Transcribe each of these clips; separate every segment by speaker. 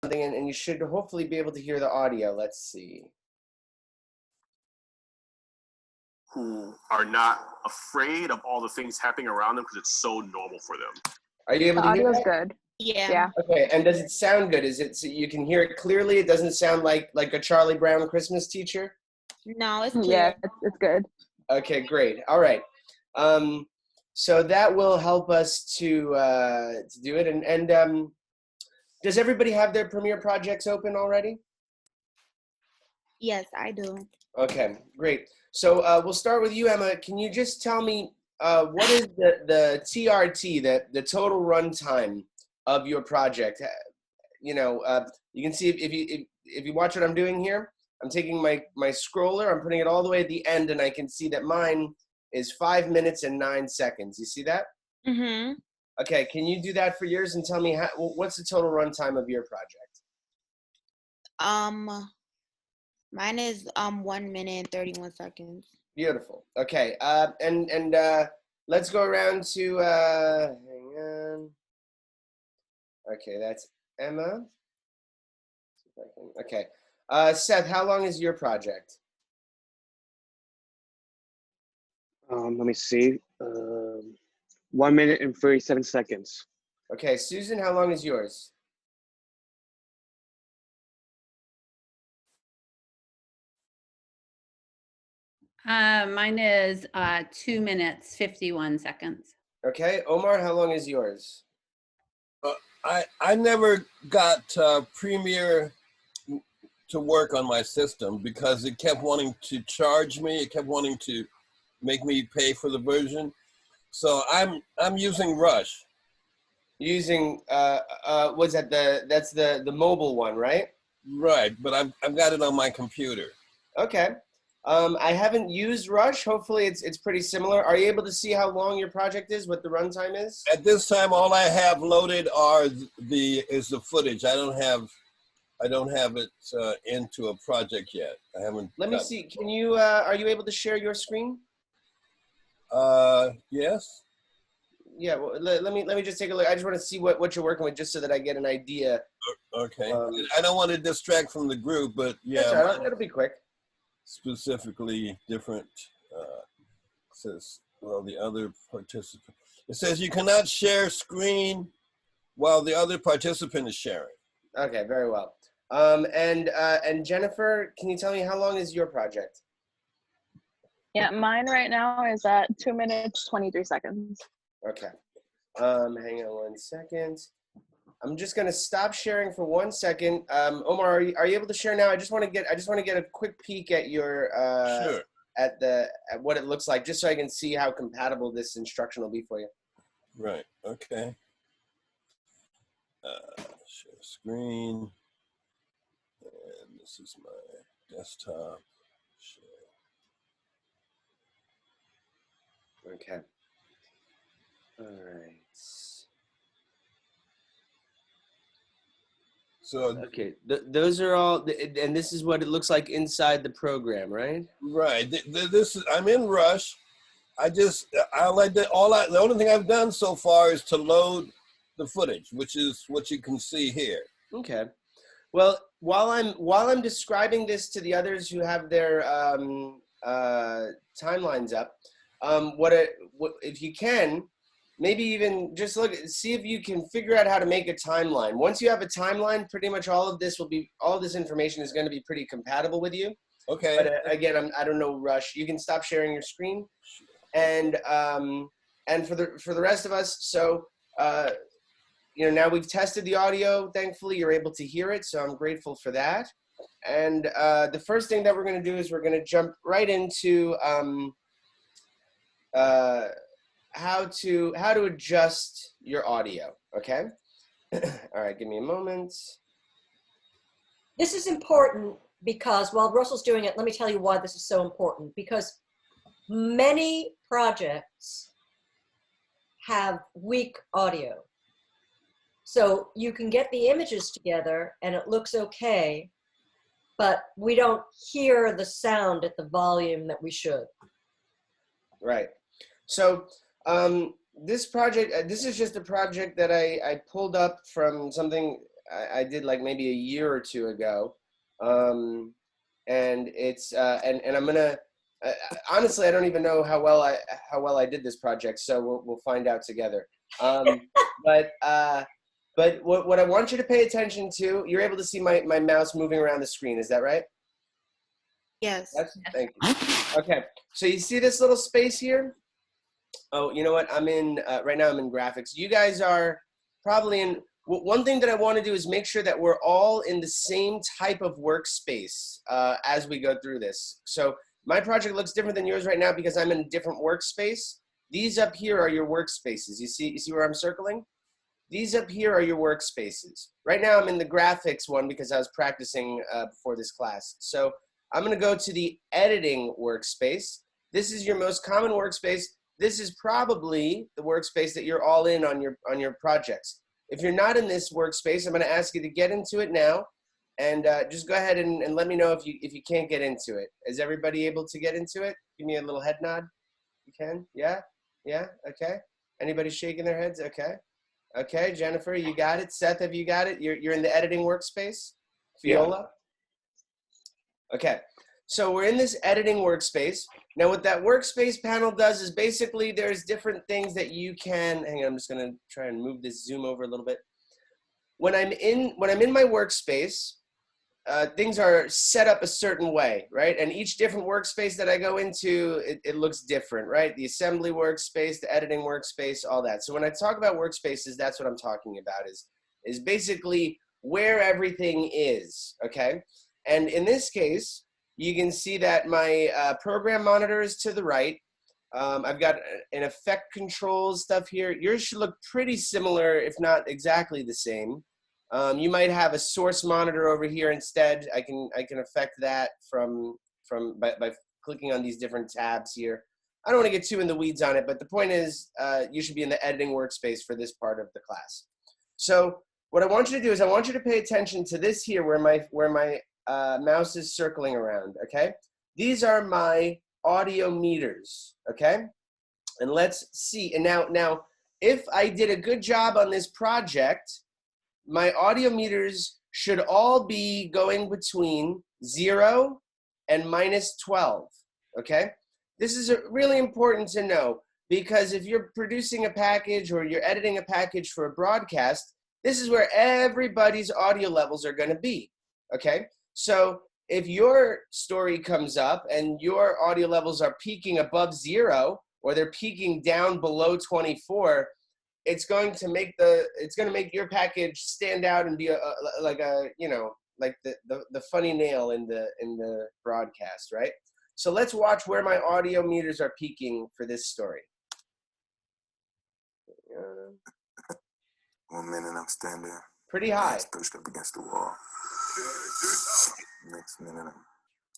Speaker 1: and you should hopefully be able to hear the audio. Let's see.
Speaker 2: Who are not afraid of all the things happening around them because it's so normal for them.
Speaker 1: Are you able to hear that?
Speaker 3: Good.
Speaker 4: Yeah.
Speaker 1: Okay, and does it sound good? Is it so you can hear it clearly? It doesn't sound like a Charlie Brown Christmas teacher?
Speaker 4: No, it's clear.
Speaker 3: Yeah, it's good.
Speaker 1: Okay, great. All right. So that will help us to do it. And does everybody have their Premiere projects open already?
Speaker 4: Yes, I do.
Speaker 1: Okay, great. So we'll start with you, Emma. Can you just tell me what is the TRT, the total runtime of your project? You know, you can see if you watch what I'm doing here, I'm taking my scroller, I'm putting it all the way at the end, and I can see that mine is 5 minutes and 9 seconds. You see that?
Speaker 4: Mm-hmm.
Speaker 1: Okay, can you do that for yours and tell me what's the total runtime of your project?
Speaker 4: Mine is 1 minute and 31 seconds.
Speaker 1: Beautiful. Okay, and let's go around to hang on. Okay, that's Emma. Okay, Seth, how long is your project?
Speaker 5: Let me see. 1 minute and 37 seconds.
Speaker 1: Okay, Susan, how long is yours?
Speaker 6: Mine is 2 minutes, 51 seconds.
Speaker 1: Okay, Omar, how long is yours?
Speaker 7: I never got Premiere to work on my system because it kept wanting to charge me. It kept wanting to make me pay for the version. So I'm using Rush.
Speaker 1: Using what's that? That's the mobile one, right?
Speaker 7: Right, but I've got it on my computer.
Speaker 1: Okay. I haven't used Rush. Hopefully it's pretty similar. Are you able to see how long your project is, what the runtime is?
Speaker 7: At this time, all I have loaded is the footage. I don't have it into a project yet. I haven't.
Speaker 1: Let me see. Can you? Are you able to share your screen?
Speaker 7: Yes.
Speaker 1: Yeah. Well, let me just take a look. I just want to see what you're working with, just so that I get an idea.
Speaker 7: Okay. I don't want to distract from the group, but yeah.
Speaker 1: That's right. It'll be quick.
Speaker 7: Specifically different. Says the other participant. It says you cannot share screen while the other participant is sharing.
Speaker 1: Okay. Very well. And Jennifer, can you tell me how long is your project?
Speaker 3: Yeah, mine right now is at 2 minutes, 23 seconds.
Speaker 1: Okay. Hang on 1 second. I'm just gonna stop sharing for 1 second. Omar, are you able to share now? I just want to get a quick peek at your
Speaker 7: Sure.
Speaker 1: at what it looks like, just so I can see how compatible this instruction will be for you.
Speaker 7: Right. Okay. Share screen. And this is my desktop. Share.
Speaker 1: Okay. All right.
Speaker 7: So
Speaker 1: okay, those are all, and this is what it looks like inside the program, right?
Speaker 7: right. This is, I'm in Rush. The only thing I've done so far is to load the footage, which is what you can see here.
Speaker 1: Okay. Well, while I'm describing this to the others who have their timelines up, what if you can, maybe even just see if you can figure out how to make a timeline. Once you have a timeline, pretty much all of this information is going to be pretty compatible with you.
Speaker 7: Okay.
Speaker 1: But again, I don't know Rush. You can stop sharing your screen, and for the rest of us, so now we've tested the audio. Thankfully, you're able to hear it, so I'm grateful for that. And the first thing that we're going to do is we're going to jump right into how to adjust your audio. Okay. All right. Give me a moment.
Speaker 8: This is important because while Russell's doing it, let me tell you why this is so important. Because many projects have weak audio. So you can get the images together and it looks okay, but we don't hear the sound at the volume that we should.
Speaker 1: Right. So this project, this is just a project that I pulled up from something I did like maybe a year or two ago, and it's and I'm gonna honestly I don't even know how well I did this project, so we'll find out together. But what I want you to pay attention to, you're able to see my mouse moving around the screen. Is that right?
Speaker 4: Yes.
Speaker 1: Yes. Thank you. Okay. So you see this little space here? Oh, you know what? I'm in right now. I'm in graphics. You guys are probably in. One thing that I want to do is make sure that we're all in the same type of workspace as we go through this. So my project looks different than yours right now because I'm in a different workspace. These up here are your workspaces. You see where I'm circling? These up here are your workspaces. Right now I'm in the graphics one because I was practicing before this class. So I'm going to go to the editing workspace. This is your most common workspace. This is probably the workspace that you're all in on your projects. If you're not in this workspace, I'm going to ask you to get into it now, and just go ahead and let me know if you can't get into it. Is everybody able to get into it? Give me a little head nod. You can? Yeah? Yeah? Okay. Anybody shaking their heads? Okay. Okay, Jennifer, you got it. Seth, have you got it? You're in the editing workspace? Viola? Yeah. Okay. So we're in this editing workspace. Now what that workspace panel does is basically there's different things that you can, hang on, I'm just gonna try and move this zoom over a little bit. When I'm in my workspace, things are set up a certain way, right? And each different workspace that I go into, it looks different, right? The assembly workspace, the editing workspace, all that. So when I talk about workspaces, that's what I'm talking about is basically where everything is, okay? And in this case, you can see that my program monitor is to the right. I've got an effect controls stuff here. Yours should look pretty similar, if not exactly the same. You might have a source monitor over here instead. I can affect that by clicking on these different tabs here. I don't want to get too in the weeds on it, but the point is you should be in the editing workspace for this part of the class. So what I want you to do is I want you to pay attention to this here where my mouse is circling around, okay? These are my audio meters, okay? And let's see. And now if I did a good job on this project, my audio meters should all be going between 0 and -12, okay? This is really important to know because if you're producing a package or you're editing a package for a broadcast, this is where everybody's audio levels are going to be, okay? So if your story comes up and your audio levels are peaking above 0 or they're peaking down below 24, it's going to make your package stand out and be like the funny nail in the broadcast, right? So let's watch where my audio meters are peaking for this story.
Speaker 9: 1 minute I'm standing.
Speaker 1: Pretty high.
Speaker 9: Pushed up against the wall. Next minute I'm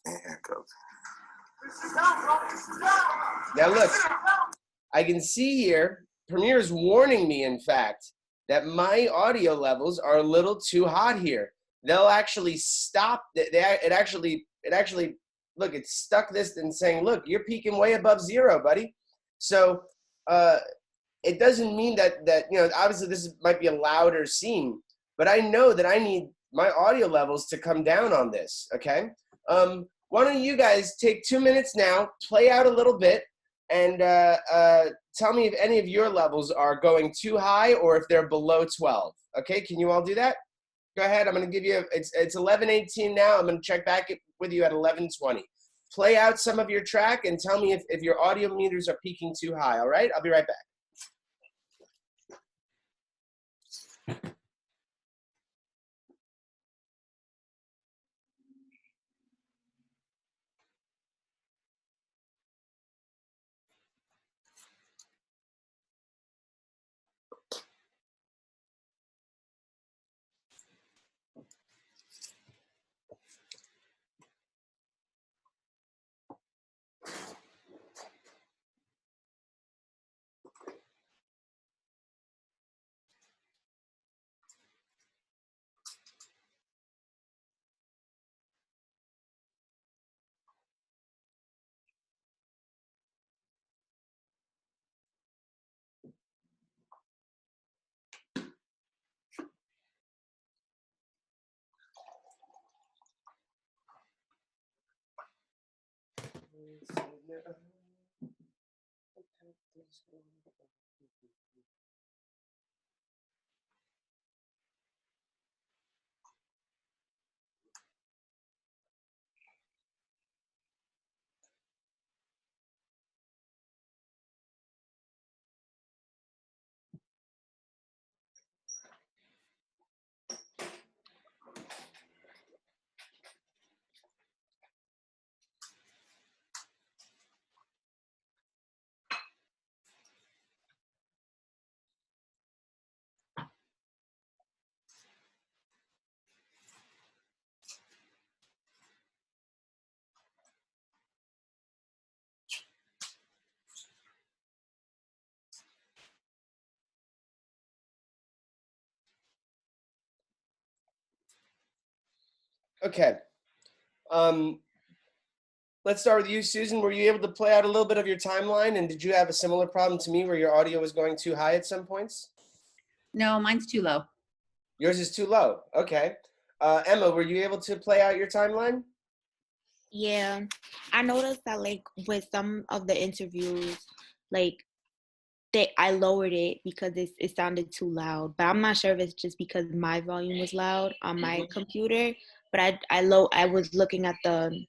Speaker 9: in handcuffs.
Speaker 1: Now look, I can see here, Premiere is warning me, in fact, that my audio levels are a little too hot here. They'll actually stop. It actually, look, it's stuck this and saying, look, you're peaking way above 0, buddy. So it doesn't mean that obviously this might be a louder scene, but I know that I need my audio levels to come down on this, okay? Why don't you guys take 2 minutes now, play out a little bit, and tell me if any of your levels are going too high or if they're below 12. Okay, can you all do that? Go ahead. I'm going to give you, it's 11:18 now. I'm going to check back with you at 11:20. Play out some of your track and tell me if your audio meters are peaking too high, all right? I'll be right back. Okay. Let's start with you, Susan. Were you able to play out a little bit of your timeline? And did you have a similar problem to me where your audio was going too high at some points?
Speaker 6: No, mine's too low.
Speaker 1: Yours is too low. Okay. Emma, were you able to play out your timeline?
Speaker 4: Yeah, I noticed that like with some of the interviews, like I lowered it because it sounded too loud. But I'm not sure if it's just because my volume was loud on my computer. But I was looking at the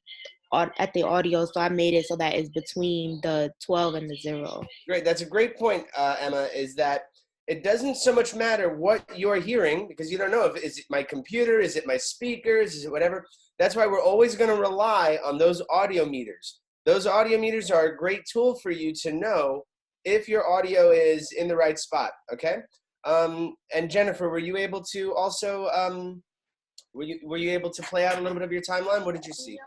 Speaker 4: audio, so I made it so that it's between the 12 and the 0.
Speaker 1: Great. That's a great point, Emma, is that it doesn't so much matter what you're hearing because you don't know if is it my computer, is it my speakers, is it whatever. That's why we're always going to rely on those audio meters. Those audio meters are a great tool for you to know if your audio is in the right spot, okay? And Jennifer, were you able to also, were you able to play out a little bit of your timeline? What did you see?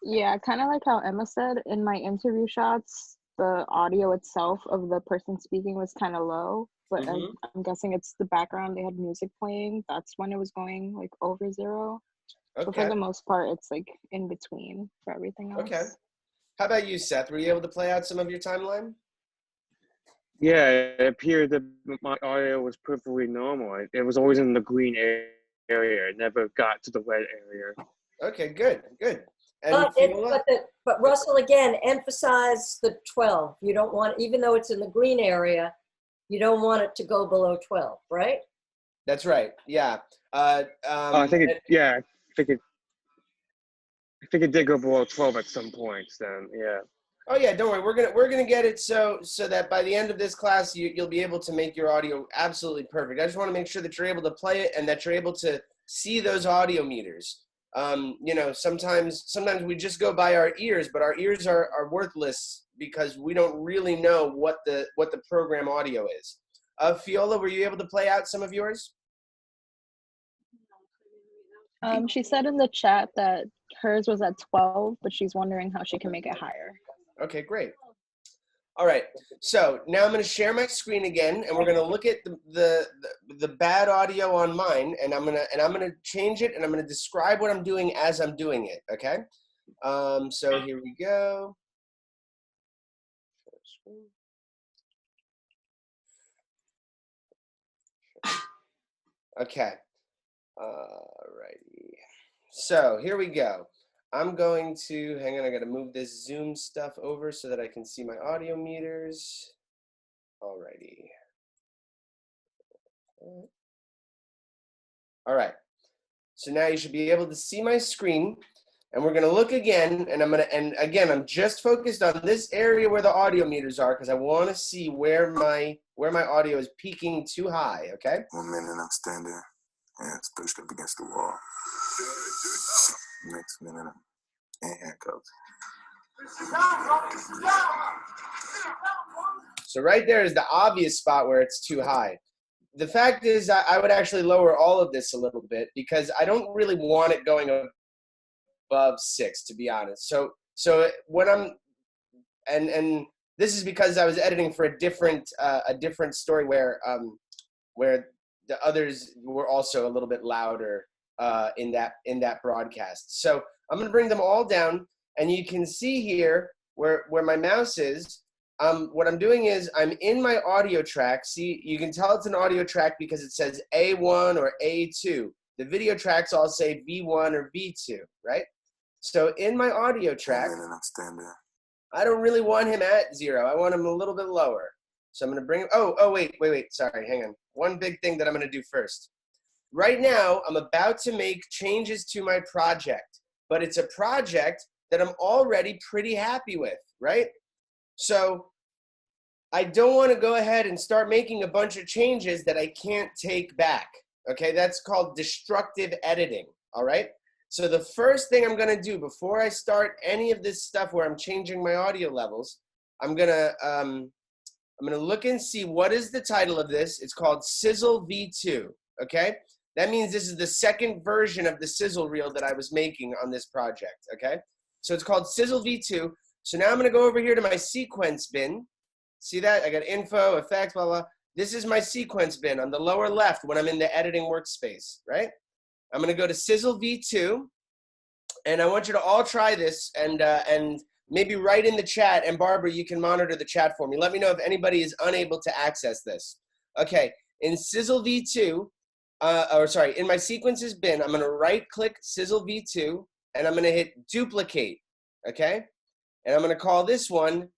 Speaker 3: Yeah, kind of like how Emma said, in my interview shots, the audio itself of the person speaking was kind of low, but I'm guessing it's the background. They had music playing. That's when it was going like over 0.
Speaker 1: Okay.
Speaker 3: But for the most part, it's like in between for everything else.
Speaker 1: Okay. How about you, Seth? Were you able to play out some of your timeline?
Speaker 5: Yeah, it appeared that my audio was perfectly normal. It was always in the green area. It never got to the red area.
Speaker 1: Okay, good, good. And
Speaker 8: But Russell, again, emphasize the 12. You don't want, even though it's in the green area, you don't want it to go below 12, right?
Speaker 1: That's right. Yeah.
Speaker 5: I think it. Yeah, I think it did go below 12 at some points. Then, yeah.
Speaker 1: Oh yeah, don't worry. We're gonna get it so that by the end of this class you'll be able to make your audio absolutely perfect. I just want to make sure that you're able to play it and that you're able to see those audio meters. You know, sometimes we just go by our ears, but our ears are worthless because we don't really know what the program audio is. Fiola, were you able to play out some of yours?
Speaker 3: She said in the chat that hers was at 12, but she's wondering how she can make it higher.
Speaker 1: Okay, great. All right, so now I'm going to share my screen again, and we're going to look at the bad audio on mine, and I'm gonna change it, and I'm going to describe what I'm doing as I'm doing it. Okay, so here we go. Okay, alrighty. So here we go. I'm going to, hang on, I gotta move this Zoom stuff over so that I can see my audio meters. Alrighty. All right, so now you should be able to see my screen, and we're gonna look again, and again, I'm just focused on this area where the audio meters are because I wanna see where my audio is peaking too high, okay?
Speaker 9: 1 minute I'm standing, hands pushed up against the wall. Next minute I'm in handcuffs.
Speaker 1: So right there is the obvious spot where it's too high. The fact is I would actually lower all of this a little bit because I don't really want it going above 6, to be honest. So when I'm, and this is because I was editing for a different story where the others were also a little bit louder in that broadcast. So I'm gonna bring them all down, and you can see here where my mouse is. What I'm doing is I'm in my audio track. See, you can tell it's an audio track because it says A1 or A2. The video tracks all say V1 or V2, right? So in my audio track,
Speaker 9: 1 minute I'm standing,
Speaker 1: I don't really want him at 0. I want him a little bit lower. So I'm going to bring him. Oh, wait. Sorry, hang on. One big thing that I'm going to do first. Right now, I'm about to make changes to my project, but it's a project that I'm already pretty happy with, right? So I don't want to go ahead and start making a bunch of changes that I can't take back, okay? That's called destructive editing, all right? So the first thing I'm going to do before I start any of this stuff where I'm changing my audio levels, I'm going to look and see what is the title of this. It's called Sizzle V2, okay? That means this is the second version of the sizzle reel that I was making on this project, okay? So it's called Sizzle V2. So now I'm going to go over here to my sequence bin. See that? I got info, effects, blah, blah. This is my sequence bin on the lower left when I'm in the editing workspace, right? I'm going to go to Sizzle V2, and I want you to all try this and maybe write in the chat, and Barbara, you can monitor the chat for me. Let me know if anybody is unable to access this. Okay, in Sizzle V2, in my sequences bin, I'm going to right-click Sizzle V2, and I'm going to hit Duplicate, okay? And I'm going to call this one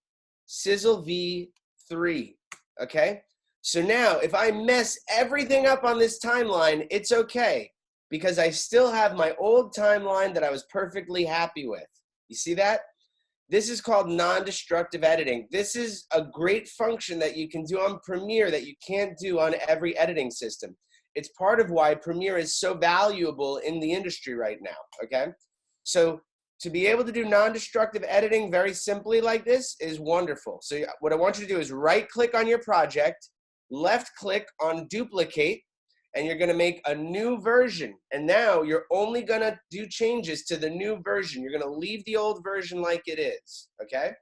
Speaker 1: Sizzle V3, okay? So now, if I mess everything up on this timeline, it's okay, because I still have my old timeline that I was perfectly happy with. You see that? This is called non-destructive editing. This is a great function that you can do on Premiere that you can't do on every editing system. It's part of why Premiere is so valuable in the industry right now, okay? So to be able to do non-destructive editing very simply like this is wonderful. So what I want you to do is right-click on your project, left-click on Duplicate, and you're going to make a new version. And now you're only going to do changes to the new version. You're going to leave the old version like it is, okay?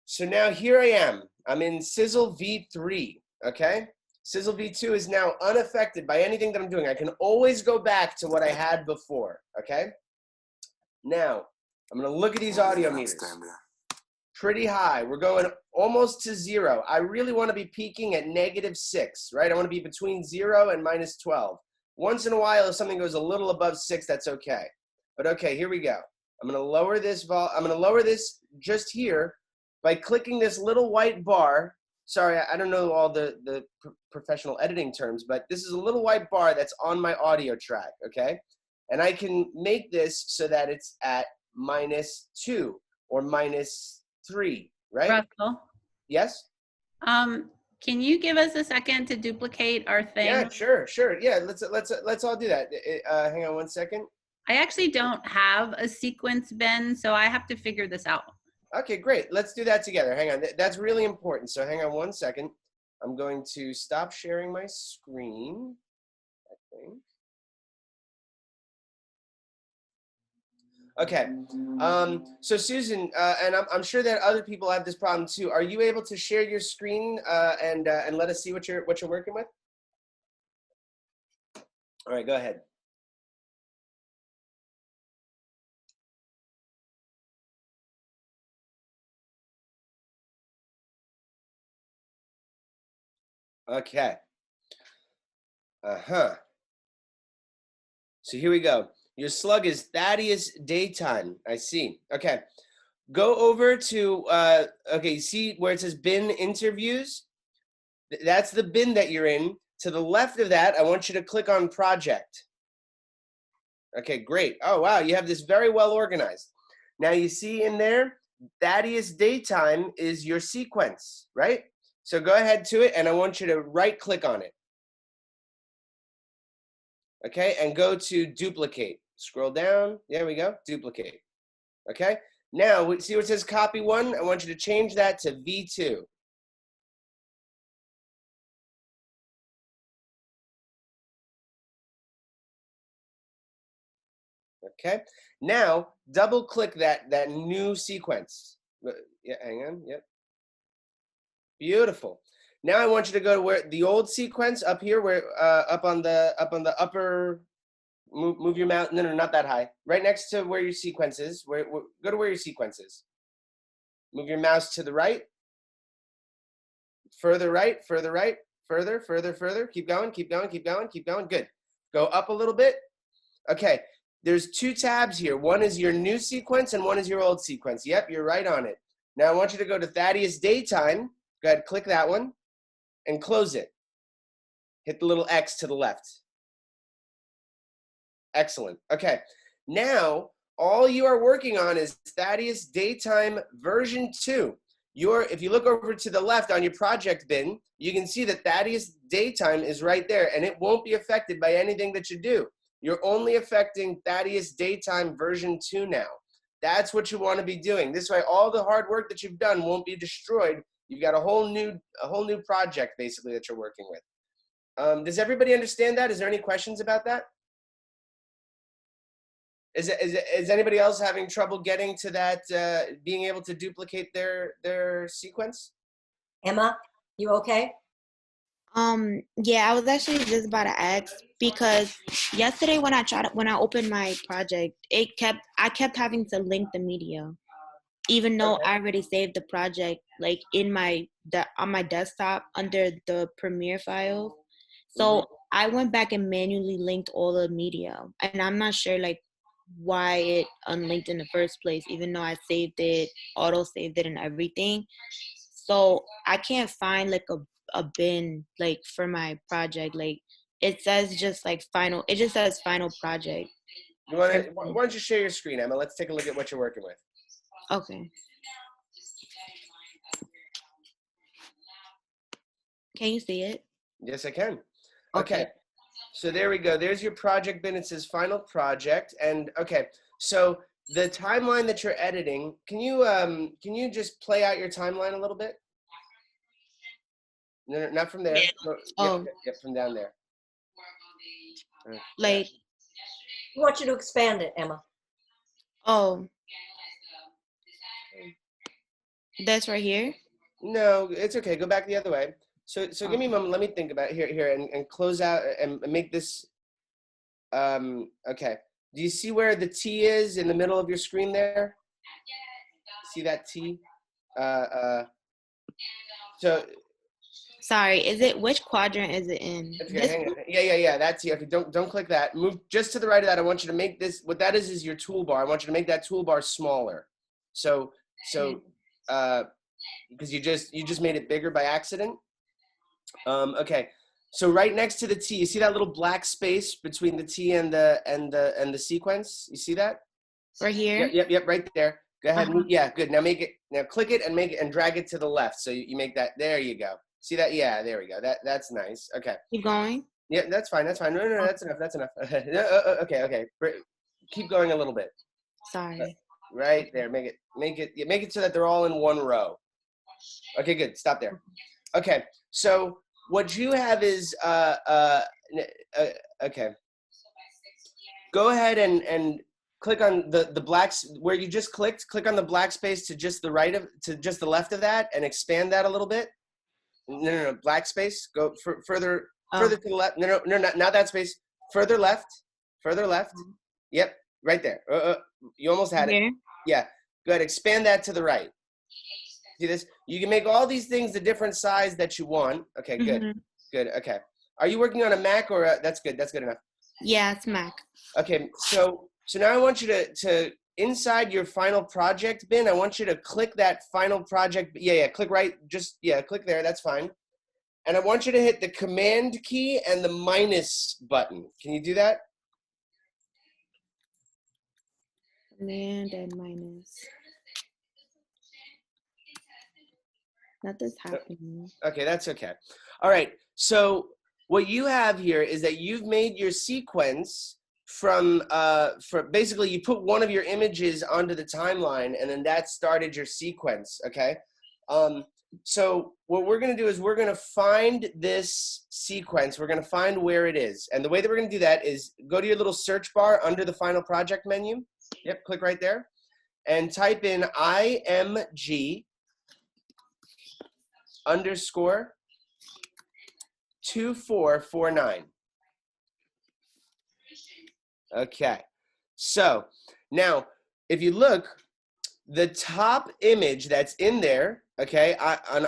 Speaker 1: So now here I am. I'm in Sizzle V3, okay? Sizzle V2 is now unaffected by anything that I'm doing. I can always go back to what I had before, okay? Now, I'm going to look at these audio meters. Pretty high. We're going almost to 0. I really want to be peaking at -6, right? I want to be between 0 and -12. Once in a while, if something goes a little above 6, that's okay. But okay, here we go. I'm going to lower this I'm going to lower this just here by clicking this little white bar. Sorry, I don't know all the professional editing terms, but this is a little white bar that's on my audio track, okay? And I can make this so that it's at -2 or -3, right?
Speaker 6: Russell,
Speaker 1: Yes?
Speaker 6: can you give us a second to duplicate our thing?
Speaker 1: Yeah, sure. Yeah, let's all do that. Hang on one second.
Speaker 6: I actually don't have a sequence bin, so I have to figure this out.
Speaker 1: Okay, great. Let's do that together. Hang on. That's really important. So hang on one second. I'm going to stop sharing my screen, I think. Okay. So Susan, and I'm sure that other people have this problem too. Are you able to share your screen and let us see what you're working with? All right, go ahead. Okay. So here we go. Your slug is Thaddeus Daytime. I see. Okay. Go over to, okay, you see where it says bin interviews? That's the bin that you're in. To the left of that, I want you to click on project. Okay, great. Oh, wow, you have this very well organized. Now you see in there, Thaddeus Daytime is your sequence, right? So go ahead to it, and I want you to right click on it. Okay, and go to duplicate. Scroll down, there we go, duplicate. Okay, now see where it says copy one? I want you to change that to V2. Okay, now double click that new sequence. Yeah, hang on, yep. Beautiful. Now I want you to go to where the old sequence up here, where up on the upper. Move your mouse. No, not that high. Right next to where your sequence is. Go to where your sequence is. Move your mouse to the right. Further right. Further right. Further. Further. Further. Keep going. Keep going. Keep going. Keep going. Good. Go up a little bit. Okay. there's two tabs here. One is your new sequence and one is your old sequence. Yep, you're right on it. Now I want you to go to Thaddeus Daytime. Go ahead, click that one and close it. Hit the little X to the left. Excellent. Okay. Now, all you are working on is Thaddeus Daytime version 2. If you look over to the left on your project bin, you can see that Thaddeus Daytime is right there, and it won't be affected by anything that you do. You're only affecting Thaddeus Daytime version 2 now. That's what you want to be doing. This way, all the hard work that you've done won't be destroyed. You've got a whole new project, basically, that you're working with. Does everybody understand that? Is there any questions about that? Is anybody else having trouble getting to that, being able to duplicate their sequence?
Speaker 8: Emma, you okay?
Speaker 4: Yeah, I was actually just about to ask because yesterday when I opened my project, I kept having to link the media, even though I already saved the project like on my desktop under the Premiere file. So I went back and manually linked all the media, and I'm not sure like why it unlinked in the first place, even though I saved it, auto saved it and everything. So I can't find like a bin like for my project. Like it says just like final, it just says final project.
Speaker 1: Why don't you share your screen, Emma? Let's take a look at what you're working with.
Speaker 4: Okay. Can you see it?
Speaker 1: Yes, I can. Okay. So there we go. There's your project bin. It says final project. And okay, so the timeline that you're editing, can you just play out your timeline a little bit? No, not from there. Yep, from down there.
Speaker 4: Like,
Speaker 8: I want you to expand it, Emma.
Speaker 4: Oh. That's right here?
Speaker 1: No, it's okay. Go back the other way. So give me a moment. Let me think about it. Here, and close out and make this. Okay. Do you see where the T is in the middle of your screen there? See that T? So.
Speaker 4: Sorry, which quadrant is it in?
Speaker 1: Okay, hang on. Yeah. That's here. Okay, don't click that. Move just to the right of that. I want you to make this. What that is your toolbar. I want you to make that toolbar smaller. So because you just made it bigger by accident. Okay, so right next to the T, you see that little black space between the T and the sequence? You see that?
Speaker 4: Right here?
Speaker 1: Yep, right there. Go ahead. Yeah, good. Now click it and drag it to the left. So you make that. There you go. See that? Yeah, there we go. That's nice. Okay.
Speaker 4: Keep going.
Speaker 1: Yeah, that's fine. No, that's enough. Okay. Keep going a little bit.
Speaker 4: Sorry.
Speaker 1: Right there. Make it so that they're all in one row. Okay, good. Stop there. Okay, so what you have is okay. Go ahead and click on the black where you just clicked. Click on the black space to just the left of that and expand that a little bit. No, black space. Go further to the left. No, not that space. Further left. Yep, right there. You almost had it. Yeah, go ahead. Expand that to the right. See this? You can make all these things the different size that you want. Okay, good. Good. Okay. Are you working on a Mac or that's good. That's good enough.
Speaker 4: Yeah, it's Mac.
Speaker 1: Okay, so now I want you to inside your final project bin, I want you to click that final project. Yeah, click right. Click there. That's fine. And I want you to hit the Command key and the minus button. Can you do that?
Speaker 4: Command and minus. Nothing's happening.
Speaker 1: Okay, that's okay. All right. So what you have here is that you've made your sequence from basically you put one of your images onto the timeline and then that started your sequence. Okay. So what we're going to do is we're going to find this sequence. We're going to find where it is. And the way that we're going to do that is go to your little search bar under the final project menu. Yep. Click right there and type in IMG _ 2449. Okay, so now if you look, the top image that's in there, okay, on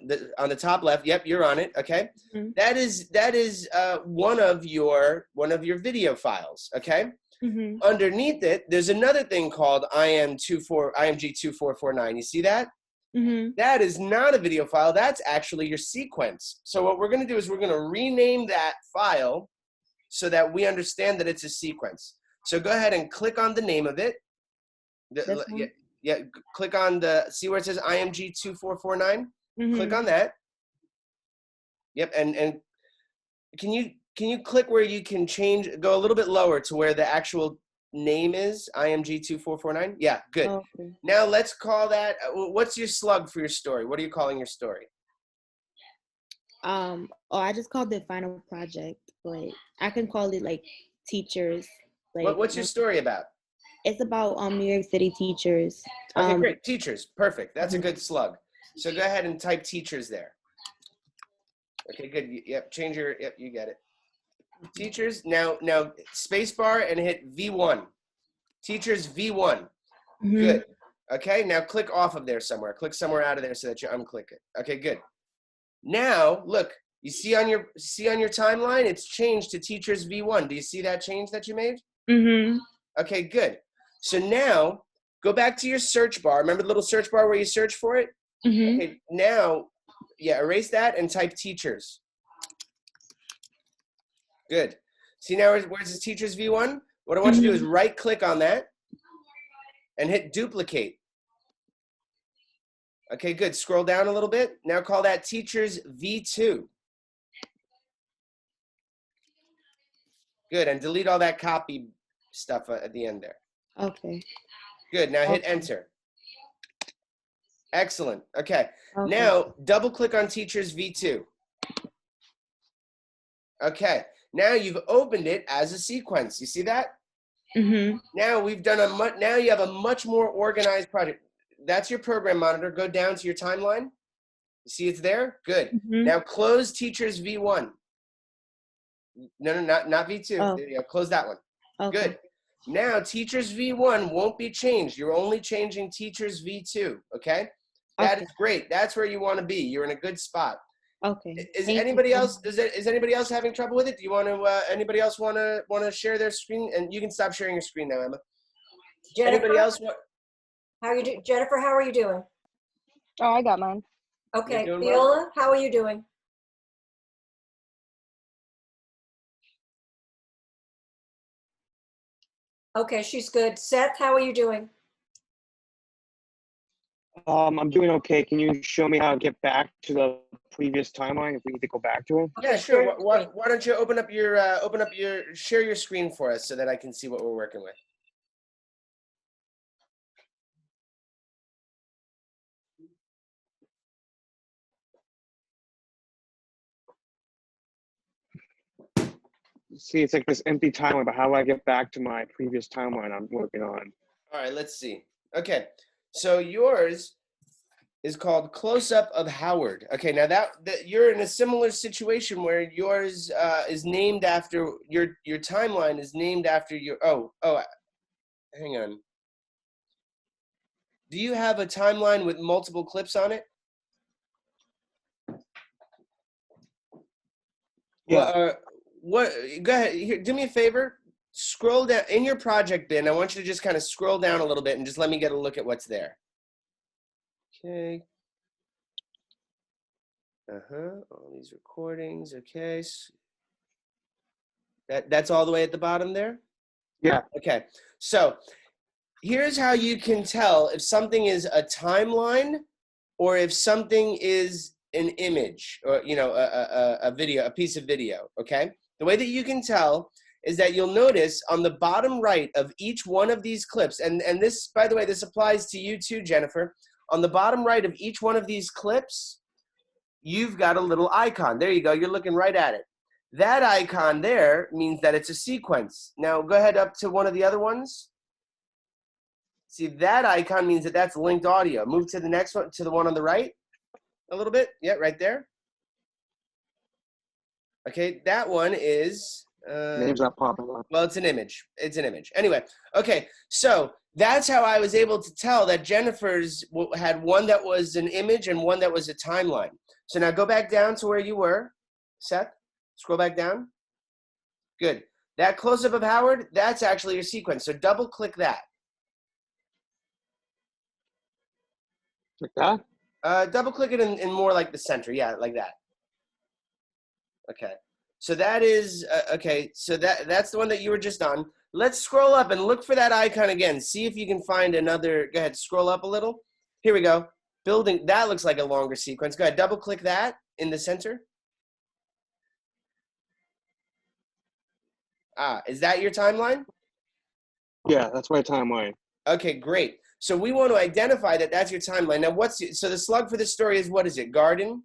Speaker 1: the top left, yep, you're on it, okay. That is one of your video files, okay. Underneath it, there's another thing called IMG2449. You see that? That is not a video file. That's actually your sequence. So what we're going to do is we're going to rename that file so that we understand that it's a sequence. So go ahead and click on the name of it. Click on see where it says IMG2449? Click on that. Yep, and can you click where you can change, go a little bit lower to where the actual name is, IMG2449? Yeah, good. Okay. Now let's call that, what's your slug for your story? What are you calling your story?
Speaker 4: I just called it Final Project, but I can call it like teachers. Like,
Speaker 1: what's your story about?
Speaker 4: It's about New York City teachers.
Speaker 1: Okay, great, teachers, perfect. That's a good slug. So go ahead and type teachers there. Okay, good. Yep, change your, yep, you get it. Teachers, now space bar and hit V1. Teachers V1. Good. Okay, now click off of there somewhere. Click somewhere out of there so that you unclick it. Okay, good. Now, look, you see on your timeline, it's changed to teachers V1. Do you see that change that you made? Okay, good. So now, go back to your search bar. Remember the little search bar where you search for it? Okay, now, yeah, erase that and type teachers. Good. See now where's this teachers V1? What I want you to do is right click on that and hit duplicate. Okay, good. Scroll down a little bit. Now call that teachers V2. Good, and delete all that copy stuff at the end there.
Speaker 4: Okay.
Speaker 1: Good, now hit enter. Excellent, okay. Now double click on teachers V2. Okay, now you've opened it as a sequence. You see that? Now we've done now you have a much more organized project. That's your program monitor. Go down to your timeline. You see it's there? Good. Now close teachers V1. No, not V2. There you go. Close that one. Good. Now teachers V1 won't be changed. You're only changing teachers V2. Okay? That is great. That's where you want to be. You're in a good spot.
Speaker 4: Okay.
Speaker 1: Is anybody else? Is anybody else having trouble with it? Do you want to? Anybody else want to share their screen? And you can stop sharing your screen now, Emma.
Speaker 8: Jennifer,
Speaker 1: anybody else?
Speaker 8: How are you doing, Jennifer? How are you doing?
Speaker 3: Oh, I got mine.
Speaker 8: Okay, Viola, how are you doing? Okay, she's good. Seth, how are you doing?
Speaker 5: I'm doing okay. Can you show me how to get back to the previous timeline if we need to go back to it?
Speaker 1: Yeah, sure. Why don't you open up your share your screen for us so that I can see what we're working with.
Speaker 5: See, it's like this empty timeline, but how do I get back to my previous timeline I'm working on?
Speaker 1: All right, let's see. Okay, so yours is called Close Up of Howard. Okay, now that you're in a similar situation where yours is named after your timeline is named after your hang on. Do you have a timeline with multiple clips on it?
Speaker 5: Yeah.
Speaker 1: What? Go ahead. Here, do me a favor. Scroll down in your project bin. I want you to just kind of scroll down a little bit and just let me get a look at what's there. Okay. All these recordings. Okay. That's all the way at the bottom there?
Speaker 5: Yeah.
Speaker 1: Okay. So here's how you can tell if something is a timeline or if something is an image or, you know, a video, a piece of video, okay? The way that you can tell is that you'll notice on the bottom right of each one of these clips, and this, by the way, this applies to you too, Jennifer. On the bottom right of each one of these clips, you've got a little icon. There you go. You're looking right at it. That icon there means that it's a sequence. Now go ahead up to one of the other ones. See, that icon means that that's linked audio. Move to the next one, to the one on the right a little bit. Yeah, right there. Okay, that one is...
Speaker 5: name's not popping up.
Speaker 1: Well, it's an image. It's an image. Anyway, okay, so that's how I was able to tell that Jennifer's had one that was an image and one that was a timeline. So now go back down to where you were, Seth. Scroll back down. Good. That close-up of Howard, that's actually your sequence. So double click that.
Speaker 5: Like that?
Speaker 1: Double click it in more like the center. Yeah, like that. Okay. So that is, okay, so that's the one that you were just on. Let's scroll up and look for that icon again. See if you can find another, go ahead, scroll up a little. Here we go. Building, that looks like a longer sequence. Go ahead, double click that in the center. Ah, is that your timeline?
Speaker 5: Yeah, that's my timeline.
Speaker 1: Okay, great. So we want to identify that that's your timeline. Now so the slug for this story is, what is it, garden?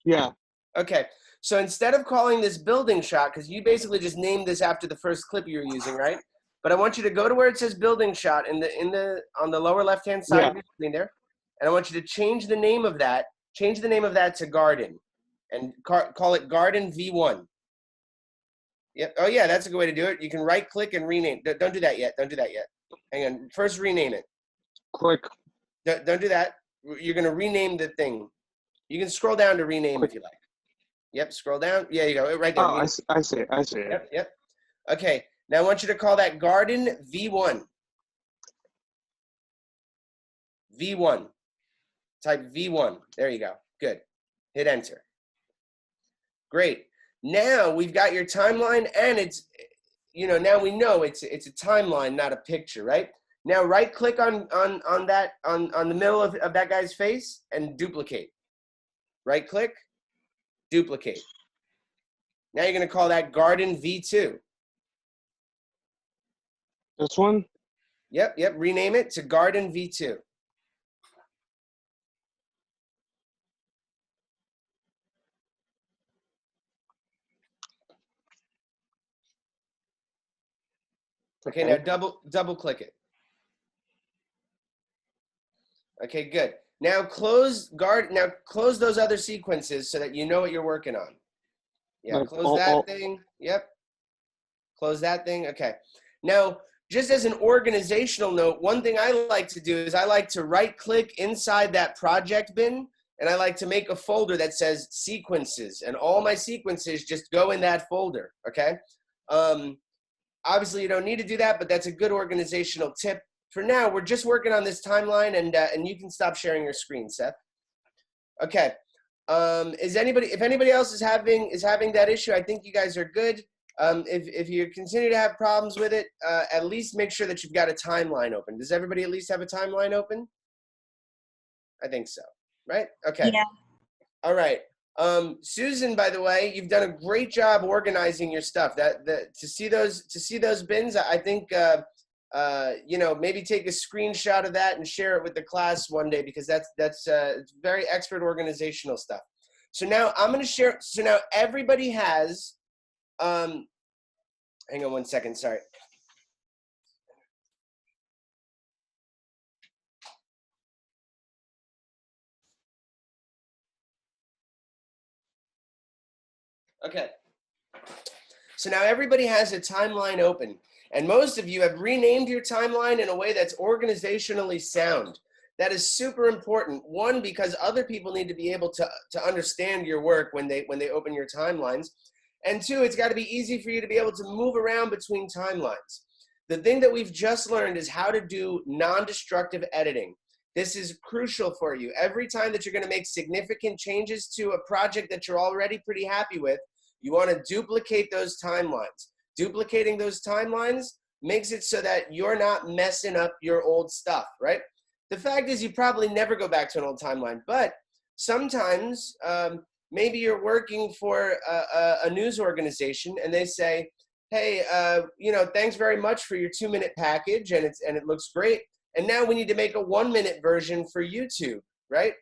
Speaker 5: Yeah.
Speaker 1: Okay, so instead of calling this building shot, because you basically just named this after the first clip you were using, right? But I want you to go to where it says building shot on the lower left-hand side of your screen there. And I want you to change the name of that. Change the name of that to garden, and call it garden V1. Yep. Oh yeah, that's a good way to do it. You can right click and rename. Don't do that yet. Don't do that yet. Hang on. First rename it.
Speaker 5: Click.
Speaker 1: Don't do that. You're gonna rename the thing. You can scroll down to rename if you like. Yep. Scroll down. Yeah, you go right there.
Speaker 5: Oh, I see it. I see it.
Speaker 1: Yep. Yep. Okay. Now I want you to call that garden V1. V1. Type V1. There you go. Good. Hit enter. Great. Now we've got your timeline, and it's, now we know it's a timeline, not a picture, right? Now right click on the middle of that guy's face and duplicate. Right click, duplicate. Now you're gonna call that garden V2.
Speaker 5: This one?
Speaker 1: Yep, rename it to garden V2. Okay, now double click it. Okay, good. Now close those other sequences so that you know what you're working on. Yeah,
Speaker 5: Like,
Speaker 1: close that thing. Yep. Close that thing. Okay. Now, just as an organizational note, one thing I like to do is I like to right click inside that project bin, and I like to make a folder that says sequences, and all my sequences just go in that folder. Okay. Obviously, you don't need to do that, but that's a good organizational tip. For now, we're just working on this timeline, and you can stop sharing your screen, Seth. Okay. If anybody else is having that issue, I think you guys are good. If you continue to have problems with it, at least make sure that you've got a timeline open. Does everybody at least have a timeline open? I think so, right? Okay.
Speaker 4: Yeah.
Speaker 1: All right. Susan, by the way, you've done a great job organizing your stuff. To see those bins, I think maybe take a screenshot of that and share it with the class one day, because that's very expert organizational stuff. So now I'm going to share. So now everybody has. Hang on one second. Sorry. Okay. So now everybody has a timeline open, and most of you have renamed your timeline in a way that's organizationally sound. That is super important. One, because other people need to be able to understand your work when they open your timelines. And two, it's got to be easy for you to be able to move around between timelines. The thing that we've just learned is how to do non-destructive editing. This is crucial for you. Every time that you're going to make significant changes to a project that you're already pretty happy with, you want to duplicate those timelines. Duplicating those timelines makes it so that you're not messing up your old stuff, right? The fact is, you probably never go back to an old timeline, but sometimes maybe you're working for a news organization and they say, hey, thanks very much for your 2-minute package, and it looks great. And now we need to make a 1-minute version for YouTube, right?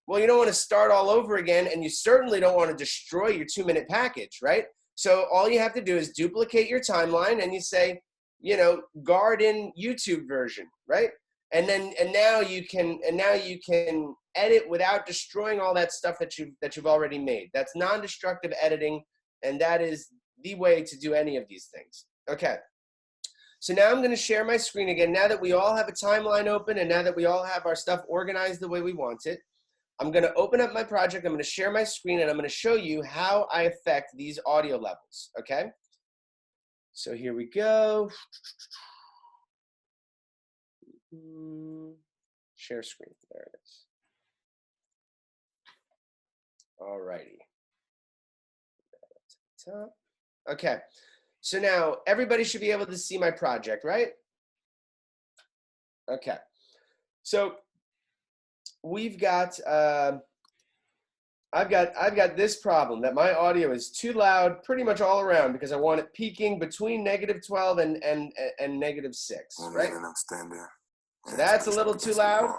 Speaker 1: Well, you don't want to start all over again, and you certainly don't want to destroy your 2-minute package, right? So all you have to do is duplicate your timeline, and you say, garden YouTube version, right? And now you can edit without destroying all that stuff that you've already made. That's non-destructive editing, and that is the way to do any of these things. Okay. So now I'm going to share my screen again. Now that we all have a timeline open, and now that we all have our stuff organized the way we want it, I'm going to open up my project. I'm going to share my screen, and I'm going to show you how I affect these audio levels. Okay. So here we go. Share screen. There it is. All righty. Top. Okay. So now everybody should be able to see my project, right? Okay. So we've got I've got this problem that my audio is too loud pretty much all around because I want it peaking between -12 and -6, right? So that's a little too loud.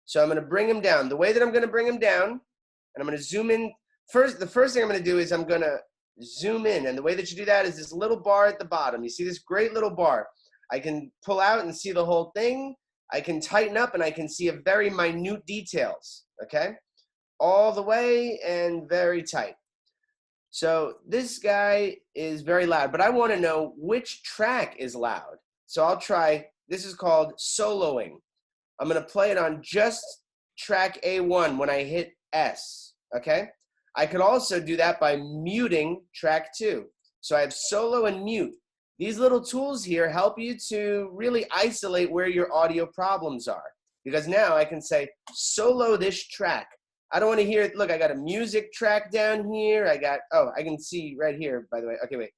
Speaker 1: So I'm going to bring him down. The way that I'm going to bring him down, and I'm going to zoom in first. The first thing I'm going to do is I'm going to zoom in, and the way that you do that is this little bar at the bottom. You see this great little bar. I can pull out and see the whole thing. I can tighten up and I can see a very minute details, okay? All the way and very tight. So this guy is very loud, but I want to know which track is loud. So I'll try, this is called soloing. I'm going to play it on just track A1 when I hit S, okay? I could also do that by muting track 2. So I have solo and mute. These little tools here help you to really isolate where your audio problems are. Because now I can say, solo this track. I don't want to hear it. Look, I got a music track down here. I got, oh, I can see right here, by the way. Okay, wait.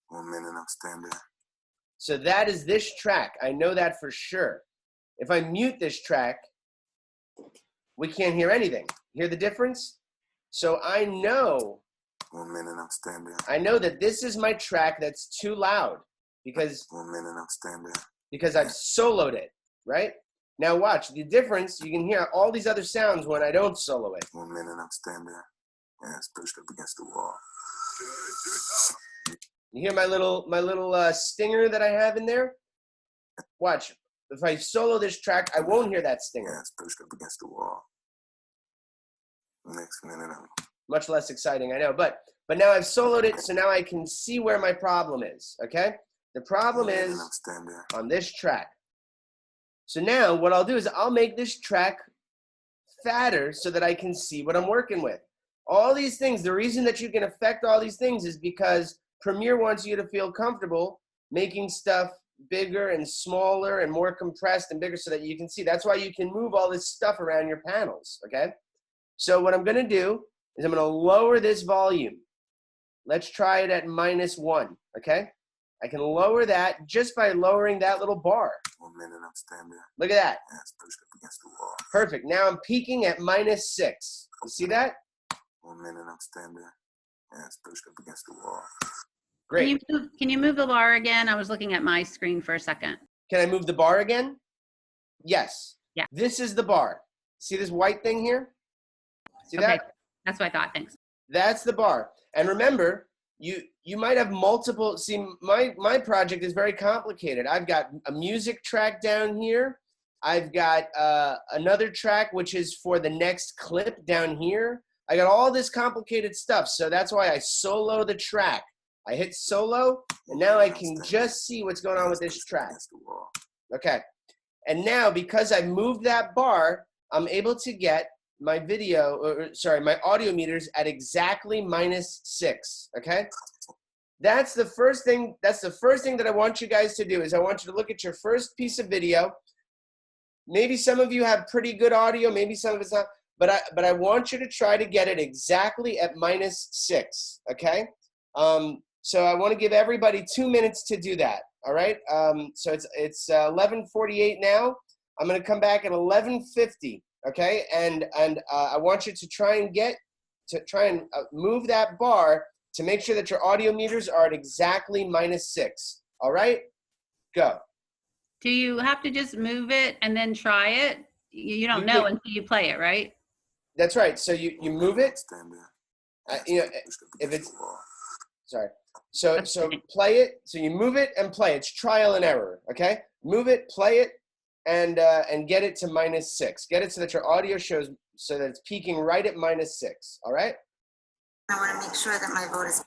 Speaker 9: 1 minute, I'm standing.
Speaker 1: So that is this track. I know that for sure. If I mute this track, we can't hear anything. Hear the difference? So I know
Speaker 9: 1 minute, I'm standing.
Speaker 1: I know that this is my track that's too loud because
Speaker 9: 1 minute, I'm standing.
Speaker 1: because I've soloed it, right? Now watch the difference. You can hear all these other sounds when I don't solo it.
Speaker 9: 1 minute, I'm standing. And it's pushed up against the wall.
Speaker 1: You hear my little stinger that I have in there? Watch. If I solo this track, I won't hear that stinger.
Speaker 9: Yeah, it's pushed up against the wall. Next minute, I'm
Speaker 1: much less exciting, I know. But now I've soloed it, so now I can see where my problem is, okay? The problem is on this track. So now what I'll do is I'll make this track fatter so that I can see what I'm working with. All these things, the reason that you can affect all these things is because Premiere wants you to feel comfortable making stuff bigger and smaller and more compressed and bigger so that you can see. That's why you can move all this stuff around your panels, okay? So what I'm going to do is I'm going to lower this volume. Let's try it at -1, okay? I can lower that just by lowering that little bar.
Speaker 9: 1 minute, I'm standing.
Speaker 1: Look at that.
Speaker 9: Yeah, it's pushed up against the wall.
Speaker 1: Perfect. Now I'm peaking at -6. You see that?
Speaker 9: 1 minute, I'm standing. Yeah, it's pushed up against the wall.
Speaker 1: Great.
Speaker 6: Can you move the bar again? I was looking at my screen for a second.
Speaker 1: Can I move the bar again? Yes.
Speaker 6: Yeah.
Speaker 1: This is the bar. See this white thing here? See
Speaker 6: Okay.
Speaker 1: that?
Speaker 6: That's what I thought. Thanks.
Speaker 1: That's the bar. And remember, you might have multiple. See, my project is very complicated. I've got a music track down here. I've got another track which is for the next clip down here. I got all this complicated stuff. So that's why I solo the track. I hit solo, and now I can just see what's going on with this track. Okay. And now, because I moved that bar, I'm able to get my my audio meters at exactly -6, okay? That's the first thing that I want you guys to do is I want you to look at your first piece of video. Maybe some of you have pretty good audio, maybe some of it's not, but I want you to try to get it exactly at -6, okay? So I want to give everybody 2 minutes to do that. All right. So it's 11:48 now. I'm going to come back at 11:50. Okay. And I want you to try and move that bar to make sure that your audio meters are at exactly -6. All right. Go.
Speaker 6: Do you have to just move it and then try it? You don't know until you play it, right?
Speaker 1: That's right. So you move it. If it's sorry. So play it. So you move it and play. It's trial and error. Okay. Move it, play it, and get it to -6. Get it so that your audio shows so that it's peaking right at -6. All right.
Speaker 10: I want to make sure that my vote is.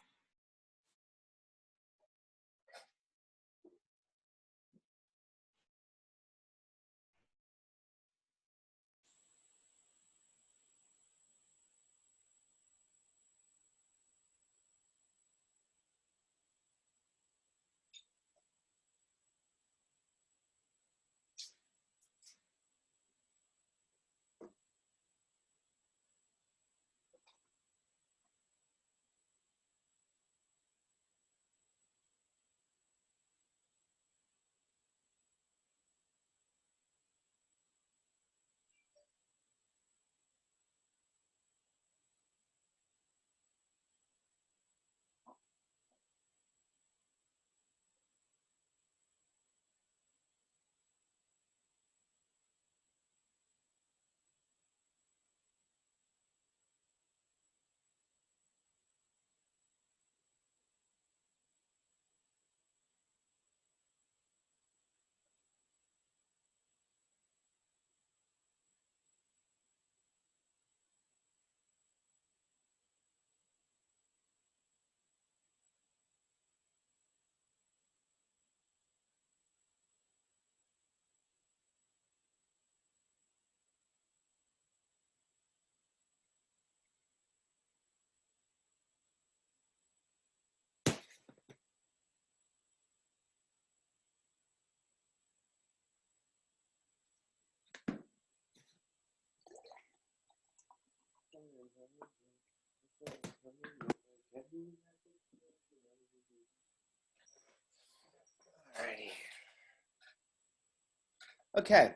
Speaker 1: Alrighty. Okay.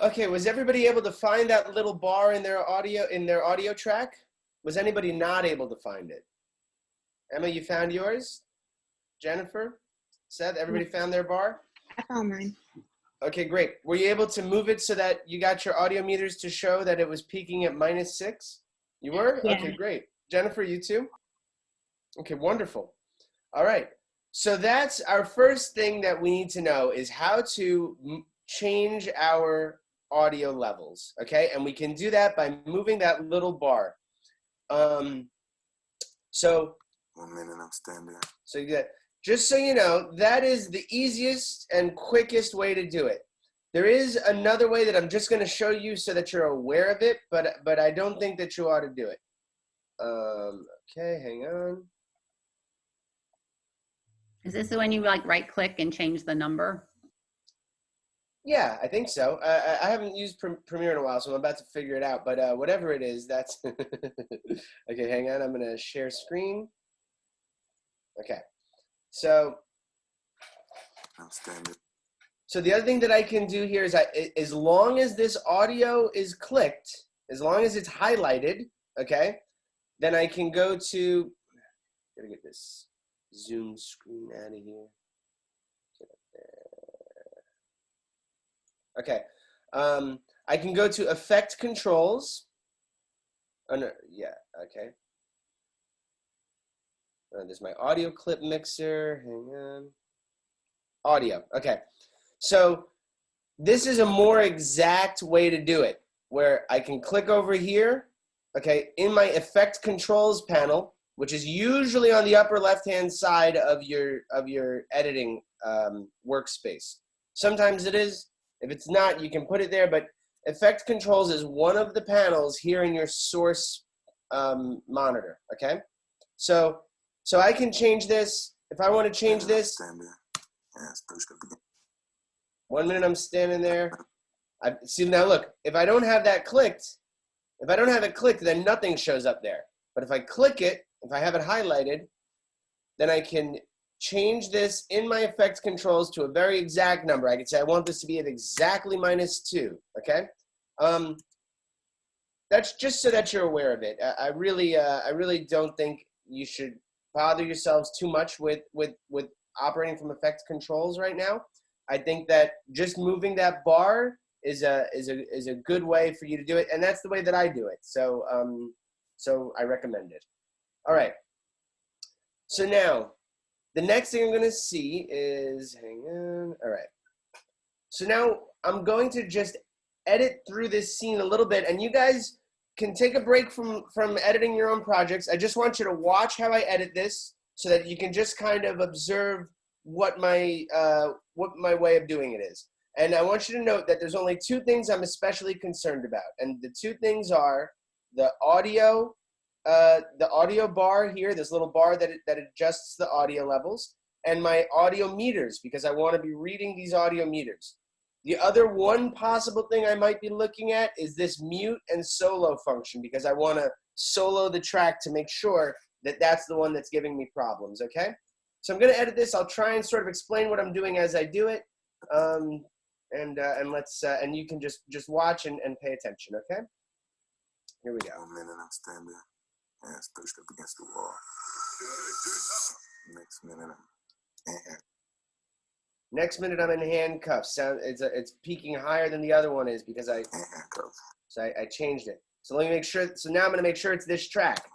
Speaker 1: Okay, was everybody able to find that little bar in their audio track? Was anybody not able to find it? Emma, you found yours? Jennifer? Seth, everybody found their bar?
Speaker 4: I found mine.
Speaker 1: Okay, great. Were you able to move it so that you got your audio meters to show that it was peaking at -6? You were?
Speaker 4: Yeah.
Speaker 1: Okay, great. Jennifer, you too? Okay, wonderful. All right. So that's our first thing that we need to know is how to change our audio levels, okay? And we can do that by moving that little bar. So
Speaker 9: 1 minute, I'm standing.
Speaker 1: So you get, just so you know, that is the easiest and quickest way to do it. There is another way that I'm just going to show you so that you're aware of it, but I don't think that you ought to do it. Okay, hang on.
Speaker 6: Is this when you like right click and change the number?
Speaker 1: Yeah, I think so. I haven't used Premiere in a while, so I'm about to figure it out. But whatever it is, that's okay. Hang on, I'm gonna share screen. Okay, so so the other thing that I can do here is as long as this audio is clicked, as long as it's highlighted, okay, then I can go to. Gotta get this Zoom screen out of here. Okay, I can go to Effect Controls. Oh no, yeah, okay. There's my audio clip mixer. Hang on. Audio. Okay, so this is a more exact way to do it, where I can click over here. Okay, in my Effect Controls panel, which is usually on the upper left-hand side of your editing workspace. Sometimes it is. If it's not, you can put it there, but Effect Controls is one of the panels here in your source monitor, okay? So I can change this. If I want to change this, 1 minute I'm standing there. See, now look, if I don't have that clicked, then nothing shows up there. But if I click it, if I have it highlighted, then I can change this in my Effect Controls to a very exact number. I can say I want this to be at exactly -2, okay? That's just so that you're aware of it. I really don't think you should bother yourselves too much with operating from Effect Controls right now. I think that just moving that bar is a good way for you to do it, and that's the way that I do it. So I recommend it. All right. So now, the next thing I'm going to see is, hang on, all right. So now I'm going to just edit through this scene a little bit, and you guys can take a break from editing your own projects. I just want you to watch how I edit this so that you can just kind of observe what my way of doing it is. And I want you to note that there's only two things I'm especially concerned about, and the two things are the audio bar here, this little bar that adjusts the audio levels, and my audio meters, because I want to be reading these audio meters. The other one possible thing I might be looking at is this mute and solo function, because I want to solo the track to make sure that that's the one that's giving me problems, okay? So I'm going to edit this. I'll try and sort of explain what I'm doing as I do it, and you can just watch and pay attention, okay? Here we go.
Speaker 9: 1 minute, I'm standing. Hands pushed up against the wall. Next minute, I'm in handcuffs. It's peaking higher than the other one is because I changed it. So let me make sure. So now I'm going to make sure it's this track.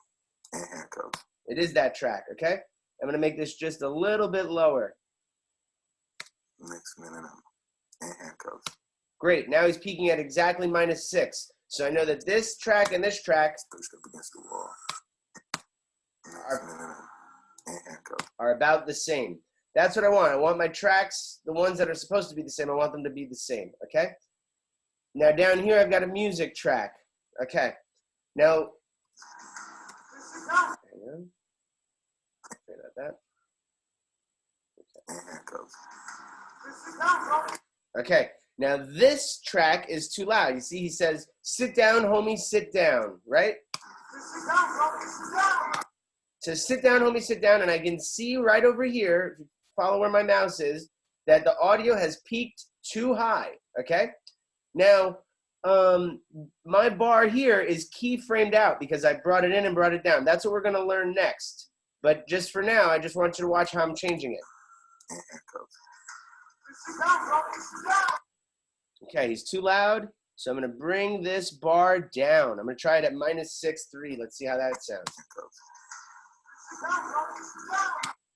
Speaker 9: It is that track, okay? I'm going to make this just a little bit lower. Next minute, I'm in handcuffs. Great. Now he's peaking at exactly -6. So I know that this track and this track pushed up against the wall. Are about the same. That's what I want. I want my tracks, the ones that are supposed to be the same, I want them to be the same, okay? Now down here I've got a music track.
Speaker 1: Okay. Now, hang on. Sorry about that. Okay. Now this track is too loud. You see, he says, "Sit down, homie, sit down," right? So sit down, homie, sit down, and I can see right over here, if you follow where my mouse is, that the audio has peaked too high. Okay. Now, my bar here is keyframed out because I brought it in and brought it down. That's what we're going to learn next. But just for now, I just want you to watch how I'm changing it. Okay, he's too loud, so I'm going to bring this bar down. I'm going to try it at -6.3. Let's see how that sounds.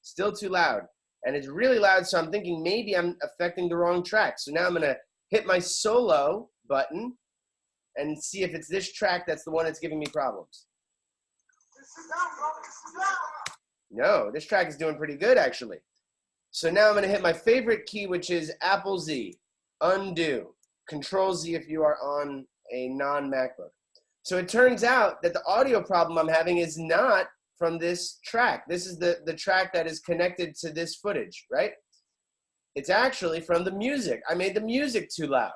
Speaker 1: Still too loud. And it's really loud, so I'm thinking maybe I'm affecting the wrong track. So now I'm going to hit my solo button and see if it's this track that's the one that's giving me problems. No, this track is doing pretty good, actually. So now I'm going to hit my favorite key, which is Apple Z, undo, Control Z if you are on a non-MacBook. So it turns out that the audio problem I'm having is not from this track. This is the track that is connected to this footage, right? It's actually from the music. I made the music too loud,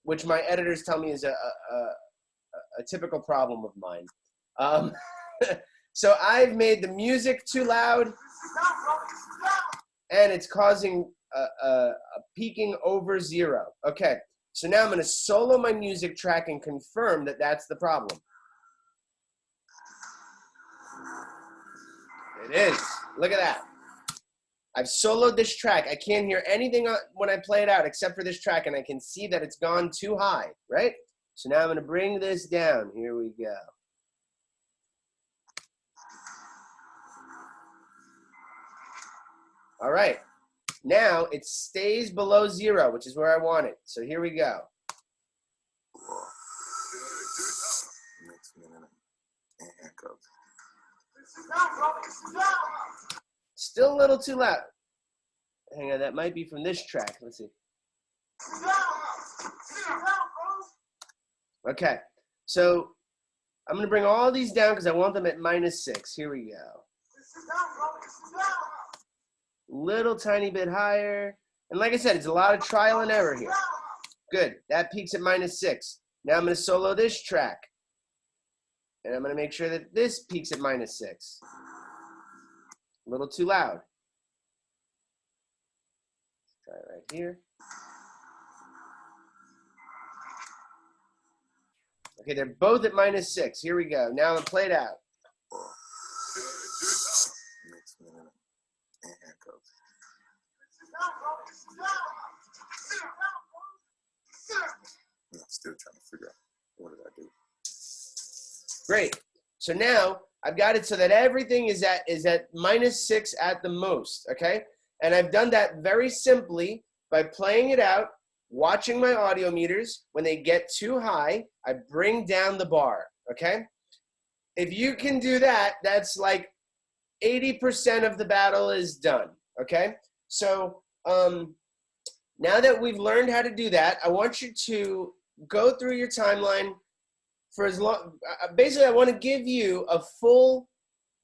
Speaker 1: which my editors tell me is a typical problem of mine. So I've made the music too loud, and it's causing a peaking over 0. Okay, so now I'm going to solo my music track and confirm that that's the problem. It is. Look at that. I've soloed this track. I can't hear anything when I play it out except for this track, and I can see that it's gone too high, right? So now I'm going to bring this down. Here we go. All right. Now it stays below 0, which is where I want it. So here we go. Still a little too loud. Hang on, that might be from this track. Let's see. Okay, so I'm going to bring all these down because I want them at -6. Here we go. Little tiny bit higher. And like I said, it's a lot of trial and error here. Good, that peaks at -6. Now I'm going to solo this track. And I'm going to make sure that this peaks at -6. A little too loud. Let's try it right here. Okay, they're both at -6. Here we go. Now I'm going to play it out.
Speaker 2: I'm still trying to figure out what did I do.
Speaker 1: Great. So now I've got it so that everything is at -6 at the most, okay? And I've done that very simply by playing it out, watching my audio meters. When they get too high, I bring down the bar, okay? If you can do that, that's like 80% of the battle is done, okay? So now that we've learned how to do that, I want you to go through your timeline for as long, basically I want to give you a full,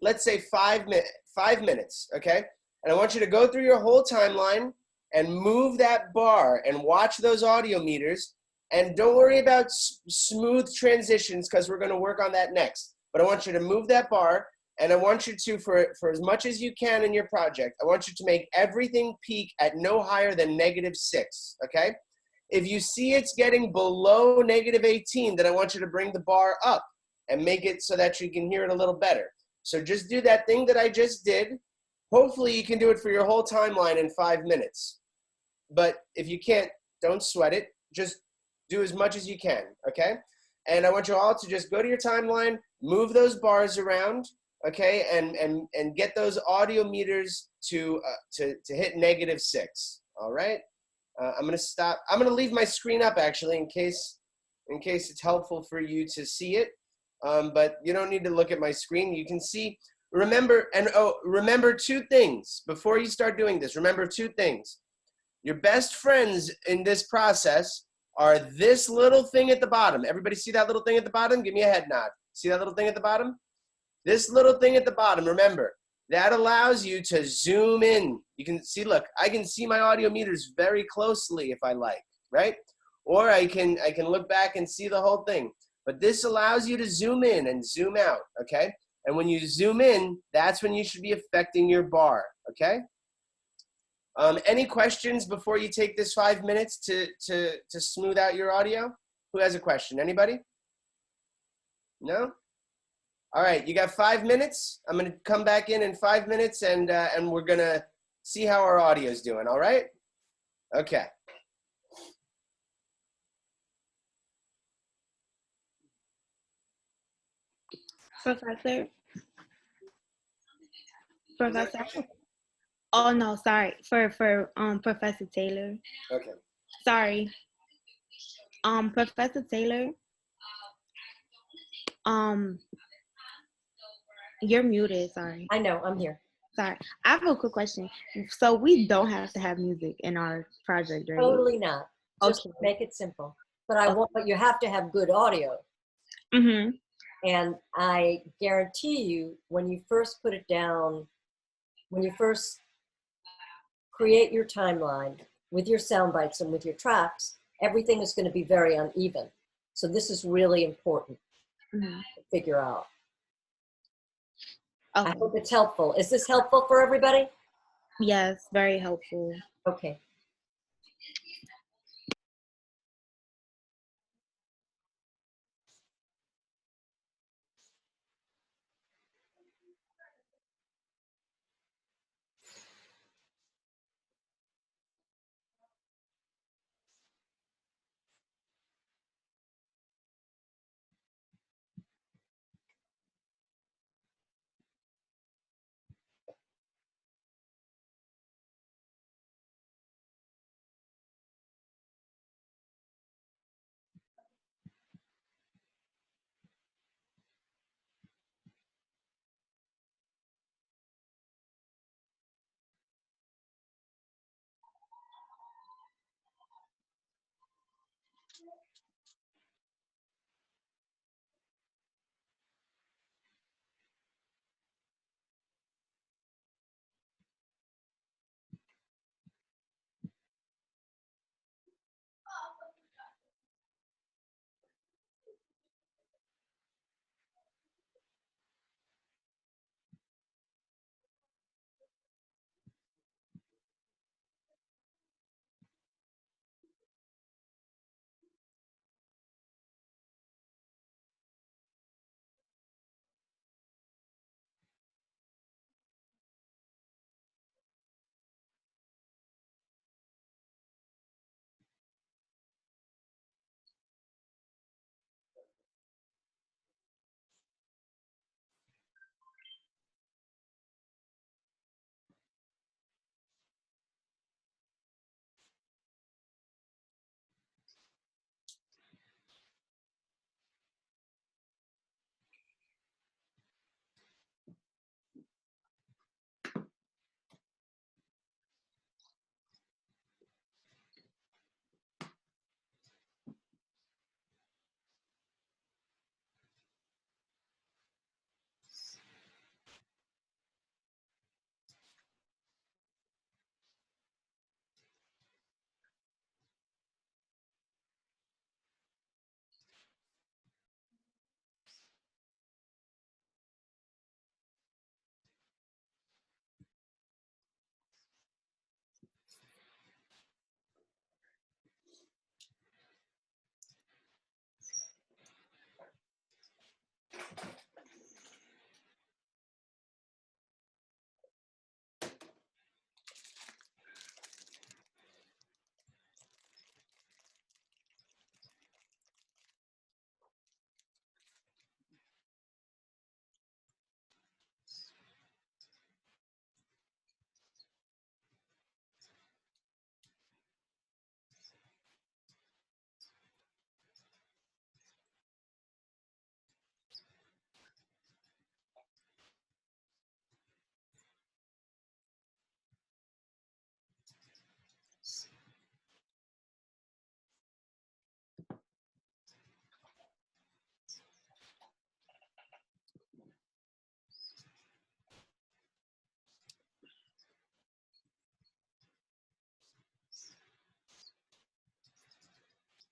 Speaker 1: let's say 5 minutes, okay? And I want you to go through your whole timeline and move that bar and watch those audio meters. And don't worry about smooth transitions because we're going to work on that next. But I want you to move that bar, and I want you to, for as much as you can in your project, I want you to make everything peak at no higher than -6, okay? If you see it's getting below -18, then I want you to bring the bar up and make it so that you can hear it a little better. So just do that thing that I just did. Hopefully you can do it for your whole timeline in 5 minutes. But if you can't, don't sweat it. Just do as much as you can, okay? And I want you all to just go to your timeline, move those bars around, okay, and get those audio meters to hit -6, all right? I'm going to stop. I'm going to leave my screen up, actually, in case it's helpful for you to see it. But you don't need to look at my screen. You can see. Remember 2 things before you start doing this. Remember 2 things. Your best friends in this process are this little thing at the bottom. Everybody see that little thing at the bottom? Give me a head nod. See that little thing at the bottom? This little thing at the bottom, remember, that allows you to zoom in. You can see, look, I can see my audio meters very closely if I like, right? Or I can look back and see the whole thing. But this allows you to zoom in and zoom out, okay? And when you zoom in, that's when you should be affecting your bar, okay? Any questions before you take this 5 minutes to smooth out your audio? Who has a question? Anybody? No? All right, you got 5 minutes. I'm gonna come back in 5 minutes and we're gonna see how our audio is doing, all right? Okay.
Speaker 4: Professor? Professor? Oh no, sorry. For Professor Taylor.
Speaker 1: Okay.
Speaker 4: Sorry. Professor Taylor. You're muted, sorry.
Speaker 8: I know, I'm here.
Speaker 4: Sorry. I have a quick question. So we don't have to have music in our project, right?
Speaker 8: Totally not. Just
Speaker 4: Okay.
Speaker 8: make it simple. But you have to have good audio.
Speaker 4: Mm-hmm.
Speaker 8: And I guarantee you, when you first put it down, when you first create your timeline with your sound bites and with your tracks, everything is going to be very uneven. So this is really important to figure out.
Speaker 4: Okay.
Speaker 8: I hope it's helpful. Is this helpful for everybody?
Speaker 4: Yes, very helpful.
Speaker 8: Okay.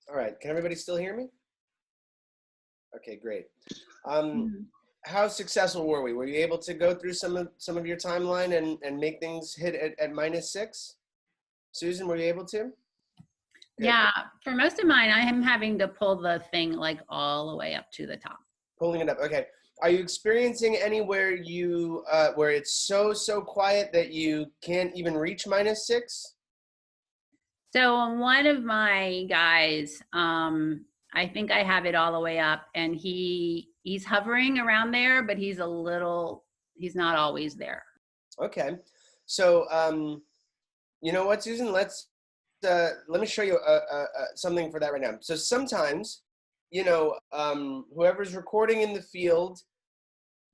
Speaker 1: All right, can everybody still hear me? Okay, great.
Speaker 6: Mhm.
Speaker 1: How successful were we? Were you able to go through some of your timeline and make things hit at -6? Susan, were you able to? Good.
Speaker 6: Yeah, for most of mine, I am having to pull the thing like all the way up to the top.
Speaker 1: Pulling it up. Okay. Are you experiencing anywhere you where it's so quiet that you can't even reach -6?
Speaker 6: So on one of my guys, I think I have it all the way up, and he's hovering around there, but he's not always there.
Speaker 1: Okay. So you know what, Susan? Let me show you something for that right now. So sometimes, you know, whoever's recording in the field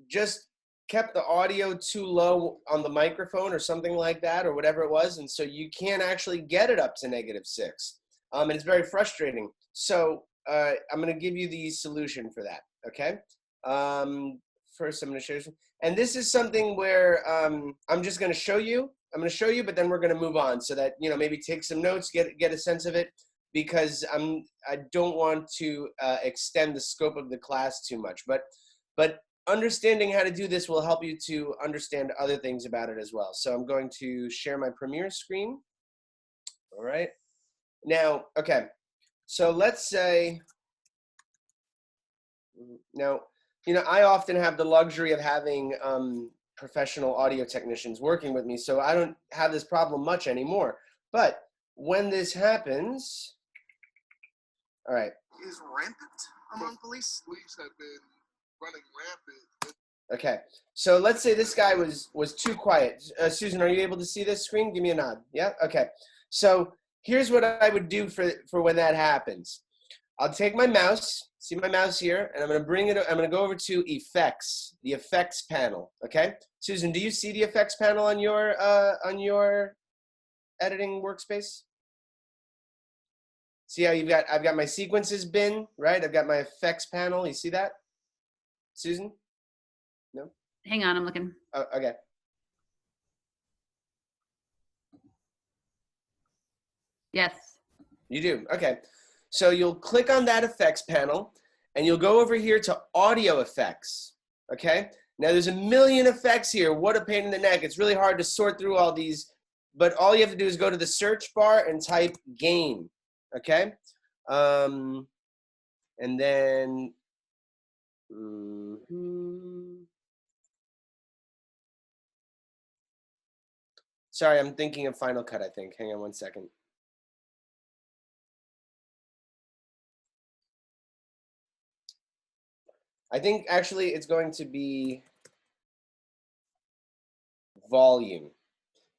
Speaker 1: just kept the audio too low on the microphone or something like that, or whatever it was, and so you can't actually get it up to -6, and it's very frustrating. So I'm going to give you the solution for that. Okay. First, I'm going to show you, and this is something where I'm just going to show you. I'm going to show you, but then we're going to move on so that, you know, maybe take some notes, get a sense of it, because I don't want to extend the scope of the class too much. But understanding how to do this will help you to understand other things about it as well. So I'm going to share my Premiere screen. All right. Now, okay. So let's say, now, you know, I often have the luxury of having professional audio technicians working with me, so I don't have this problem much anymore. But when this happens, all right.
Speaker 11: Is rampant among police. Police have been running rampant.
Speaker 1: Okay, so let's say this guy was too quiet. Susan, are you able to see this screen? Give me a nod. Yeah. Okay. So here's what I would do for when that happens. I'll take my mouse. See my mouse here, and I'm going to bring it. I'm going to go over to Effects, the Effects panel. Okay, Susan, do you see the Effects panel on your editing workspace? See how I've got my sequences bin, right? I've got my Effects panel. You see that, Susan? No.
Speaker 6: Hang on, I'm looking.
Speaker 1: Oh, okay.
Speaker 6: Yes.
Speaker 1: You do. Okay. So you'll click on that effects panel and you'll go over here to audio effects. Okay. Now there's a million effects here. What a pain in the neck. It's really hard to sort through all these, but all you have to do is go to the search bar and type gain. Okay. And then, sorry, I'm thinking of Final Cut, I think. Hang on one second. I think actually it's going to be volume.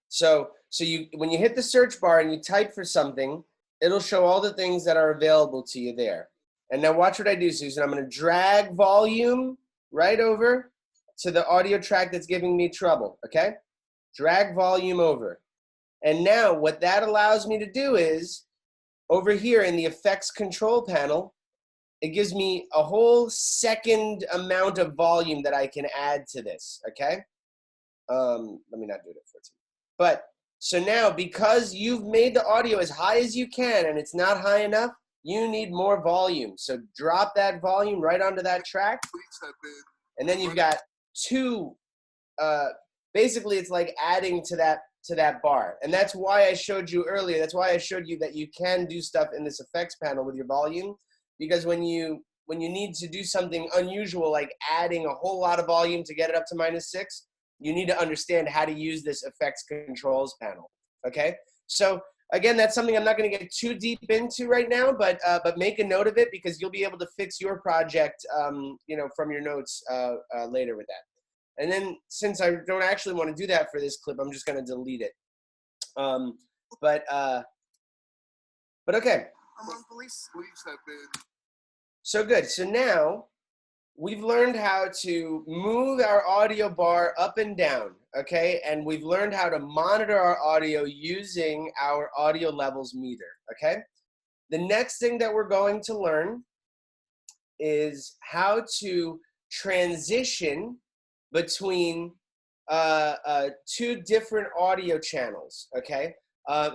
Speaker 1: So you, when you hit the search bar and you type for something, it'll show all the things that are available to you there. And now watch what I do, Susan. I'm going to drag volume right over to the audio track that's giving me trouble, okay? Drag volume over. And now what that allows me to do is, over here in the effects control panel, it gives me a whole second amount of volume that I can add to this, okay? Let me not do it for you. But, so now, because you've made the audio as high as you can and it's not high enough, you need more volume. So drop that volume right onto that track. And then you've got two, basically it's like adding to that bar. And that's why I showed you earlier, that's why I showed you that you can do stuff in this effects panel with your volume. Because when you need to do something unusual, like adding a whole lot of volume to get it up to -6, you need to understand how to use this effects controls panel, okay? So again, that's something I'm not gonna get too deep into right now, but make a note of it because you'll be able to fix your project, you know, from your notes later with that. And then since I don't actually wanna do that for this clip, I'm just gonna delete it. But okay.
Speaker 11: Among police have been.
Speaker 1: So good. So now we've learned how to move our audio bar up and down, okay? And we've learned how to monitor our audio using our audio levels meter, okay? The next thing that we're going to learn is how to transition between two different audio channels, okay?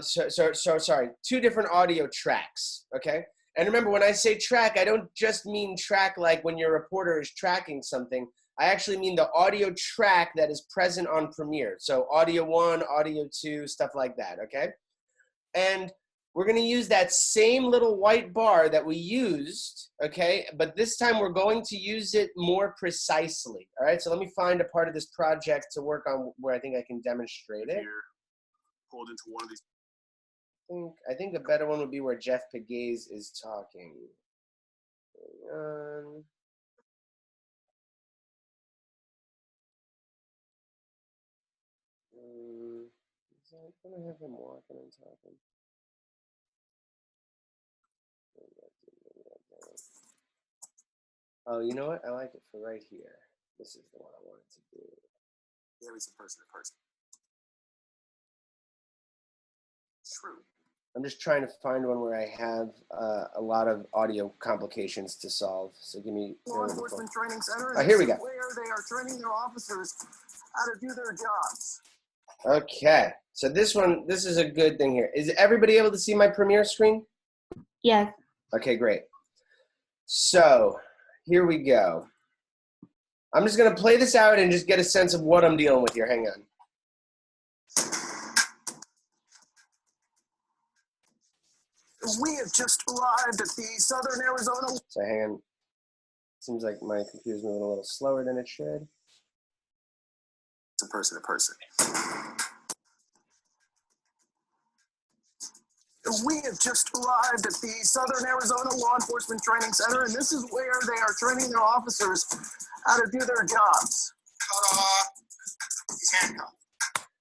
Speaker 1: Sorry, two different audio tracks, okay? And remember, when I say track, I don't just mean track like when your reporter is tracking something. I actually mean the audio track that is present on Premiere. So audio 1, audio 2, stuff like that, okay? And we're gonna use that same little white bar that we used, okay? But this time we're going to use it more precisely, all right? So let me find a part of this project to work on where I think I can demonstrate it.
Speaker 2: Here, pulled into one of these.
Speaker 1: I think a better one would be where Jeff Pegues is talking. Hang on. I'm gonna have him walking and talking. Oh, you know what? I like it for right here. This is the one I wanted to do.
Speaker 2: Yeah, it's a person to person. True.
Speaker 1: I'm just trying to find one where I have a lot of audio complications to solve. So give me.
Speaker 11: Law Enforcement Training Center.
Speaker 1: Oh, here we go.
Speaker 11: Where they are training their officers how to do their jobs.
Speaker 1: Okay, so this is a good thing here. Is everybody able to see my Premiere screen?
Speaker 4: Yes.
Speaker 1: Okay, great. So here we go. I'm just gonna play this out and just get a sense of what I'm dealing with here. Hang on.
Speaker 11: We have just arrived at the Southern Arizona.
Speaker 1: So hang on. Seems like my computer's moving a little slower than it should.
Speaker 2: It's a person to person.
Speaker 11: We have just arrived at the Southern Arizona Law Enforcement Training Center, and this is where they are training their officers how to do their jobs.
Speaker 2: He's handcuffed.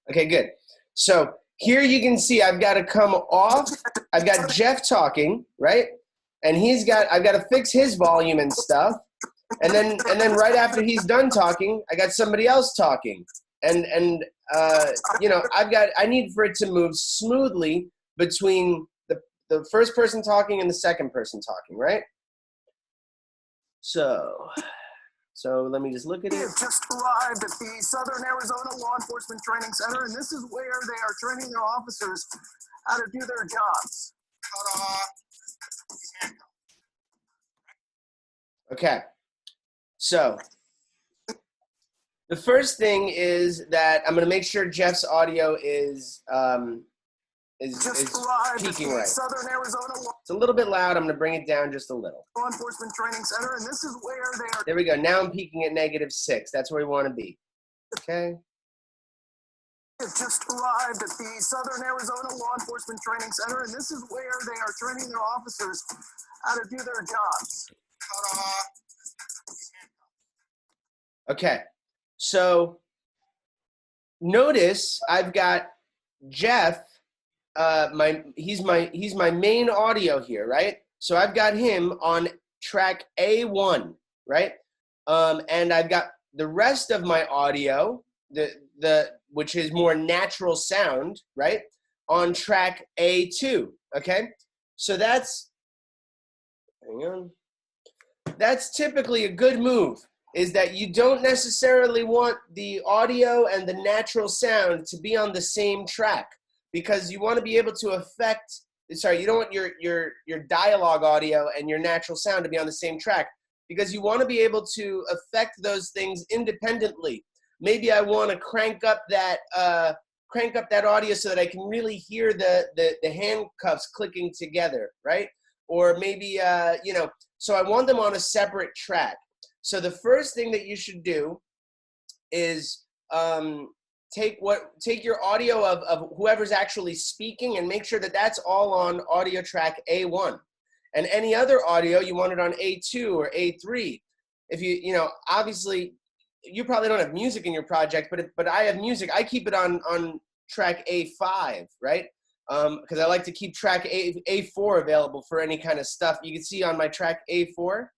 Speaker 1: Okay, good. So here you can see I've got to come off. I've got Jeff talking, right? And I've got to fix his volume and stuff. And then right after he's done talking, I got somebody else talking. And you know, I need for it to move smoothly between the first person talking and the second person talking, right? So let me just look at
Speaker 11: We
Speaker 1: it.
Speaker 11: have just arrived at the Southern Arizona Law Enforcement Training Center, and this is where they are training their officers how to do their jobs.
Speaker 1: Okay. So the first thing is that I'm going to make sure Jeff's audio is peaking right.
Speaker 11: Southern Arizona
Speaker 1: It's a little bit loud. I'm going to bring it down just a little.
Speaker 11: Law Enforcement Training Center, and this is where they are.
Speaker 1: There we go. Now I'm peaking at -6. That's where we want to be. Okay.
Speaker 11: We have just arrived at the Southern Arizona Law Enforcement Training Center, and this is where they are training their officers how to do their jobs.
Speaker 1: Okay. So notice I've got Jeff. He's my main audio here, right? So I've got him on track A1, right? And I've got the rest of my audio, which is more natural sound, right, on track A2. Okay, so that's typically a good move. Is that you don't necessarily want the audio and the natural sound to be on the same track, because you want to be able to you don't want your dialogue audio and your natural sound to be on the same track, because you want to be able to affect those things independently. Maybe I want to crank up that audio so that I can really hear the handcuffs clicking together, right? Or maybe so I want them on a separate track. So the first thing that you should do is take your audio of whoever's actually speaking and make sure that that's all on audio track A1. And any other audio, you want it on A2 or A3. If obviously you probably don't have music in your project, but I have music. I keep it on track A5, right? Because I like to keep track A4 available for any kind of stuff. You can see on my track A4,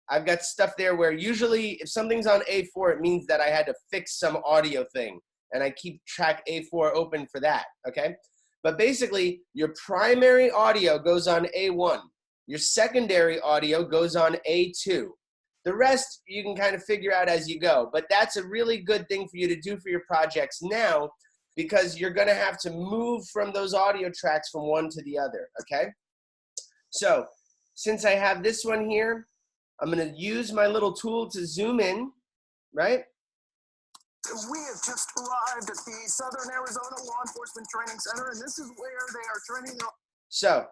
Speaker 1: I've got stuff there where usually if something's on A4, it means that I had to fix some audio thing. And I keep track A4 open for that, okay? But basically, your primary audio goes on A1. Your secondary audio goes on A2. The rest, you can kind of figure out as you go. But that's a really good thing for you to do for your projects now, because you're going to have to move from those audio tracks from one to the other, okay? So since I have this one here, I'm going to use my little tool to zoom in, right?
Speaker 11: We have just arrived at the Southern Arizona Law Enforcement Training Center, and this is where they are training their
Speaker 1: So,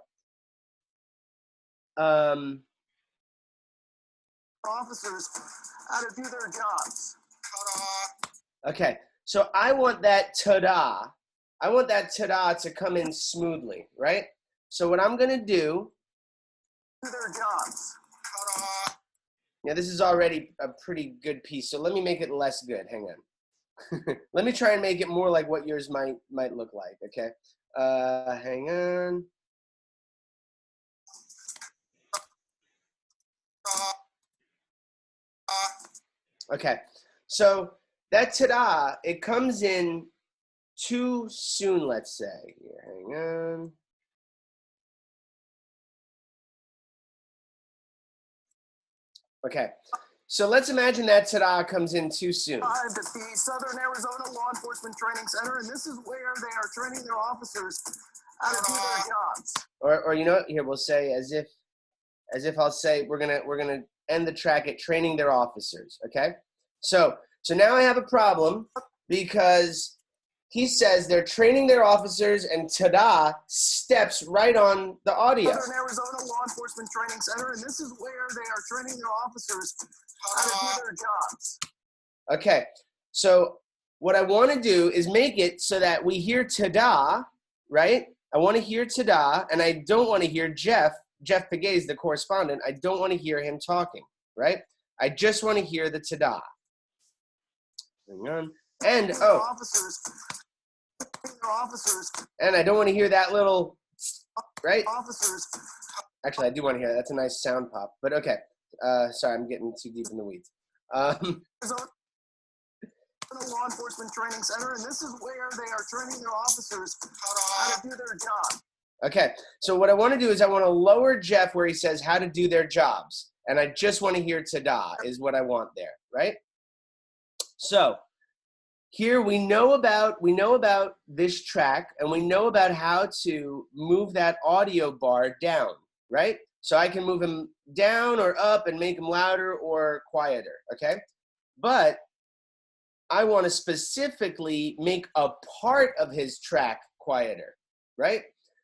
Speaker 11: officers how to do their jobs.
Speaker 1: okay, so I want that ta-da. I want that ta-da to come in smoothly, right? So what I'm going to do,
Speaker 11: their jobs.
Speaker 1: yeah, this is already a pretty good piece, so let me make it less good. Hang on. Let me try and make it more like what yours might look like, okay? Hang on. Okay, so that ta-da, it comes in too soon, let's say. Here, hang on. Okay, so let's imagine that ta-da comes in too soon.
Speaker 11: Arrived at the Southern Arizona Law Enforcement Training Center, and this is where they are training their officers how to do their jobs.
Speaker 1: Or you know what? Here we'll say as if I'll say we're gonna end the track at training their officers. Okay, so now I have a problem because he says they're training their officers, and ta-da steps right on the audio.
Speaker 11: Southern Arizona Law Enforcement Training Center, and this is where they are training their officers how to do their jobs.
Speaker 1: Okay, so what I want to do is make it so that we hear ta-da, right? I want to hear ta-da, and I don't want to hear Jeff Pegues, the correspondent. I don't want to hear him talking, right? I just want to hear the ta-da. Hang on. And, oh.
Speaker 11: Officers.
Speaker 1: And I don't want to hear that little, right?
Speaker 11: Officers.
Speaker 1: Actually, I do want to hear that. That's a nice sound pop. But okay. Sorry, I'm getting too deep in the weeds.
Speaker 11: Law Enforcement Training Center, and this is where they are training their officers how to do their job.
Speaker 1: Okay, so what I want to do is I want to lower Jeff where he says how to do their jobs, and I just want to hear ta-da is what I want there, right? So here we know about this track, and we know about how to move that audio bar down, right? So I can move him down or up and make him louder or quieter, okay? But I want to specifically make a part of his track quieter, right?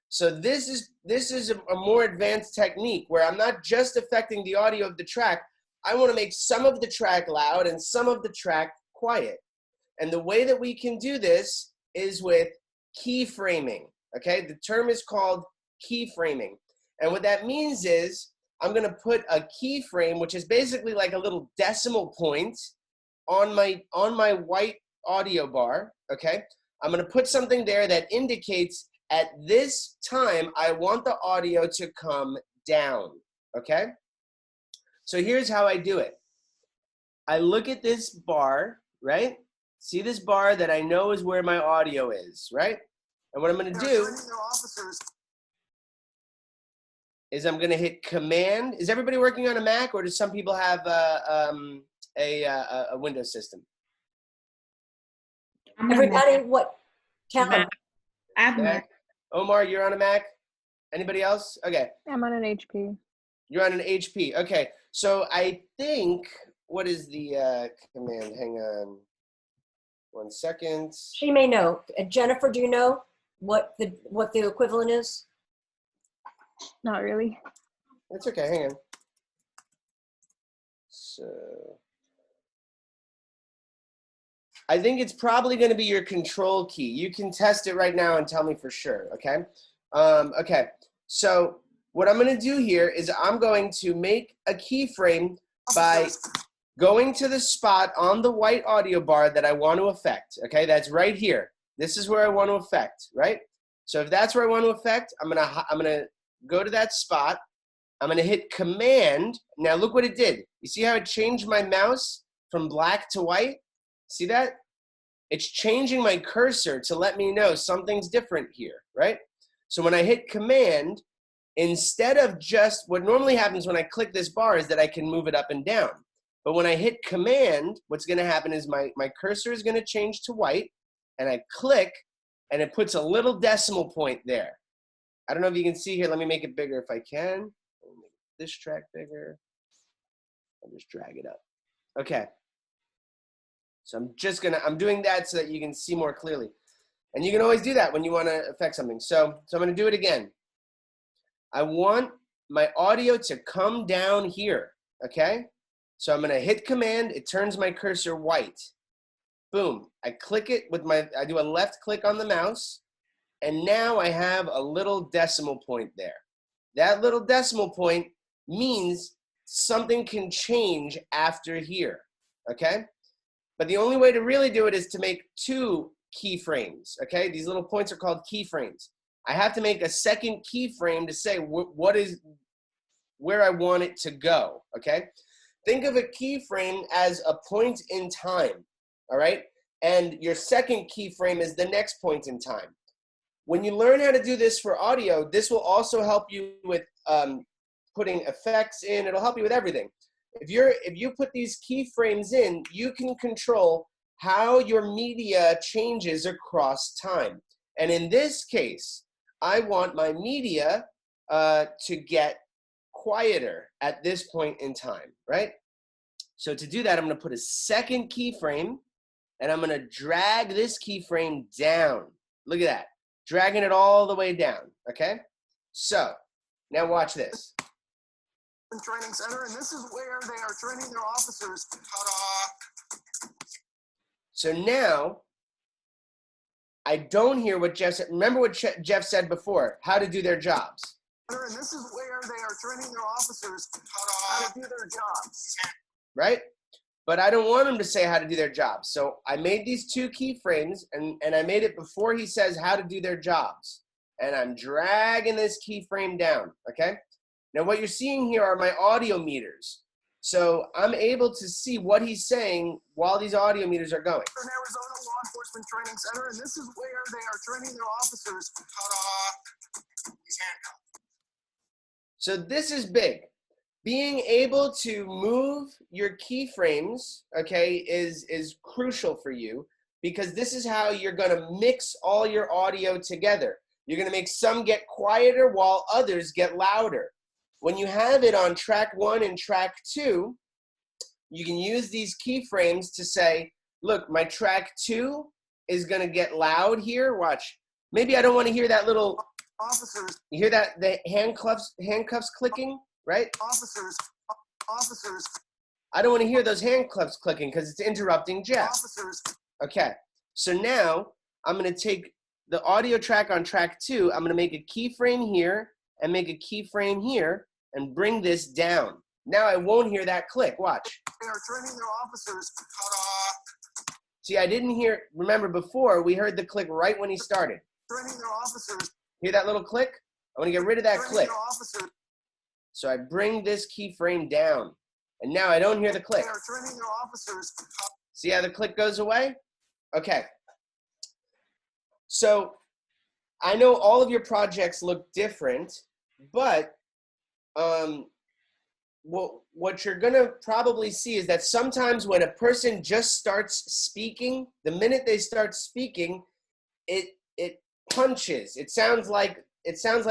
Speaker 1: So this is a more advanced technique where I'm not just affecting the audio of the track. I want to make some of the track loud and some of the track quiet. And the way that we can do this is with keyframing, okay? The term is called keyframing. And what that means is I'm going to put a keyframe, which is basically like a little decimal point on my white audio bar, okay? I'm going to put something there that indicates at this time I want the audio to come down, okay? So here's how I do it. I look at this bar, right? See this bar that I know is where my audio is, right? And what I'm going to do is I'm going to hit Command. Is everybody working on a Mac, or do some people have a Windows system?
Speaker 8: Everybody, what? Tell them.
Speaker 1: Mac. Omar, you're on a Mac? Anybody else? Okay.
Speaker 3: I'm on an HP.
Speaker 1: You're on an HP. Okay. So I think, what is the command? Hang on 1 second.
Speaker 8: She may know. Jennifer, do you know what the equivalent is?
Speaker 3: Not really.
Speaker 1: That's okay. Hang on. So I think it's probably going to be your control key. You can test it right now and tell me for sure, okay? Okay, so what I'm going to do here is I'm going to make a keyframe by going to the spot on the white audio bar that I want to affect, okay? That's right here. This is where I want to affect, right? So if that's where I want to affect, I'm gonna go to that spot. I'm going to hit Command. Now look what it did. You see how it changed my mouse from black to white? See that? It's changing my cursor to let me know something's different here, right? So when I hit Command, instead of just, what normally happens when I click this bar is that I can move it up and down. But when I hit Command, what's going to happen is my cursor is going to change to white, and I click, and it puts a little decimal point there. I don't know if you can see here. Let me make it bigger if I can. this track bigger. I'll just drag it up. Okay. So I'm doing that so that you can see more clearly. And you can always do that when you want to affect something. So I'm going to do it again. I want my audio to come down here, okay? So I'm going to hit Command. It turns my cursor white. Boom. I click it with I do a left click on the mouse, and now I have a little decimal point there. That little decimal point means something can change after here, okay? But the only way to really do it is to make 2 keyframes, okay? These little points are called keyframes. I have to make a second keyframe to say where I want it to go, okay? Think of a keyframe as a point in time, all right? And your second keyframe is the next point in time. When you learn how to do this for audio, this will also help you with putting effects in. It'll help you with everything. If you put these keyframes in, you can control how your media changes across time. And in this case, I want my media to get quieter at this point in time, right? So to do that, I'm going to put a second keyframe, and I'm going to drag this keyframe down. Look at that. Dragging it all the way down, okay? So now watch this.
Speaker 11: Training center, and this is where they are training their officers. Ta-da!
Speaker 1: So now, I don't hear what Jeff said. Remember what Jeff said before, how to do their jobs.
Speaker 11: And this is where they are training their officers how to do their jobs.
Speaker 1: Right? But I don't want them to say how to do their jobs. So I made these 2 keyframes, and I made it before he says how to do their jobs. And I'm dragging this keyframe down, okay? Now what you're seeing here are my audio meters. So I'm able to see what he's saying while these audio meters are going.
Speaker 11: Arizona Law Enforcement Training Center, and this is where they are training their officers. Ta-da! He's handcuffed.
Speaker 1: So this is big. Being able to move your keyframes, okay, is crucial for you, because this is how you're going to mix all your audio together. You're going to make some get quieter while others get louder. When you have it on track 1 and track 2, you can use these keyframes to say, look, my track 2 is going to get loud here. Watch. Maybe I don't want to hear that little
Speaker 11: officers.
Speaker 1: You hear that, the handcuffs clicking, right?
Speaker 11: Officers.
Speaker 1: I don't want to hear those handcuffs clicking because it's interrupting Jeff.
Speaker 11: Officers.
Speaker 1: Okay. So now I'm going to take the audio track on track 2. I'm going to make a keyframe here and make a keyframe here and bring this down. Now I won't hear that click. Watch.
Speaker 11: They are training their officers. Ta-da!
Speaker 1: See, I didn't hear, remember before, we heard the click right when he started.
Speaker 11: Training their officers.
Speaker 1: Hear that little click? I want to get rid of that
Speaker 11: Training
Speaker 1: click.
Speaker 11: their officers.
Speaker 1: So I bring this keyframe down. And now I don't hear the click.
Speaker 11: They are training their officers.
Speaker 1: See how the click goes away? Okay. So I know all of your projects look different, but what you're gonna probably see is that sometimes when a person just starts speaking, the minute they start speaking, it punches. It sounds like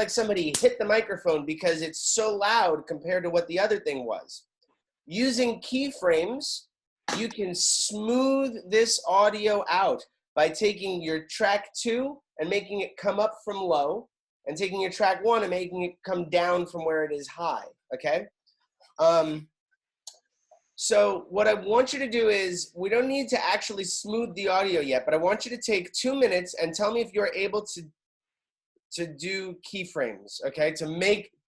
Speaker 1: somebody hit the microphone because it's so loud compared to what the other thing was. Using keyframes, you can smooth this audio out by taking your track 2 and making it come up from low, and taking your track 1 and making it come down from where it is high, okay? So what I want you to do is, we don't need to actually smooth the audio yet, but I want you to take 2 minutes and tell me if you're able to do keyframes, okay?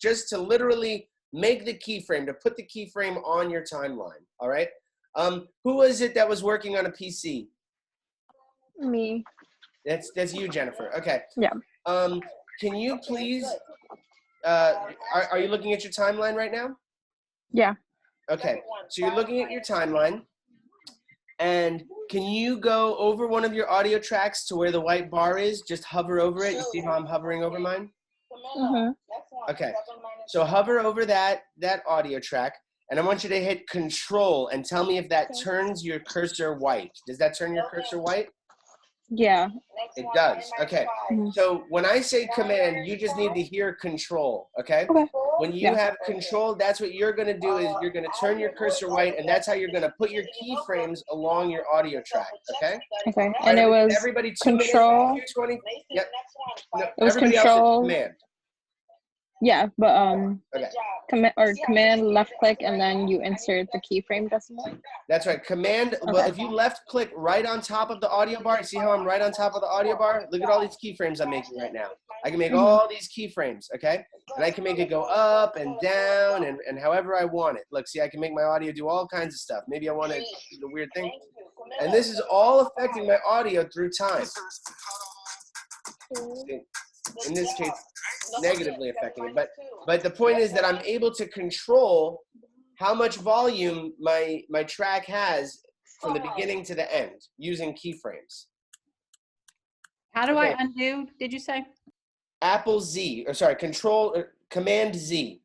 Speaker 1: Just to literally make the keyframe, to put the keyframe on your timeline, all right? Who was it that was working on a PC?
Speaker 3: Me.
Speaker 1: That's you, Jennifer. Okay.
Speaker 3: Yeah.
Speaker 1: Can you please, are you looking at your timeline right now?
Speaker 3: Yeah.
Speaker 1: Okay, so you're looking at your timeline, and can you go over one of your audio tracks to where the white bar is? Just hover over it. You see how I'm hovering over mine?
Speaker 3: Mm-hmm.
Speaker 1: Okay, so hover over that audio track, and I want you to hit Control and tell me if that turns your cursor white. Does that turn your cursor white?
Speaker 3: Yeah.
Speaker 1: It does. Okay. So when I say Command, you just need to hear Control. Okay.
Speaker 3: Okay.
Speaker 1: When you have control, that's what you're going to do is you're going to turn your cursor white, and that's how you're going to put your keyframes along your audio track, okay?
Speaker 3: Okay, and it was
Speaker 1: everybody 2
Speaker 3: control.
Speaker 1: minutes, 220. Yep. No,
Speaker 3: It was
Speaker 1: everybody
Speaker 3: control.
Speaker 1: else is command.
Speaker 3: Yeah, but
Speaker 1: Okay.
Speaker 3: command left click and then you insert the keyframe decimal.
Speaker 1: That's right. Command.
Speaker 3: Okay.
Speaker 1: Well, if you left click right on top of the audio bar, see how I'm right on top of the audio bar? Look at all these keyframes I'm making right now. I can make all these keyframes, okay? And I can make it go up and down and however I want it. Look, see, I can make my audio do all kinds of stuff. Maybe I want to do the weird thing. And this is all affecting my audio through time. See? In this case, negatively affecting it. But the point is that I'm able to control how much volume my track has from the beginning to the end using keyframes.
Speaker 6: How do I undo, did you say?
Speaker 1: Command Z.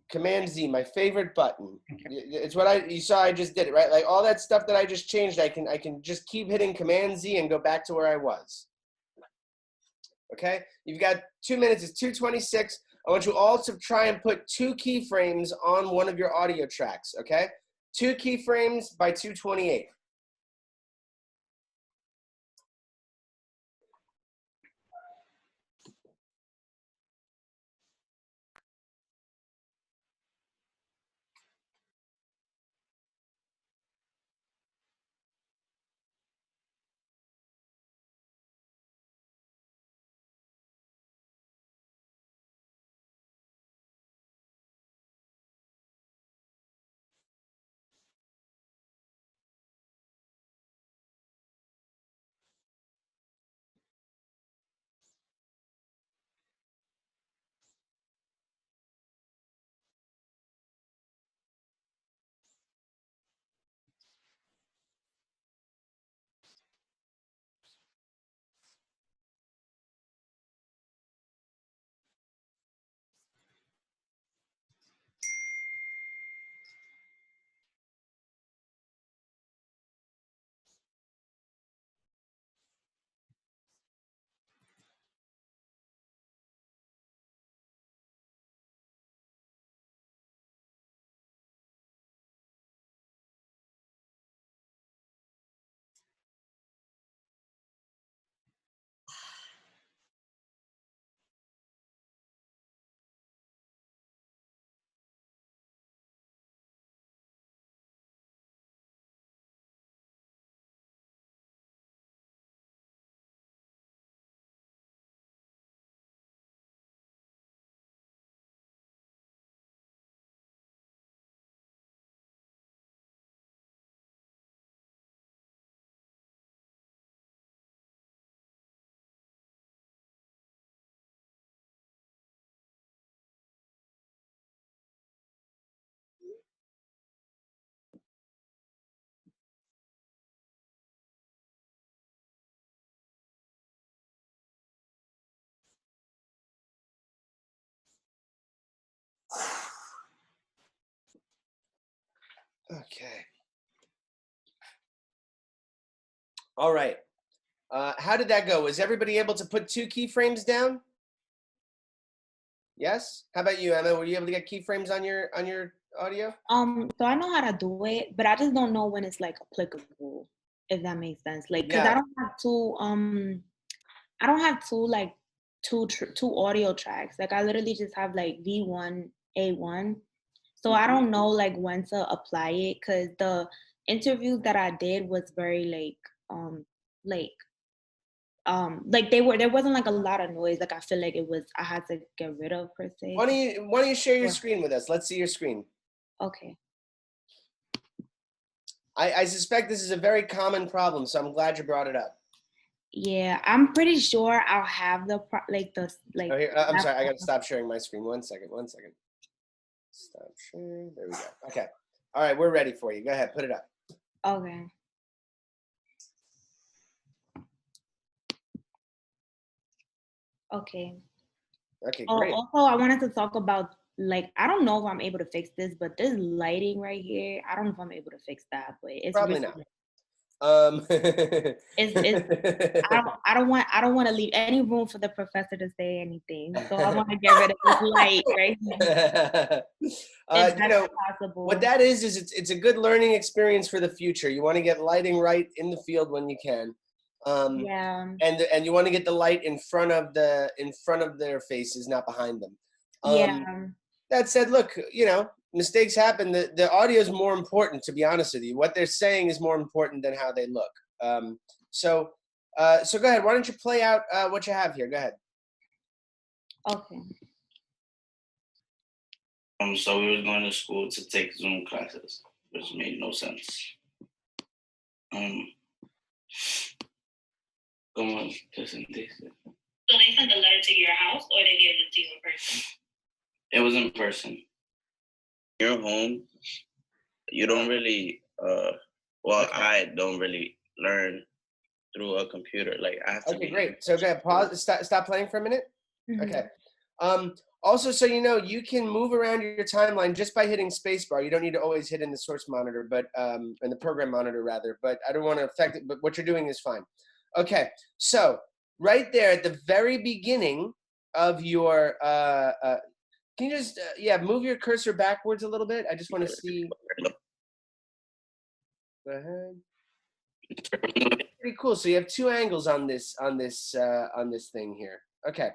Speaker 1: Command Z, my favorite button. It's what you saw I just did it, right? Like all that stuff that I just changed, I can just keep hitting Command Z and go back to where I was. Okay, you've got 2 minutes, it's 2:26. I want you all to try and put 2 keyframes on one of your audio tracks, okay? 2 keyframes by 2:28. Okay. All right. How did that go? Was everybody able to put 2 keyframes down? Yes? How about you, Emma? Were you able to get keyframes on your audio?
Speaker 4: So I know how to do it, but I just don't know when it's like applicable, if that makes sense. Like, cause
Speaker 1: Yeah.
Speaker 4: I don't have two audio tracks. Like I literally just have like V1, A1. So I don't know like when to apply it, cause the interviews that I did was very there wasn't like a lot of noise. Like I feel like I had to get rid of per se.
Speaker 1: Why don't you share your screen with us? Let's see your screen.
Speaker 4: Okay.
Speaker 1: I suspect this is a very common problem, so I'm glad you brought it up.
Speaker 4: Yeah, I'm pretty sure I'll have
Speaker 1: Oh, here, I'm sorry, I gotta stop sharing my screen. One second. Stop sharing. There we go. Okay. All right, we're ready for you. Go ahead, put it up.
Speaker 4: Okay. Okay.
Speaker 1: Okay, great.
Speaker 4: Also, I wanted to talk about like I don't know if I'm able to fix this, but this lighting right here, I don't know if I'm able to fix that, but it's
Speaker 1: Probably
Speaker 4: really,
Speaker 1: not.
Speaker 4: I don't want to leave any room for the professor to say anything. So I want to get rid of this light right here. If that's possible.
Speaker 1: What that is it's a good learning experience for the future. You want to get lighting right in the field when you can.
Speaker 4: Yeah.
Speaker 1: And you want to get the light in front of their faces, not behind them.
Speaker 4: Yeah.
Speaker 1: That said, look, mistakes happen. The audio is more important, to be honest with you. What they're saying is more important than how they look. So go ahead. Why don't you play out what you have here? Go ahead.
Speaker 4: Okay.
Speaker 12: So we were going to school to take Zoom classes, which made no sense. Como te sentiste?
Speaker 13: So they sent the letter to your house, or they gave it to you in person?
Speaker 12: It was in person. You're home. You don't really, I don't really learn through a computer. Like I have to.
Speaker 1: Okay, great. So go ahead. Pause. Stop playing for a minute.
Speaker 4: Mm-hmm.
Speaker 1: Okay. Also, so you can move around your timeline just by hitting spacebar. You don't need to always hit in the source monitor, but in the program monitor rather. But I don't want to affect it. But what you're doing is fine. Okay. So right there at the very beginning of your, can you just move your cursor backwards a little bit? I just want to see. Go ahead. Pretty cool. So you have two angles on this thing here. Okay.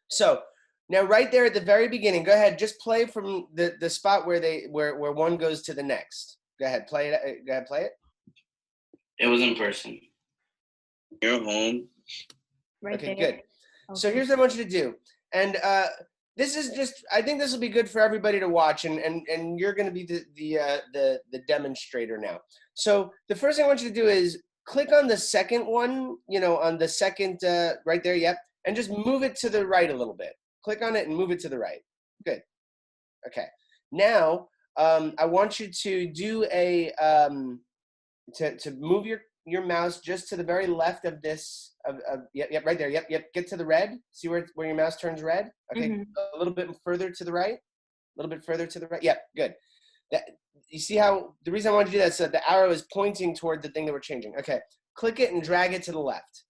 Speaker 1: So now right there at the very beginning, go ahead. Just play from the spot where one goes to the next. Go ahead. Play it. Go ahead. Play it.
Speaker 12: It was in person. You're home.
Speaker 4: Right
Speaker 1: okay.
Speaker 4: there.
Speaker 1: Good.
Speaker 4: Okay.
Speaker 1: So here's what I want you to do, and this is just. I think this will be good for everybody to watch, and you're going to be the demonstrator now. So the first thing I want you to do is click on the second one. On the second right there. Yep. And just move it to the right a little bit. Click on it and move it to the right. Good. Okay. Now, I want you to do to move your mouse just to the very left of this. Yep, right there. Yep. Get to the red. See where your mouse turns red? Okay.
Speaker 4: Mm-hmm.
Speaker 1: A little bit further to the right. A little bit further to the right. Yep. Good. You see how the reason I wanted to do that is so that the arrow is pointing toward the thing that we're changing. Okay. Click it and drag it to the left.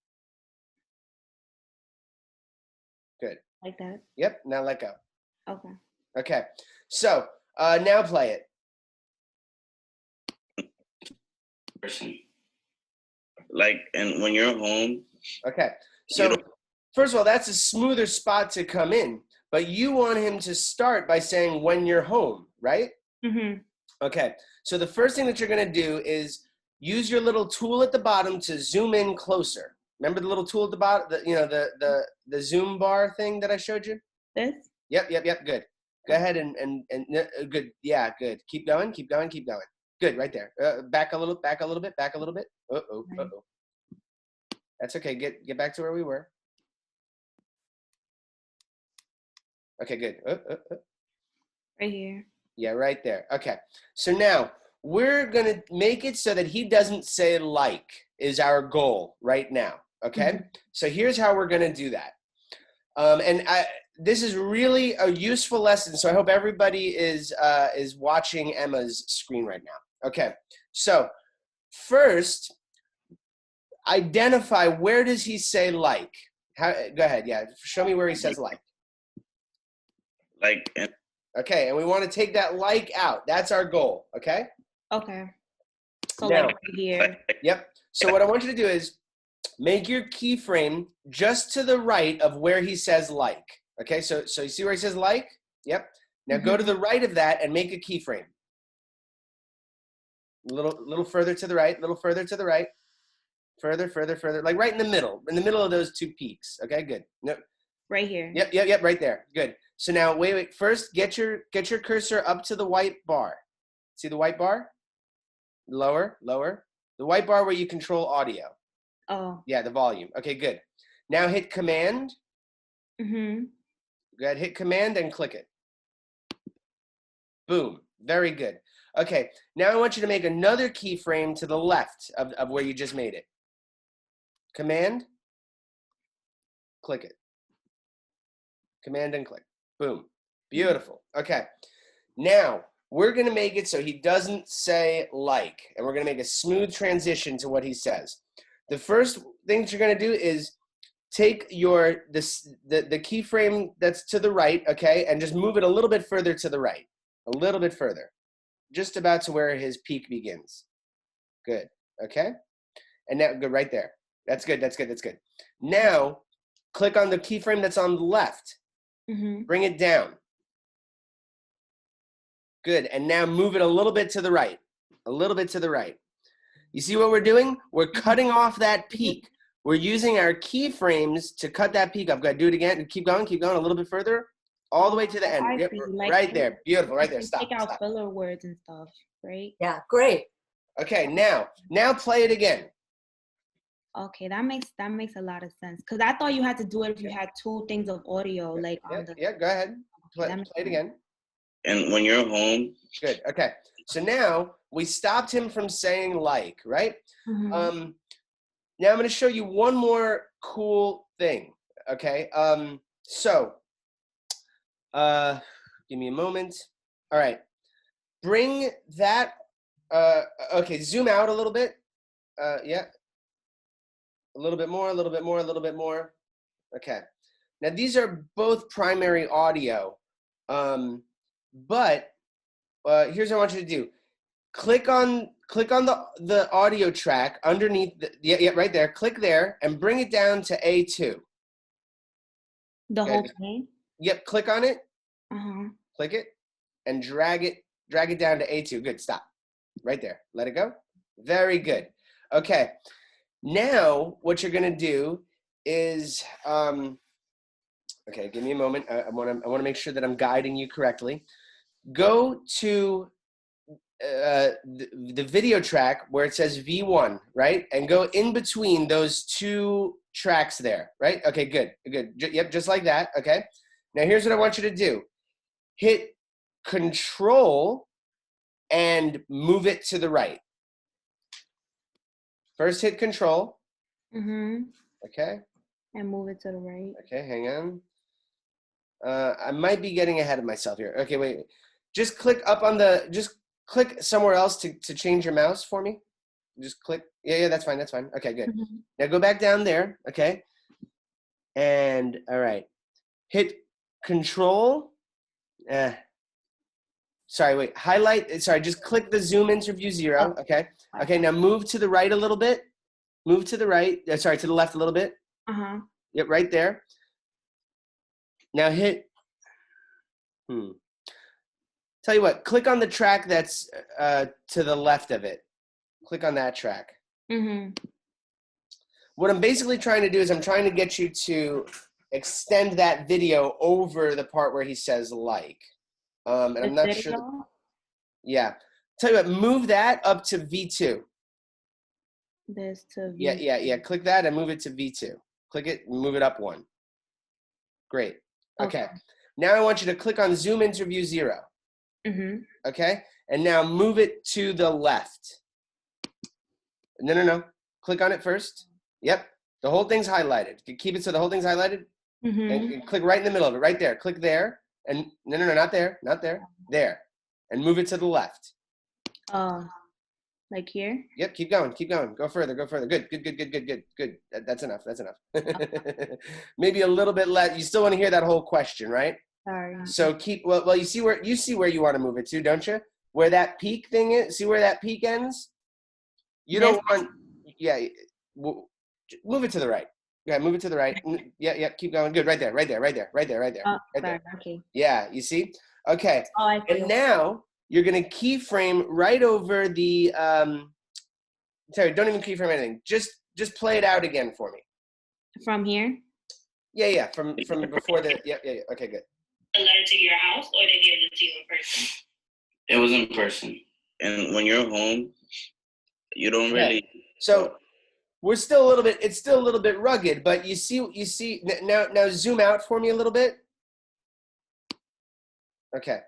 Speaker 1: Good.
Speaker 4: Like that?
Speaker 1: Yep. Now let go.
Speaker 4: Okay.
Speaker 1: Okay. So now play it.
Speaker 12: Person. And when you're home.
Speaker 1: Okay. So first of all, that's a smoother spot to come in, but you want him to start by saying when you're home, right?
Speaker 4: Mm-hmm.
Speaker 1: Okay. So the first thing that you're going to do is use your little tool at the bottom to zoom in closer. Remember the little tool at the bottom, the zoom bar thing that I showed you?
Speaker 4: This?
Speaker 1: Yep. Good. Go ahead and good. Yeah, good. Keep going. Good, right there. Back a little bit. Uh-oh. That's okay. Get back to where we were. Okay, good.
Speaker 4: Right here.
Speaker 1: Yeah, right there. Okay. So now we're going to make it so that he doesn't say like is our goal right now. Okay. Mm-hmm. So here's how we're going to do that. This is really a useful lesson. So I hope everybody is watching Emma's screen right now. Okay. So first, identify where does he say like? Go ahead. Yeah. Show me where he says like.
Speaker 12: Like.
Speaker 1: Okay. And we want to take that like out. That's our goal. Okay.
Speaker 4: Okay. So
Speaker 1: now,
Speaker 4: like right here.
Speaker 1: Yep. So what I want you to do is make your keyframe just to the right of where he says like. Okay, so you see where he says like? Yep. Now go to the right of that and make a keyframe. A little further to the right, Further, like right in the middle of those two peaks. Okay, good. No.
Speaker 4: Right here.
Speaker 1: Yep, right there. Good. So now wait. First, get your cursor up to the white bar. See the white bar? Lower. The white bar where you control audio.
Speaker 4: Oh.
Speaker 1: Yeah, the volume. Okay, good. Now hit Command.
Speaker 4: Mm-hmm.
Speaker 1: Go ahead, hit Command and click it. Boom. Very good. Okay, now I want you to make another keyframe to the left of where you just made it. Command. Click it. Command and click. Boom. Beautiful. Okay. Now, we're going to make it so he doesn't say like, and we're going to make a smooth transition to what he says. The first thing that you're going to do is take the keyframe that's to the right, okay, and just move it a little bit further to the right, a little bit further, just about to where his peak begins. Good, okay? And now, good, right there. That's good, that's good, that's good. Now, click on the keyframe that's on the left. Bring it down. Good, and now move it a little bit to the right, a little bit to the right. You see what we're doing? We're cutting off that peak. We're using our keyframes to cut that peak off. Got to do it again. Keep going a little bit further, all the way to the end. Yep, right there, beautiful, right there. Stop.
Speaker 4: Take out filler words and stuff, right?
Speaker 8: Yeah, great.
Speaker 1: Okay, now play it again.
Speaker 4: Okay, that makes a lot of sense. Cause I thought you had to do it if you had two things of audio, like on the.
Speaker 1: Yeah, go ahead. Play it again.
Speaker 12: And when you're home.
Speaker 1: Good. Okay. So now we stopped him from saying like, right? Now I'm going to show you one more cool thing. Okay. Give me a moment. All right. Bring that. Okay. Zoom out a little bit. Yeah. A little bit more, a little bit more, a little bit more. Okay. Now these are both primary audio. But here's what I want you to do. Click on the audio track underneath right there. Click there and bring it down to A2.
Speaker 4: The whole thing?
Speaker 1: Yep, click on it. Click it and drag it down to A2. Good, stop. Right there. Let it go. Very good. Okay. Now what you're gonna do is okay, give me a moment. I wanna make sure that I'm guiding you correctly. Go to the video track where it says V1, right? And go in between those two tracks there, right? Okay, good. Yep, just like that, okay? Now here's what I want you to do. Hit Control and move it to the right. First hit Control. Okay.
Speaker 4: And move it to the right.
Speaker 1: Okay, hang on. I might be getting ahead of myself here. Okay, wait. Just click up on just click somewhere else to change your mouse for me. Just click. Yeah, that's fine. That's fine. Okay, good. Now go back down there. Okay. And all right. Hit Control. Sorry, wait. Highlight. Sorry, just click the zoom interview 0. Okay. Okay, now move to the right a little bit. Move to the right. Sorry, to the left a little bit. Yep, right there. Now hit. Tell you what, click on the track that's to the left of it. Click on that track. What I'm basically trying to do is I'm trying to get you to extend that video over the part where he says like. And I'm not sure. Yeah. Tell you what, move that up to V2.
Speaker 4: This to V2.
Speaker 1: Yeah. Click that and move it to V2. Click it and move it up 1. Great. Okay. Now I want you to click on Zoom Interview 0. Okay. And now move it to the left. No. Click on it first. Yep. The whole thing's highlighted. Keep it so the whole thing's highlighted. And click right in the middle of it. Right there. Click there. And no, not there. Not there. There. And move it to the left.
Speaker 4: Like here?
Speaker 1: Yep. Keep going. Go further. Good. That's enough. Maybe a little bit less. You still want to hear that whole question, right?
Speaker 4: Sorry.
Speaker 1: So keep, well, you see where you want to move it to, don't you? Where that peak thing is. See where that peak ends? You don't want, move it to the right. Yeah, move it to the right. Yeah, keep going. Good, right there.
Speaker 4: Okay.
Speaker 1: Yeah, you see? Okay. And now you're going to keyframe right over the, sorry, don't even keyframe anything. Just play it out again for me.
Speaker 4: From here?
Speaker 1: Yeah, from before the, yeah, okay, good.
Speaker 13: A letter to your house, or they gave it to you in person?
Speaker 12: It was in person. And when you're home, you don't really.
Speaker 1: So it's still a little bit rugged, but you see now zoom out for me a little bit. Okay.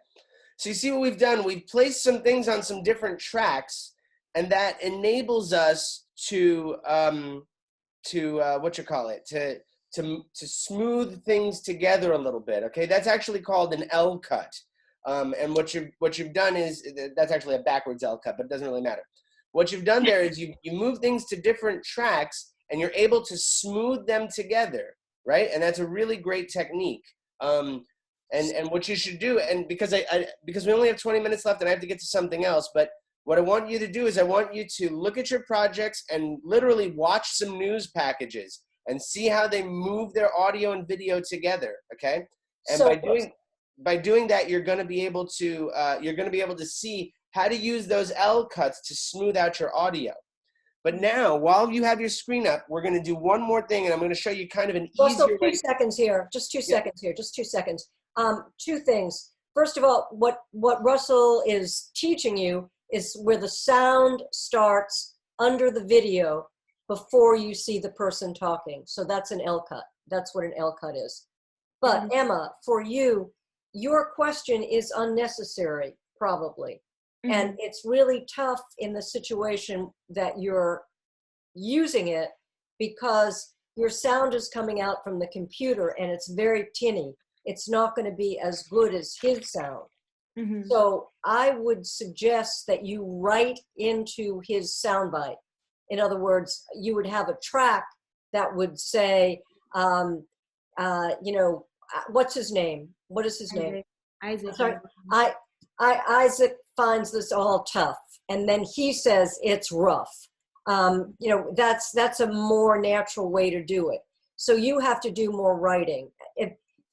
Speaker 1: So you see what we've done? We've placed some things on some different tracks, and that enables us to to smooth things together a little bit. Okay, that's actually called an L cut. And what you've done is, that's actually a backwards L cut, but it doesn't really matter. What you've done there is you move things to different tracks and you're able to smooth them together, right? And that's a really great technique. And what you should do, and because because we only have 20 minutes left and I have to get to something else, but what I want you to do is I want you to look at your projects and literally watch some news packages and see how they move their audio and video together, okay? And
Speaker 8: So
Speaker 1: by doing that, you're going to be able to see how to use those L cuts to smooth out your audio. But now, while you have your screen up, we're going to do one more thing, and I'm going to show you kind of an
Speaker 8: Russell,
Speaker 1: easier way.
Speaker 8: 2 seconds here, just 2 seconds here, just 2 seconds. Two things. First of all, what Russell is teaching you is where the sound starts under the video before you see the person talking. So that's an L cut. That's what an L cut is. But Emma, for you, your question is unnecessary, probably. And it's really tough in the situation that you're using it because your sound is coming out from the computer and it's very tinny. It's not going to be as good as his sound. So I would suggest that you write into his soundbite. In other words, you would have a track that would say, you know, what's his name? What is his name?
Speaker 4: Isaac.
Speaker 8: Sorry, Isaac finds this all tough, and then he says it's rough. You know, that's a more natural way to do it. So you have to do more writing.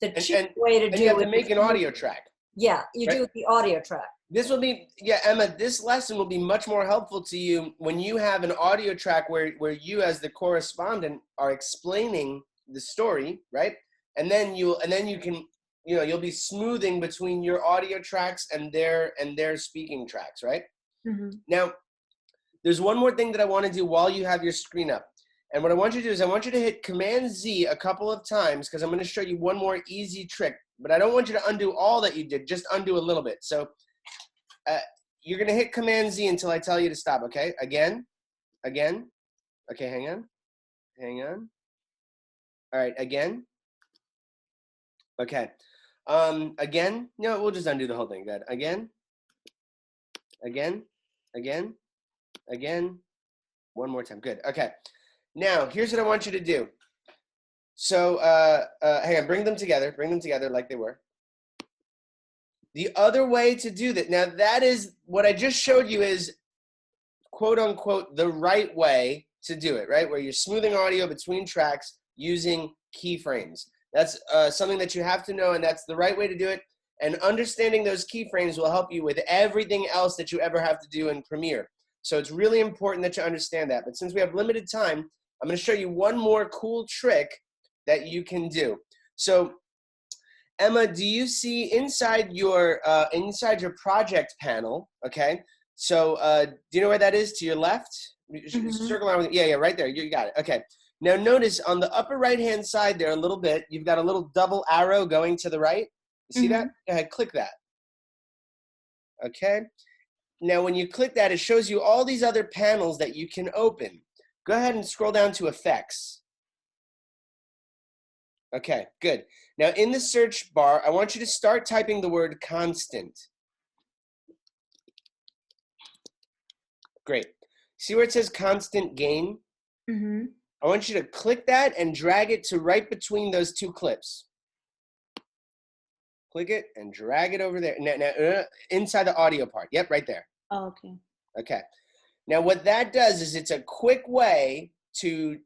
Speaker 8: The cheap way to do it.
Speaker 1: You have to make an audio track.
Speaker 8: Yeah, you do the audio track.
Speaker 1: This will be, Emma, this lesson will be much more helpful to you when you have an audio track where you as the correspondent are explaining the story, right? And then you can, you know, you'll be smoothing between your audio tracks and their speaking tracks, right? Now, there's one more thing that I want to do while you have your screen up. And what I want you to do is I want you to hit Command Z a couple of times because I'm going to show you one more easy trick. But I don't want you to undo all that you did, just undo a little bit. So you're going to hit Command Z until I tell you to stop, okay? Again. Okay, hang on. All right, again. Okay. Again. No, we'll just undo the whole thing. Good. Again. One more time. Good. Okay. Now, here's what I want you to do. So, hang on, bring them together like they were. The other way to do that, now that is, what I just showed you is, quote unquote, the right way to do it, right? Where you're smoothing audio between tracks using keyframes. That's something that you have to know, and that's the right way to do it. And understanding those keyframes will help you with everything else that you ever have to do in Premiere. So it's really important that you understand that. But since we have limited time, I'm going to show you one more cool trick that you can do. So, Emma, do you see inside your project panel? Okay. So, do you know where that is? To your left. Circle around with, yeah, right there. You got it. Okay. Now, notice on the upper right-hand side there, a little bit, you've got a little double arrow going to the right. You see that? Go ahead, click that. Okay. Now, when you click that, it shows you all these other panels that you can open. Go ahead and scroll down to Effects. Okay, good. Now, in the search bar, I want you to start typing the word constant. Great. See where it says constant gain? I want you to click that and drag it to right between those two clips. Click it and drag it over there. Now, inside the audio part. Yep, right there.
Speaker 4: Oh, okay.
Speaker 1: Okay. Now, what that does is it's a quick way to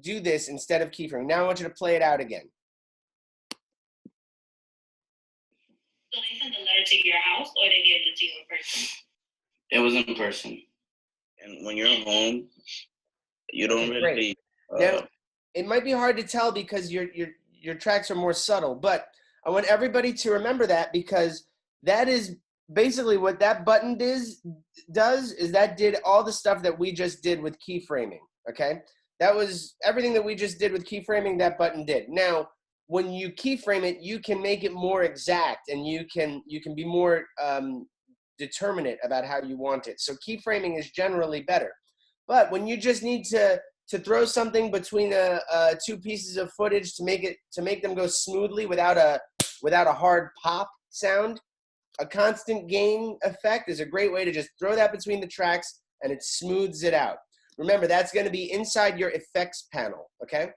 Speaker 1: do this instead of keyframing. Now, I want you to play it out again.
Speaker 13: So they sent the letter to your house, or they gave it to you in person?
Speaker 12: It was in person. And when you're home, you don't really.
Speaker 1: Now, it might be hard to tell because your tracks are more subtle, but I want everybody to remember that because that is basically what that button does is that did all the stuff that we just did with keyframing, okay? That was everything that we just did with keyframing, that button did. Now, when you keyframe it, you can make it more exact and you can be more determinate about how you want it. So keyframing is generally better. But when you just need to throw something between two pieces of footage to make them go smoothly without a hard pop sound, a constant gain effect is a great way to just throw that between the tracks and it smooths it out. Remember, that's going to be inside your effects panel, okay?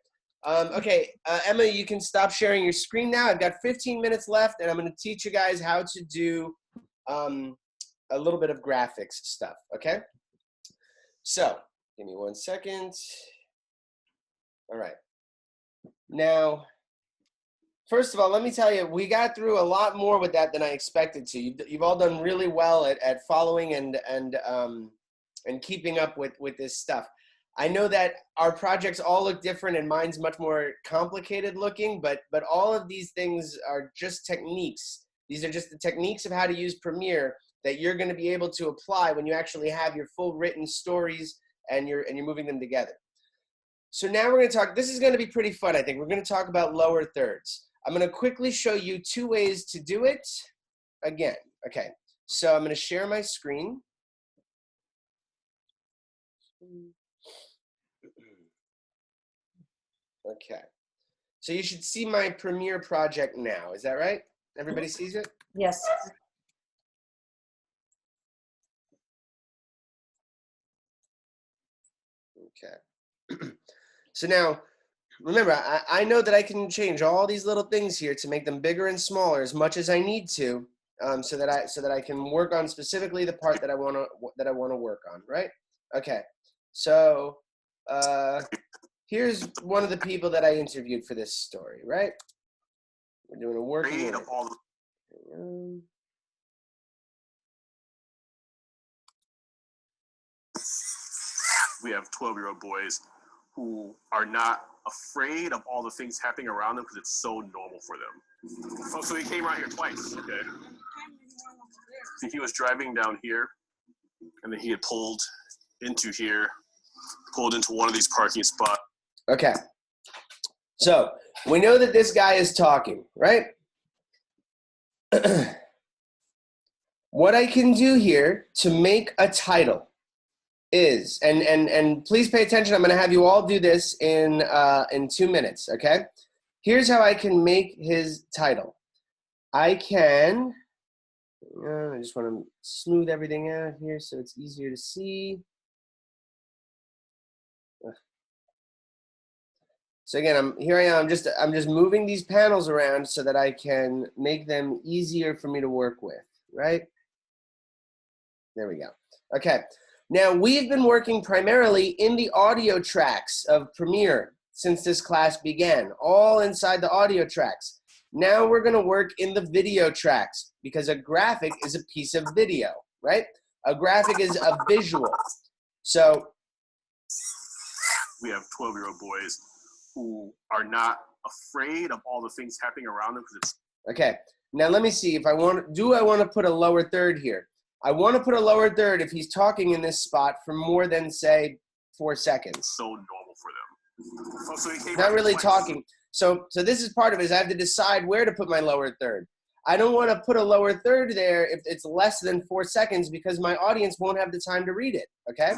Speaker 1: Emma, you can stop sharing your screen now. I've got 15 minutes left, and I'm going to teach you guys how to do a little bit of graphics stuff, okay? So, give me 1 second. All right. Now, first of all, let me tell you, we got through a lot more with that than I expected to. You've all done really well at following and keeping up with this stuff. I know that our projects all look different and mine's much more complicated looking, but all of these things are just techniques. These are just the techniques of how to use Premiere that you're going to be able to apply when you actually have your full written stories and you're moving them together. So now we're going to talk, this is going to be pretty fun, I think. We're going to talk about lower thirds. I'm going to quickly show you 2 ways to do it again. Okay, so I'm going to share my screen. Okay, so you should see my Premiere project now. Is that right? Everybody sees it?
Speaker 8: Yes.
Speaker 1: Okay. So now, remember, I know that I can change all these little things here to make them bigger and smaller as much as I need to, so that I can work on specifically the part that I want to work on, right? Okay. So here's one of the people that I interviewed for this story, right? We're doing a working.
Speaker 2: We have 12-year-old boys who are not afraid of all the things happening around them because it's so normal for them. Oh, so he came around here twice, okay. So he was driving down here, and then he had pulled into here, pulled into one of these parking spots.
Speaker 1: Okay. So we know that this guy is talking, right? What I can do here to make a title is, and please pay attention, I'm going to have you all do this in 2 minutes, okay? Here's how I can make his title. I can, I just want to smooth everything out here so it's easier to see. So again, I'm just moving these panels around so that I can make them easier for me to work with, right? There we go. Okay. Now, we've been working primarily in the audio tracks of Premiere since this class began, all inside the audio tracks. Now we're going to work in the video tracks because a graphic is a piece of video, right? A graphic is a visual. So
Speaker 2: we have 12-year-old boys who are not afraid of all the things happening around them because it's
Speaker 1: okay. Now let me see if I want to put a lower third here. I want to put a lower third if he's talking in this spot for more than, say, 4 seconds.
Speaker 2: so normal for them. Oh, so he came
Speaker 1: Not really
Speaker 2: twice.
Speaker 1: talking. So this is part of it, is I have to decide where to put my lower third. I don't want to put a lower third there if it's less than 4 seconds because my audience won't have the time to read it, okay?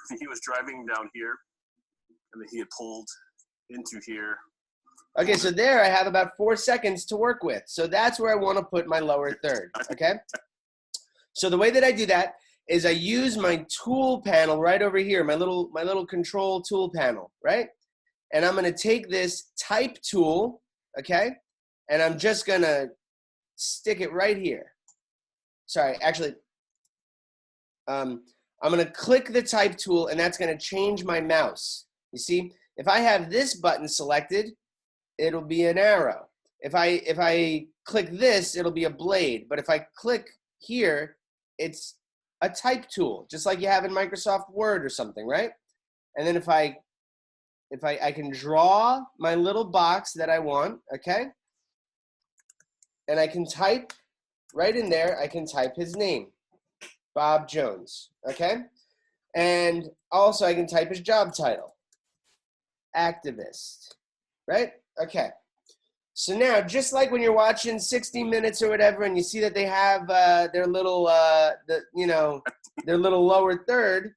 Speaker 2: So he was driving down here, and then he had pulled into here.
Speaker 1: Okay, so there I have about 4 seconds to work with. So that's where I want to put my lower third, okay? So the way that I do that is I use my tool panel right over here, my little control tool panel, right? And I'm going to take this type tool, okay? And I'm just going to stick it right here. Sorry, actually, I'm going to click the type tool, and that's going to change my mouse. You see, if I have this button selected, it'll be an arrow. If I click this, it'll be a blade. But if I click here, it's a type tool, just like you have in Microsoft Word or something, right? And then if I can draw my little box that I want, okay? And I can type right in there, I can type his name, Bob Jones, okay? And also I can type his job title, activist, right? Okay. So now, just like when you're watching 60 Minutes or whatever, and you see that they have their little, their little lower third.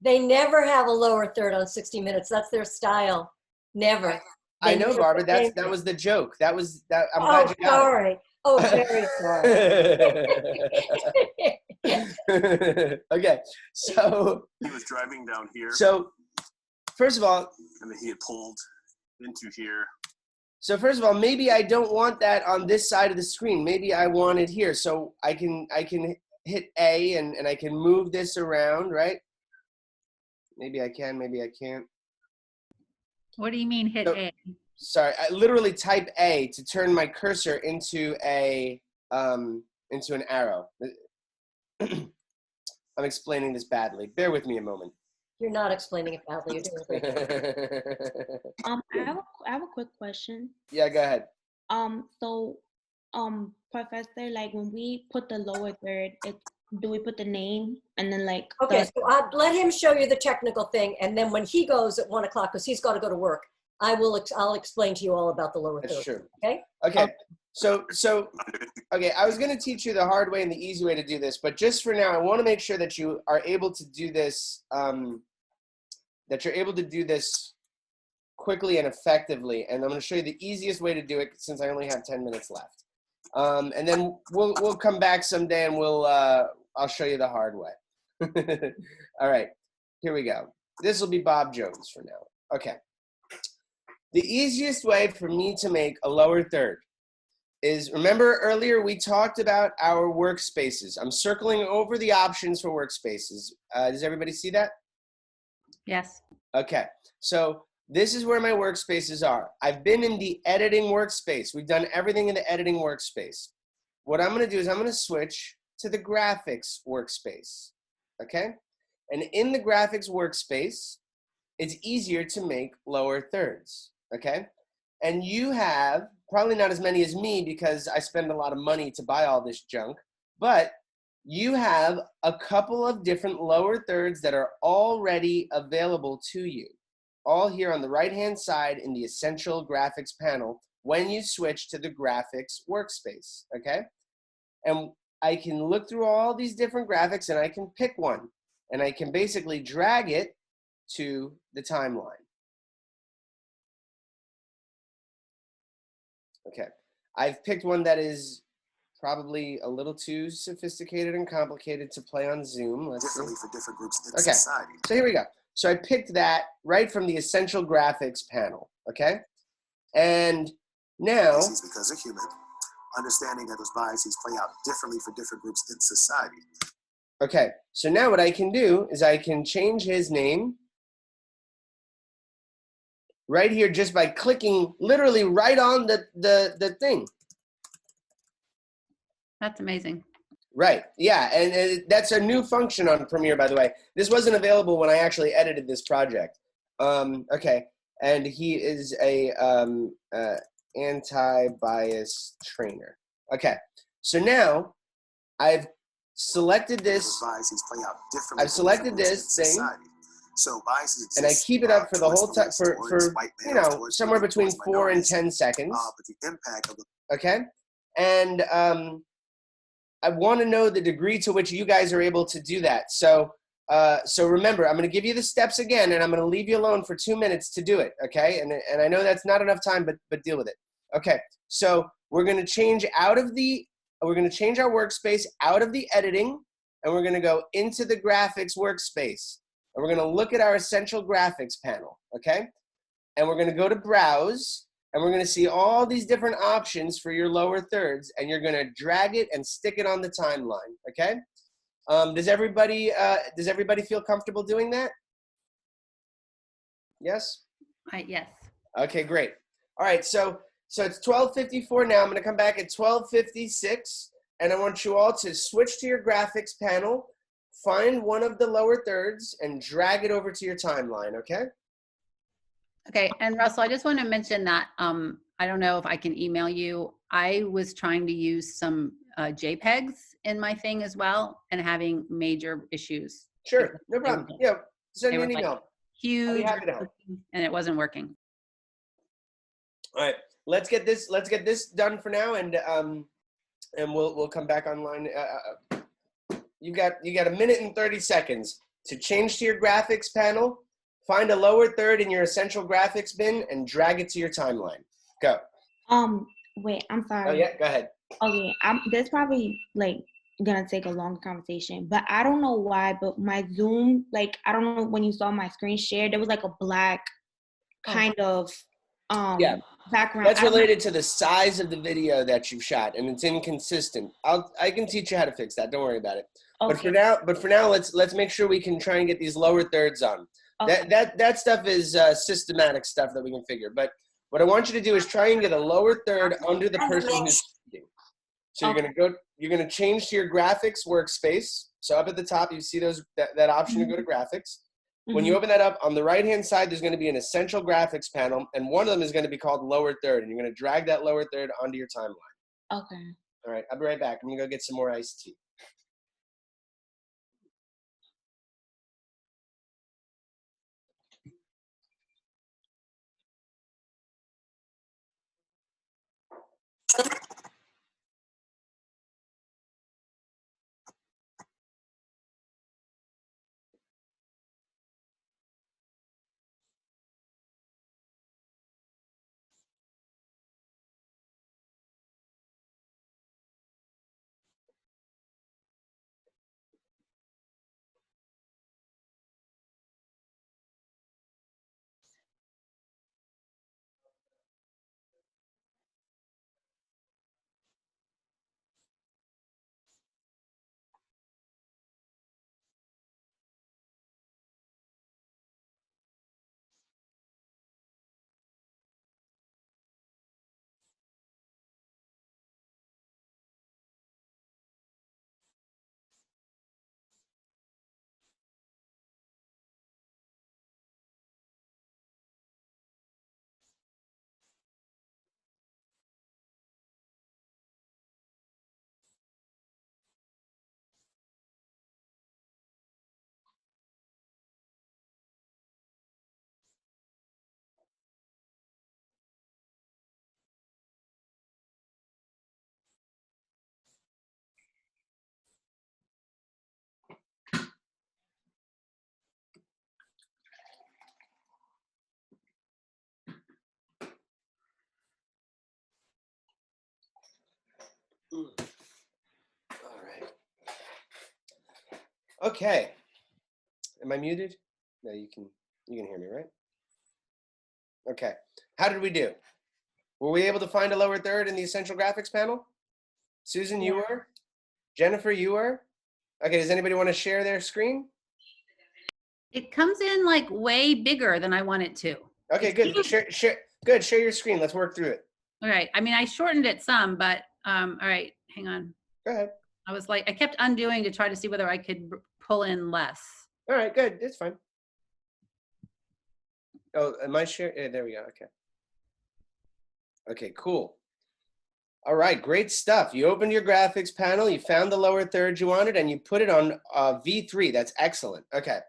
Speaker 8: They never have a lower third on 60 Minutes. That's their style. Never.
Speaker 1: I know, Barbara. That was the joke. I'm glad you got it.
Speaker 8: Sorry. Oh, very sorry.
Speaker 1: Okay, so
Speaker 2: he was driving down here.
Speaker 1: So, first of all,
Speaker 2: and then he had pulled into here.
Speaker 1: So first of all, maybe I don't want that on this side of the screen. Maybe I want it here. So I can hit A and I can move this around, right? Maybe I can, maybe I can't.
Speaker 6: What do you mean hit A?
Speaker 1: Sorry, I literally type A to turn my cursor into an arrow. I'm explaining this badly. Bear with me a moment.
Speaker 8: You're not explaining it badly. You're doing a great job.
Speaker 4: I have a quick question.
Speaker 1: Yeah, go ahead.
Speaker 4: So, Professor, like when we put the lower third, do we put the name and then like?
Speaker 8: Okay, so I'll let him show you the technical thing, and then when he goes at 1 o'clock, because he's got to go to work, I'll explain to you all about the lower third.
Speaker 1: That's true.
Speaker 8: Okay.
Speaker 1: Okay. So okay, I was going to teach you the hard way and the easy way to do this, but just for now, I want to make sure that you are able to do this. That you're able to do this quickly and effectively, and I'm going to show you the easiest way to do it since I only have 10 minutes left. And then we'll come back someday and I'll show you the hard way. All right, here we go. This will be Bob Jones for now. Okay. The easiest way for me to make a lower third is, remember earlier we talked about our workspaces. I'm circling over the options for workspaces. Does everybody see that?
Speaker 6: Yes.
Speaker 1: Okay, so this is where my workspaces are. I've been in the editing workspace. We've done everything in the editing workspace. What I'm gonna do is I'm gonna switch to the graphics workspace, okay? And in the graphics workspace, it's easier to make lower thirds, okay? And you have, probably not as many as me because I spend a lot of money to buy all this junk, but you have a couple of different lower thirds that are already available to you, all here on the right-hand side in the Essential Graphics panel when you switch to the Graphics workspace, okay? And I can look through all these different graphics and I can pick one, and I can basically drag it to the timeline. Okay, I've picked one that is probably a little too sophisticated and complicated to play on Zoom. Let's see.
Speaker 11: For different groups in
Speaker 1: Okay,
Speaker 11: society.
Speaker 1: so here we go. So I picked that right from the Essential Graphics panel, okay? And now,
Speaker 11: Biases because they're human, understanding that those biases play out differently for different groups in society.
Speaker 1: okay, so now what I can do is I can change his name right here just by clicking literally right on the thing.
Speaker 6: That's amazing.
Speaker 1: Right, yeah, and that's a new function on Premiere, by the way. This wasn't available when I actually edited this project. Okay, and he is a anti-bias trainer. Okay, so now I've selected this. I've selected this thing.
Speaker 11: So biases
Speaker 1: and I keep it up for the whole time for you know, somewhere between 4 and 10 seconds.
Speaker 11: But the impact of the
Speaker 1: okay, and I want to know the degree to which you guys are able to do that. So so remember, I'm going to give you the steps again, and I'm going to leave you alone for 2 minutes to do it. Okay, and I know that's not enough time, but deal with it. Okay, so we're going to change out of the we're going to change our workspace out of the editing, and we're going to go into the graphics workspace. And we're going to look at our Essential Graphics panel, okay? And we're going to go to Browse, and we're going to see all these different options for your lower thirds, and you're going to drag it and stick it on the timeline, okay? Does everybody feel comfortable doing that? Yes?
Speaker 6: Yes.
Speaker 1: Okay, great. All right, so it's 12:54 now. I'm going to come back at 12:56, and I want you all to switch to your graphics panel, find one of the lower thirds, and drag it over to your timeline, okay?
Speaker 6: Okay, and Russell, I just want to mention that I don't know if I can email you. I was trying to use some JPEGs in my thing as well and having major issues.
Speaker 1: Sure, no problem. Yeah, send me an email.
Speaker 6: Like huge,
Speaker 1: happy to help.
Speaker 6: and it wasn't working.
Speaker 1: All right, let's get this done for now, and we'll come back online. You got a minute and 30 seconds to change to your graphics panel, find a lower third in your Essential Graphics bin, and drag it to your timeline. Go.
Speaker 4: Wait, I'm sorry.
Speaker 1: Oh yeah, go ahead.
Speaker 4: Okay, this probably like gonna take a long conversation, but I don't know why, but my Zoom, like, I don't know when you saw my screen share, there was like a black kind of
Speaker 1: Yeah.
Speaker 4: background.
Speaker 1: That's related to the size of the video that you've shot, and it's inconsistent. I can teach you how to fix that. Don't worry about it.
Speaker 4: Okay.
Speaker 1: But for now, let's make sure we can try and get these lower thirds on.
Speaker 4: Okay.
Speaker 1: That stuff is systematic stuff that we can figure. But what I want you to do is try and get a lower third under the person who's speaking. So you're gonna change to your graphics workspace. So up at the top, you see that option to go to graphics. When you open that up, on the right-hand side, there's going to be an essential graphics panel, and one of them is going to be called lower third, and you're going to drag that lower third onto your timeline.
Speaker 4: Okay.
Speaker 1: All right, I'll be right back. I'm going to go get some more iced tea. All right. Okay. Am I muted? No, you can hear me, right? Okay. How did we do? Were we able to find a lower third in the essential graphics panel? Susan, you were? Jennifer, you were? Okay, does anybody want to share their screen?
Speaker 6: It comes in like way bigger than I want it to.
Speaker 1: Okay, good. Share your screen. Let's work through it.
Speaker 6: All right. I mean, I shortened it some, but all right, hang on.
Speaker 1: Go ahead.
Speaker 6: I kept undoing to try to see whether I could pull in less.
Speaker 1: All right, good. It's fine. Oh, am I sharing? Yeah, there we go. Okay. Okay, cool. All right, great stuff. You opened your graphics panel, you found the lower third you wanted, and you put it on V3. That's excellent. Okay.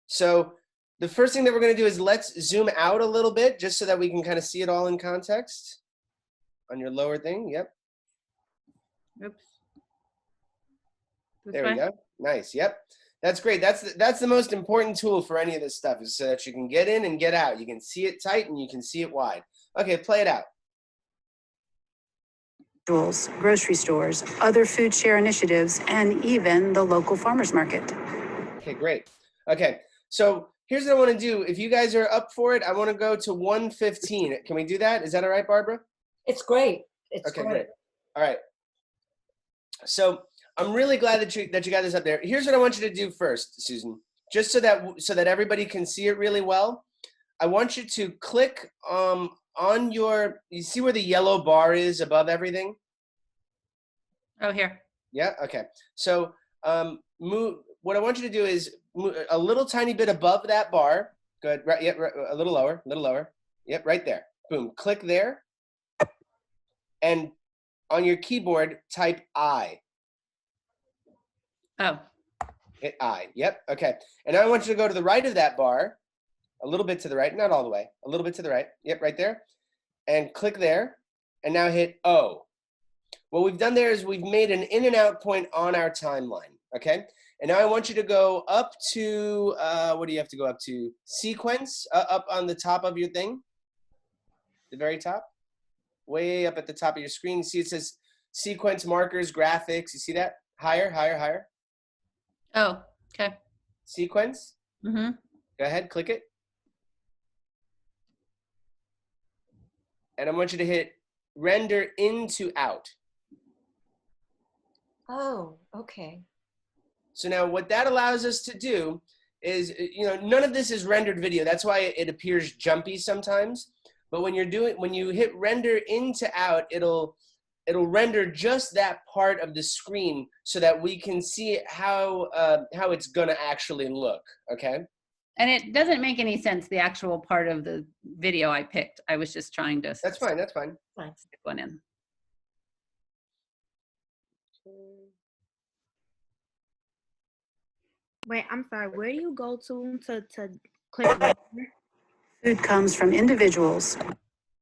Speaker 1: So the first thing that we're going to do is let's zoom out a little bit just so that we can kind of see it all in context on your lower thing. Yep.
Speaker 6: Oops.
Speaker 1: There we go. Nice. Yep. That's great. That's the most important tool for any of this stuff is so that you can get in and get out. You can see it tight and you can see it wide. Okay, play it out.
Speaker 14: Grocery stores, other food share initiatives, and even the local farmers market.
Speaker 1: Okay, great. Okay, so here's what I want to do. If you guys are up for it, I want to go to 115. Can we do that? Is that all right, Barbara?
Speaker 8: It's great. It's
Speaker 1: okay,
Speaker 8: great.
Speaker 1: Great. All right. So I'm really glad that you got this up there. Here's what I want you to do first, Susan, just so that everybody can see it really well. I want you to click on your, you see where the yellow bar is above everything?
Speaker 6: Oh, here.
Speaker 1: Yeah, okay. So what I want you to do is move a little tiny bit above that bar. Good, right, yeah, right, a little lower, Yep, right there. Boom, click there. And on your keyboard, type I.
Speaker 6: Oh.
Speaker 1: Hit I, yep, okay. And now I want you to go to the right of that bar, a little bit to the right, not all the way, a little bit to the right, yep, right there. And click there, and now hit O. What we've done there is we've made an in and out point on our timeline, okay? And now I want you to go up to, what do you have to go up to? Sequence, up on the top of your thing, the very top. way up at the top of your screen. You see it says sequence, markers, graphics. You see that? Higher, higher, higher.
Speaker 6: Oh, okay.
Speaker 1: Sequence.
Speaker 6: Mm-hmm.
Speaker 1: Go ahead, click it. And I want you to hit render into out.
Speaker 8: Oh, okay.
Speaker 1: So now what that allows us to do is, none of this is rendered video. That's why it appears jumpy sometimes. But when you hit render into out, it'll render just that part of the screen so that we can see how it's gonna actually look, okay?
Speaker 6: And it doesn't make any sense, the actual part of the video I picked. I was just trying to.
Speaker 1: That's fine, that's fine.
Speaker 6: Stick one in.
Speaker 4: Wait, I'm sorry. Where do you go to click render?
Speaker 14: Food comes from individuals.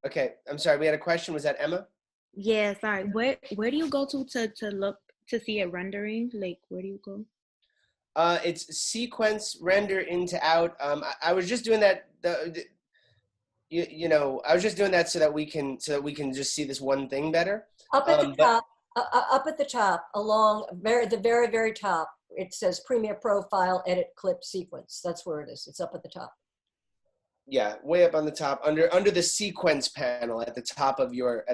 Speaker 1: Okay, I'm sorry, we had a question. Was that Emma?
Speaker 4: Yeah, sorry. Where do you go to look to see it rendering? Like, where do you go?
Speaker 1: It's sequence render into out. I was just doing that. I was just doing that so that we can just see this one thing better.
Speaker 8: Up at the top, up at the top, along the very, very top, it says Premiere Profile Edit Clip Sequence. That's where it is. It's up at the top.
Speaker 1: Yeah, way up on the top, under the sequence panel at the top of your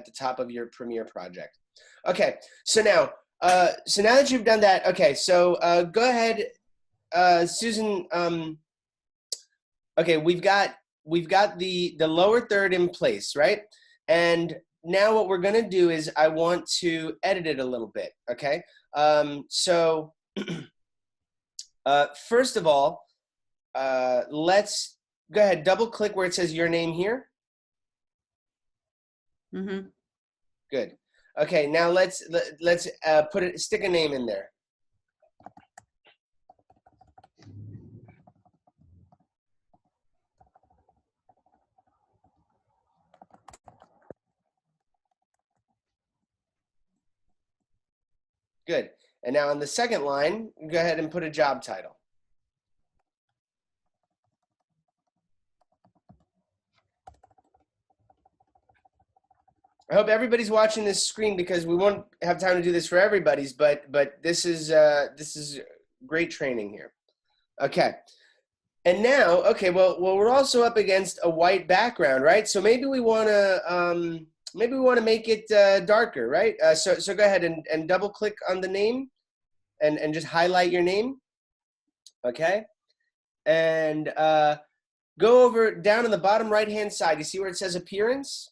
Speaker 1: Premiere project. Okay, so now that you've done that, okay, so go ahead, Susan. Okay, we've got the lower third in place, right? And now what we're gonna do is I want to edit it a little bit. Okay, so first of all, let's go ahead, double click where it says your name here.
Speaker 6: Mm-hmm.
Speaker 1: Good. Okay, now let's stick a name in there. Good. And now on the second line, go ahead and put a job title. I hope everybody's watching this screen because we won't have time to do this for everybody's, but this is great training here. Okay. And now, okay, well we're also up against a white background, right? So maybe we want to make it darker, right? So go ahead and double click on the name and just highlight your name. Okay. And go over down on the bottom right-hand side. You see where it says appearance?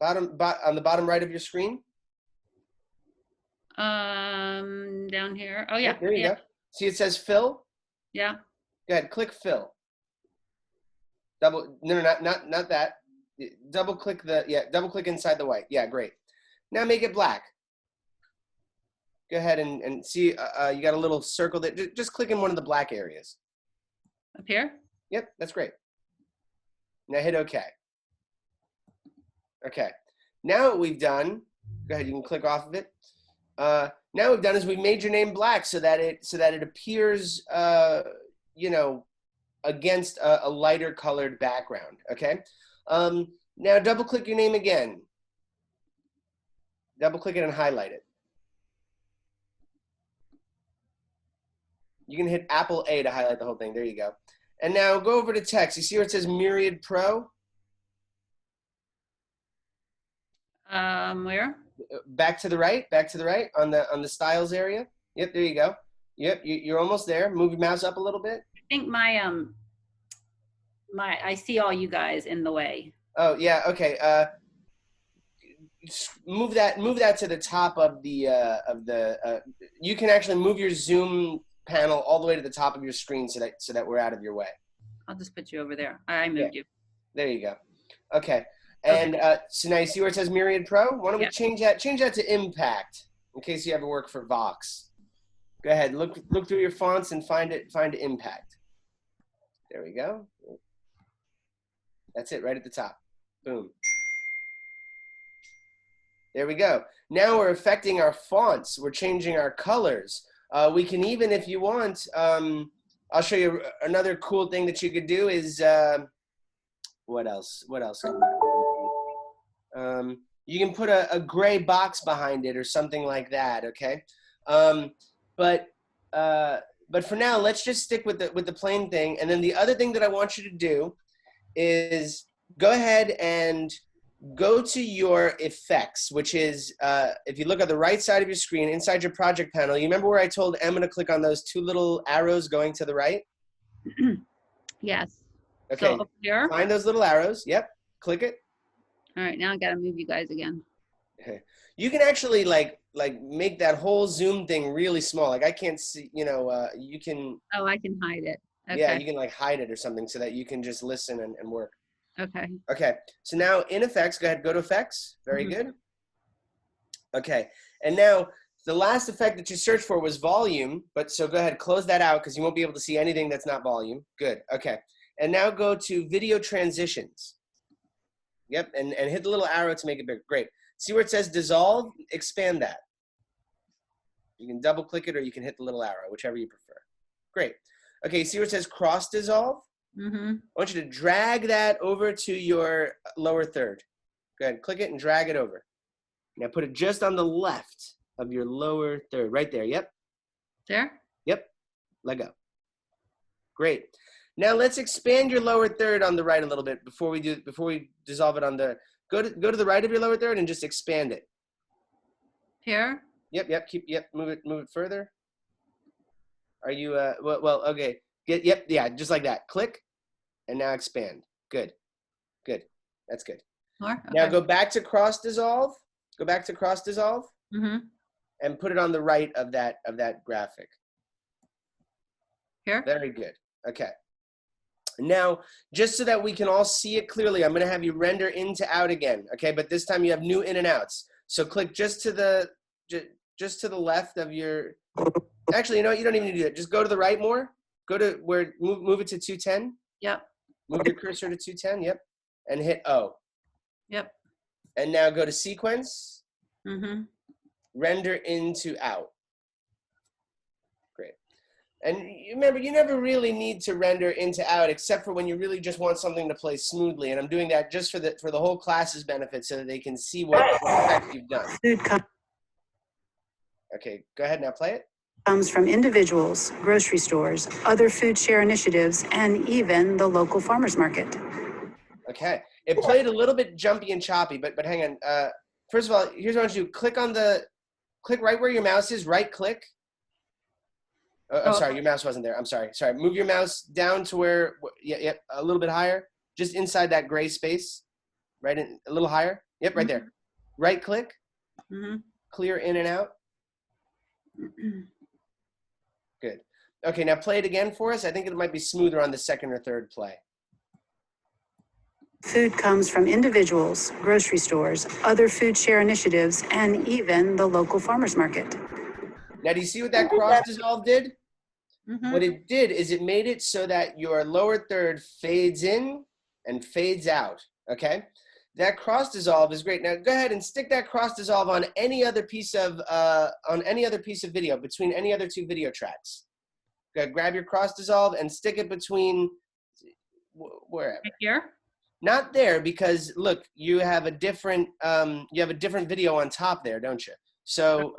Speaker 1: On the bottom right of your screen.
Speaker 6: Down here. Oh yeah.
Speaker 1: Oh, there you go. See it says fill.
Speaker 6: Yeah.
Speaker 1: Go ahead, click fill. No, not that. Double click double click inside the white. Yeah, great. Now make it black. Go ahead and see. You got a little circle that just click in one of the black areas.
Speaker 6: Up here.
Speaker 1: Yep, that's great. Now hit OK. Okay, now what we've done, go ahead, you can click off of it. Now what we've done is we've made your name black so that it appears, against a lighter colored background, okay? Now double click your name again. Double click it and highlight it. You can hit Apple A to highlight the whole thing, there you go. And now go over to text. You see where it says Myriad Pro?
Speaker 6: Where?
Speaker 1: Back to the right on the styles area. Yep, there you go. Yep, you're almost there. Move your mouse up a little bit.
Speaker 6: I think I see all you guys in the way.
Speaker 1: Oh yeah, okay. Move that to the top of the you can actually move your zoom panel all the way to the top of your screen so that we're out of your way.
Speaker 6: I'll just put you over there. I moved you.
Speaker 1: There you go. Okay. And so now you see where it says Myriad Pro? Why don't we change that to Impact in case you ever work for Vox. Go ahead, look through your fonts and find Impact. There we go. That's it, right at the top. Boom. There we go. Now we're affecting our fonts. We're changing our colors. We can even, if you want, I'll show you another cool thing that you could do is, what else can we do? You can put a gray box behind it or something like that, okay? But for now, let's just stick with the plain thing. And then the other thing that I want you to do is go ahead and go to your effects, which is, if you look at the right side of your screen, inside your project panel, you remember where I told Emma to click on those two little arrows going to the right?
Speaker 6: Yes.
Speaker 1: Okay,
Speaker 6: So up here.
Speaker 1: find those little arrows. Yep, click it.
Speaker 6: All right, now I gotta move you guys again.
Speaker 1: Okay. You can actually like make that whole Zoom thing really small. Like I can't see, you can.
Speaker 6: Oh, I can hide it. Okay.
Speaker 1: Yeah, you can like hide it or something so that you can just listen and work.
Speaker 6: Okay.
Speaker 1: Okay, so now in effects, go ahead, go to effects. Very good. Okay, and now the last effect that you searched for was volume, but so go ahead, close that out because you won't be able to see anything that's not volume. Good, okay. And now go to video transitions. Yep, and hit the little arrow to make it bigger. Great. See where it says dissolve? Expand that. You can double click it or you can hit the little arrow, whichever you prefer. Great. Okay, see where it says cross dissolve? I want you to drag that over to your lower third. Go ahead, click it and drag it over. Now put it just on the left of your lower third, right there, yep.
Speaker 6: There?
Speaker 1: Yep, let go. Great. Now let's expand your lower third on the right a little bit before we dissolve it on the, go to the right of your lower third and just expand it.
Speaker 6: Here?
Speaker 1: Yep, move it further. Are you, well, okay. Yeah, just like that. Click, and now expand. Good. That's good.
Speaker 6: More? Okay.
Speaker 1: Now go back to cross dissolve. Go back to cross dissolve. And put it on the right of that graphic.
Speaker 6: Here?
Speaker 1: Very good. Okay. Now, just so that we can all see it clearly, I'm going to have you render in to out again. Okay, but this time you have new in and outs. So click just to the left of your. Actually, you know what? You don't even need to do that. Just go to the right more. Go to where, move it to 210.
Speaker 6: Yep.
Speaker 1: Move your cursor to 210. Yep. And hit O.
Speaker 6: Yep.
Speaker 1: And now go to sequence. Render into out. Great. And remember, you never really need to render into out except for when you really just want something to play smoothly. And I'm doing that just for the whole class's benefit so that they can see what effect you've done. Okay, go ahead now, play it.
Speaker 14: Comes from individuals, grocery stores, other food share initiatives, and even the local farmers market.
Speaker 1: Okay, it played a little bit jumpy and choppy, but hang on. First of all, here's what I want you to do. Click right where your mouse is, right click. I'm sorry, your mouse wasn't there. I'm sorry. Move your mouse down to where, yeah, a little bit higher, just inside that gray space, right in, a little higher. Yep, right there. Right click, clear in and out. Good. Okay, now play it again for us. I think it might be smoother on the second or third play.
Speaker 14: Food comes from individuals, grocery stores, other food share initiatives, and even the local farmers market.
Speaker 1: Now, do you see what that cross dissolve did? What it did is it made it so that your lower third fades in and fades out, okay? That cross dissolve is great. Now go ahead and stick that cross dissolve on any other piece of video, between any other two video tracks. Go ahead, grab your cross dissolve and stick it between wherever.
Speaker 6: Right here?
Speaker 1: Not there, because look, you have a different video on top there, don't you? So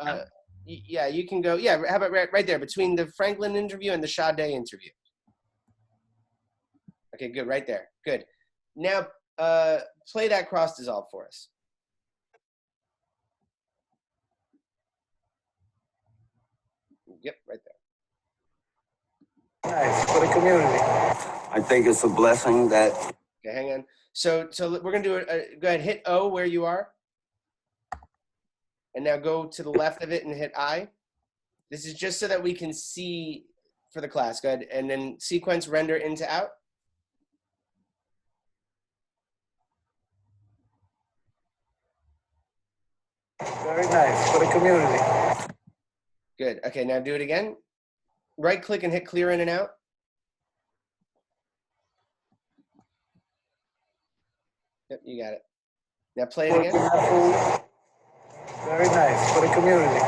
Speaker 1: yeah, you can go. Yeah, how about right there between the Franklin interview and the Sade interview? Okay, good, right there. Good. Now play that cross dissolve for us. Yep, right there.
Speaker 15: Nice for the community. I think it's a blessing that.
Speaker 1: Okay, hang on. So we're gonna do it. Go ahead, hit O where you are, and now go to the left of it and hit I. This is just so that we can see for the class. Go ahead, and then sequence render into out.
Speaker 15: Very nice for the community.
Speaker 1: Good. Okay, now do it again. Right click and hit clear in and out. Yep, you got it. Now play it again.
Speaker 15: Very nice for the community.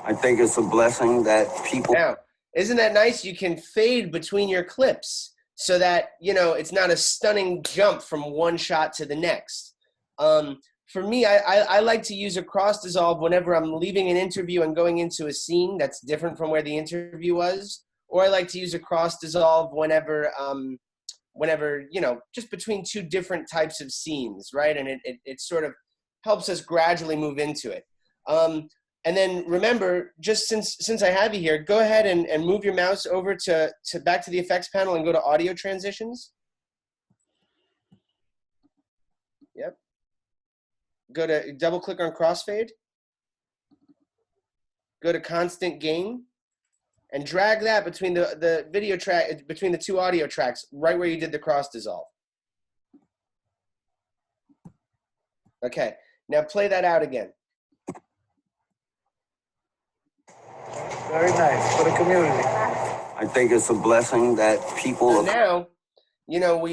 Speaker 15: I think it's a blessing that people.
Speaker 1: Now, isn't that nice? You can fade between your clips so that, you know, it's not a stunning jump from one shot to the next. for me, I like to use a cross dissolve whenever I'm leaving an interview and going into a scene that's different from where the interview was, or I like to use a cross dissolve whenever, you know, just between two different types of scenes, right? And it sort of helps us gradually move into it. And then remember, just since I have you here, go ahead and move your mouse over to back to the effects panel and go to audio transitions. Yep. Go to double click on crossfade. Go to constant gain and drag that between the video track, between the two audio tracks, right where you did the cross dissolve. Okay, now play that out again.
Speaker 15: Very nice for the community. I think it's a blessing that people.
Speaker 1: So now, you know,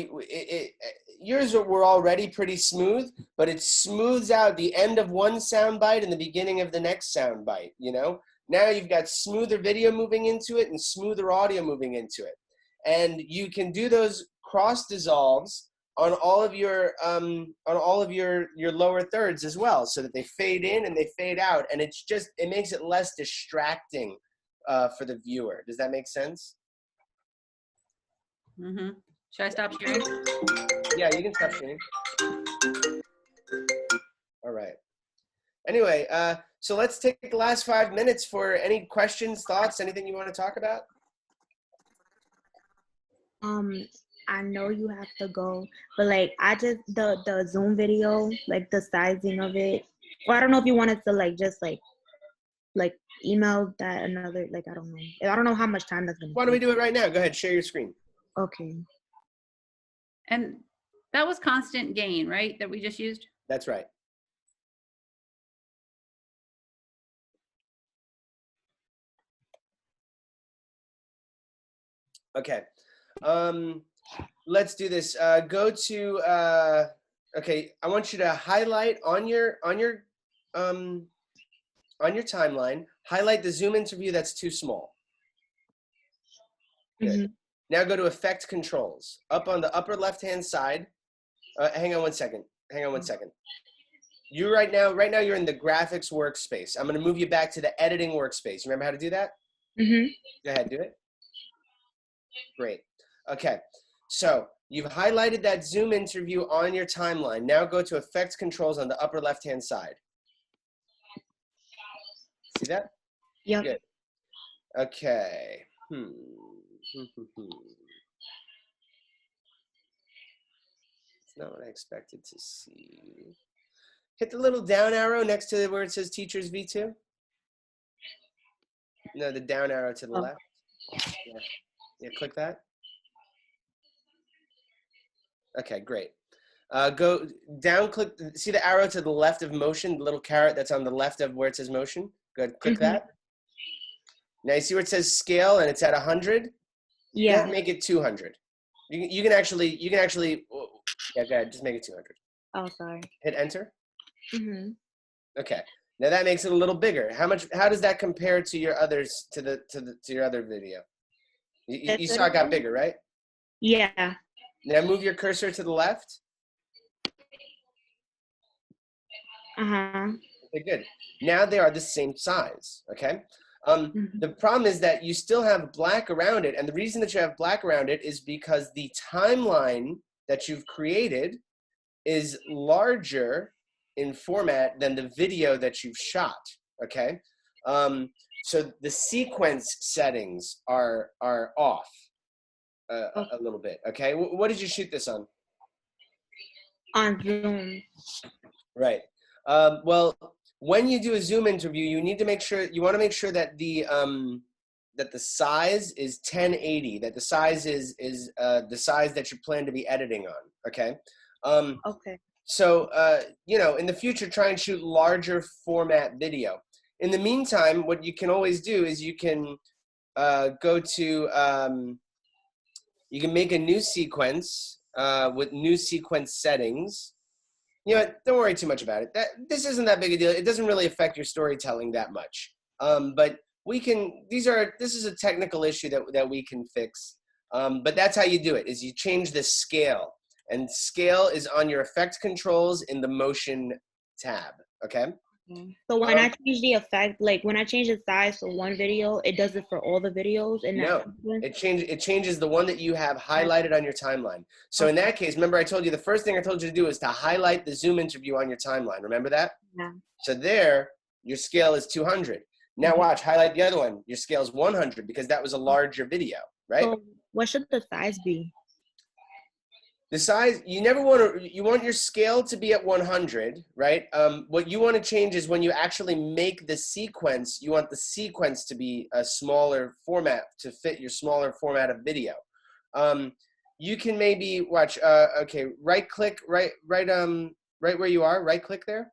Speaker 1: yours were already pretty smooth, but it smooths out the end of one sound bite and the beginning of the next sound bite, you know? Now you've got smoother video moving into it and smoother audio moving into it. And you can do those cross dissolves on all of your lower thirds as well, so that they fade in and they fade out, and it makes it less distracting for the viewer. Does that make sense?
Speaker 6: Mm-hmm. Should I stop sharing?
Speaker 1: Yeah, you can stop sharing. All right. Anyway, so let's take the last 5 minutes for any questions, thoughts, anything you want to talk about.
Speaker 4: I know you have to go, but like the Zoom video, like the sizing of it. Well, I don't know if you wanted to like just like email that another, like I don't know how much time that's gonna.
Speaker 1: Why don't we do it right now? Go ahead, share your screen.
Speaker 4: Okay.
Speaker 6: And that was constant gain, right? That we just used?
Speaker 1: That's right. Okay. Let's do this. Go to okay, I want you to highlight on your timeline, highlight the Zoom interview that's too small. Good. Mm-hmm. Now go to effect controls. Up on the upper left-hand side. Hang on one second. You right now you're in the graphics workspace. I'm going to move you back to the editing workspace. Remember how to do that? Mm-hmm. Go ahead, do it. Great. Okay. So you've highlighted that Zoom interview on your timeline. Now go to effect controls on the upper left-hand side. See that?
Speaker 4: Yeah.
Speaker 1: Good. Okay. It's not what I expected to see. Hit the little down arrow next to where it says Teachers V2. No, the down arrow to the left. Yeah, click that. Okay, great. Go down, click, see the arrow to the left of motion, the little caret that's on the left of where it says motion? Good, click that. Now you see where it says scale and it's at 100?
Speaker 4: Yeah.
Speaker 1: Make it 200. You can actually, yeah, go ahead, just make it 200.
Speaker 4: Oh, sorry.
Speaker 1: Hit enter.
Speaker 4: Mm-hmm.
Speaker 1: Okay. Now that makes it a little bigger. How does that compare to your others, to your other video? You saw it got bigger, right?
Speaker 4: Yeah.
Speaker 1: Now move your cursor to the left.
Speaker 4: Uh-huh.
Speaker 1: Okay, good. Now they are the same size, okay? The problem is that you still have black around it, and the reason that you have black around it is because the timeline that you've created is larger in format than the video that you've shot, okay? So the sequence settings are off a little bit, okay? What did you shoot this on?
Speaker 4: On Zoom.
Speaker 1: Right. Well, when you do a Zoom interview, you want to make sure that the size is 1080, that the size is the size that you plan to be editing on, okay?
Speaker 4: Okay.
Speaker 1: So, in the future, try and shoot larger format video. In the meantime, what you can always do is you can go to, you can make a new sequence with new sequence settings. You know, don't worry too much about it. This isn't that big a deal. It doesn't really affect your storytelling that much. But we can, this is a technical issue that we can fix. But that's how you do it, is you change the scale. And scale is on your effect controls in the motion tab, okay?
Speaker 4: So when I change the effect, like when I change the size for one video, it does it for all the videos in that sequence?
Speaker 1: It changes the one that you have highlighted on your timeline. So in that case, remember I told you the first thing I told you to do is to highlight the Zoom interview on your timeline. Remember that?
Speaker 4: Yeah.
Speaker 1: So there, your scale is 200. Now watch, highlight the other one. Your scale is 100 because that was a larger video, right?
Speaker 4: So what should the size be?
Speaker 1: The size, you never want to, you want your scale to be at 100, right? What you want to change is when you actually make the sequence, you want the sequence to be a smaller format to fit your smaller format of video. You can maybe watch, okay, right click, right where you are, right click there.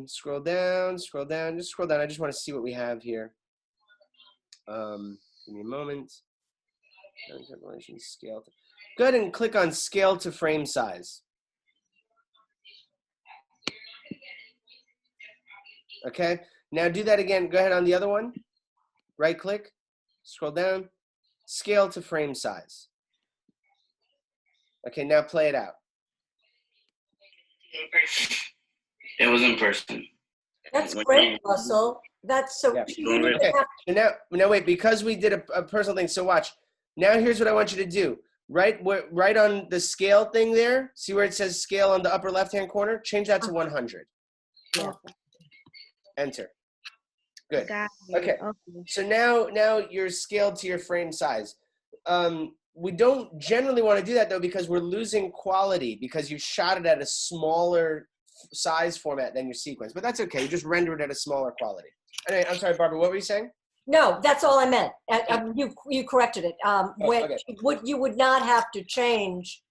Speaker 1: Scroll down, just scroll down. I just want to see what we have here. Give me a moment. Scale. Go ahead and click on scale to frame size. Okay, now do that again. Go ahead on the other one. Right click, scroll down, scale to frame size. Okay, now play it out.
Speaker 12: It was in person.
Speaker 8: That's great, Russell. That's so.
Speaker 1: Yeah. Okay. So now wait, because we did a personal thing. So watch. Now here's what I want you to do. Right on the scale thing there. See where it says scale on the upper left-hand corner? Change that to 100.
Speaker 8: Yeah.
Speaker 1: Enter. Good. Okay. So now you're scaled to your frame size. We don't generally want to do that though because we're losing quality because you shot it at a smaller size format than your sequence. But that's okay. You just render it at a smaller quality. Anyway, I'm sorry, Barbara. What were you saying?
Speaker 8: No, that's all I meant. You corrected it. You would not have to change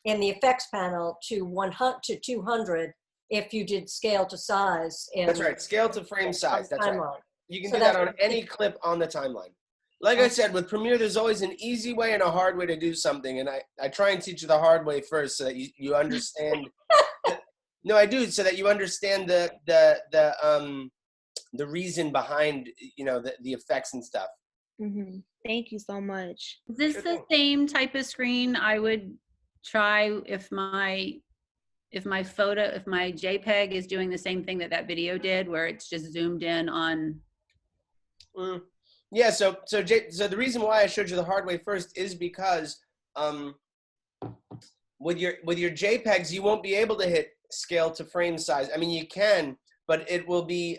Speaker 8: in the effects panel to 200 if you did scale to size.
Speaker 1: That's right. Scale to frame size. That's right. You can
Speaker 8: So
Speaker 1: do that on any clip on the timeline. Like I said, with Premiere, there's always an easy way and a hard way to do something, and I try and teach you the hard way first so that you understand. No, I do, so that you understand the reason behind the effects and stuff.
Speaker 4: Thank you so much.
Speaker 6: Is this the same type of screen I would try if my JPEG is doing the same thing that video did, where it's just zoomed in on?
Speaker 1: Yeah. So the reason why I showed you the hard way first is because with your JPEGs you won't be able to hit scale to frame size. I mean, you can, but it will be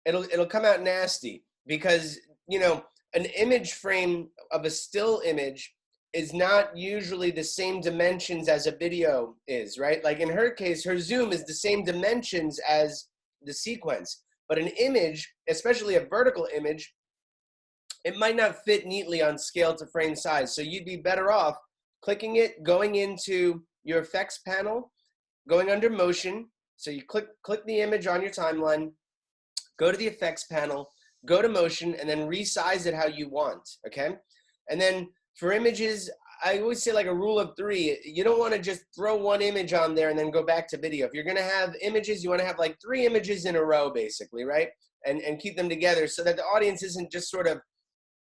Speaker 1: it'll come out nasty because an image frame of a still image is not usually the same dimensions as a video is, right? Like in her case, her zoom is the same dimensions as the sequence, but an image, especially a vertical image, it might not fit neatly on scale to frame size. So you'd be better off clicking it, going into your effects panel, going under motion. So you click the image on your timeline, go to the effects panel, go to motion, and then resize it how you want, okay? And then for images, I always say like a rule of 3, you don't want to just throw one image on there and then go back to video. If you're going to have images, you want to have like 3 images in a row, basically, right? And keep them together so that the audience isn't just sort of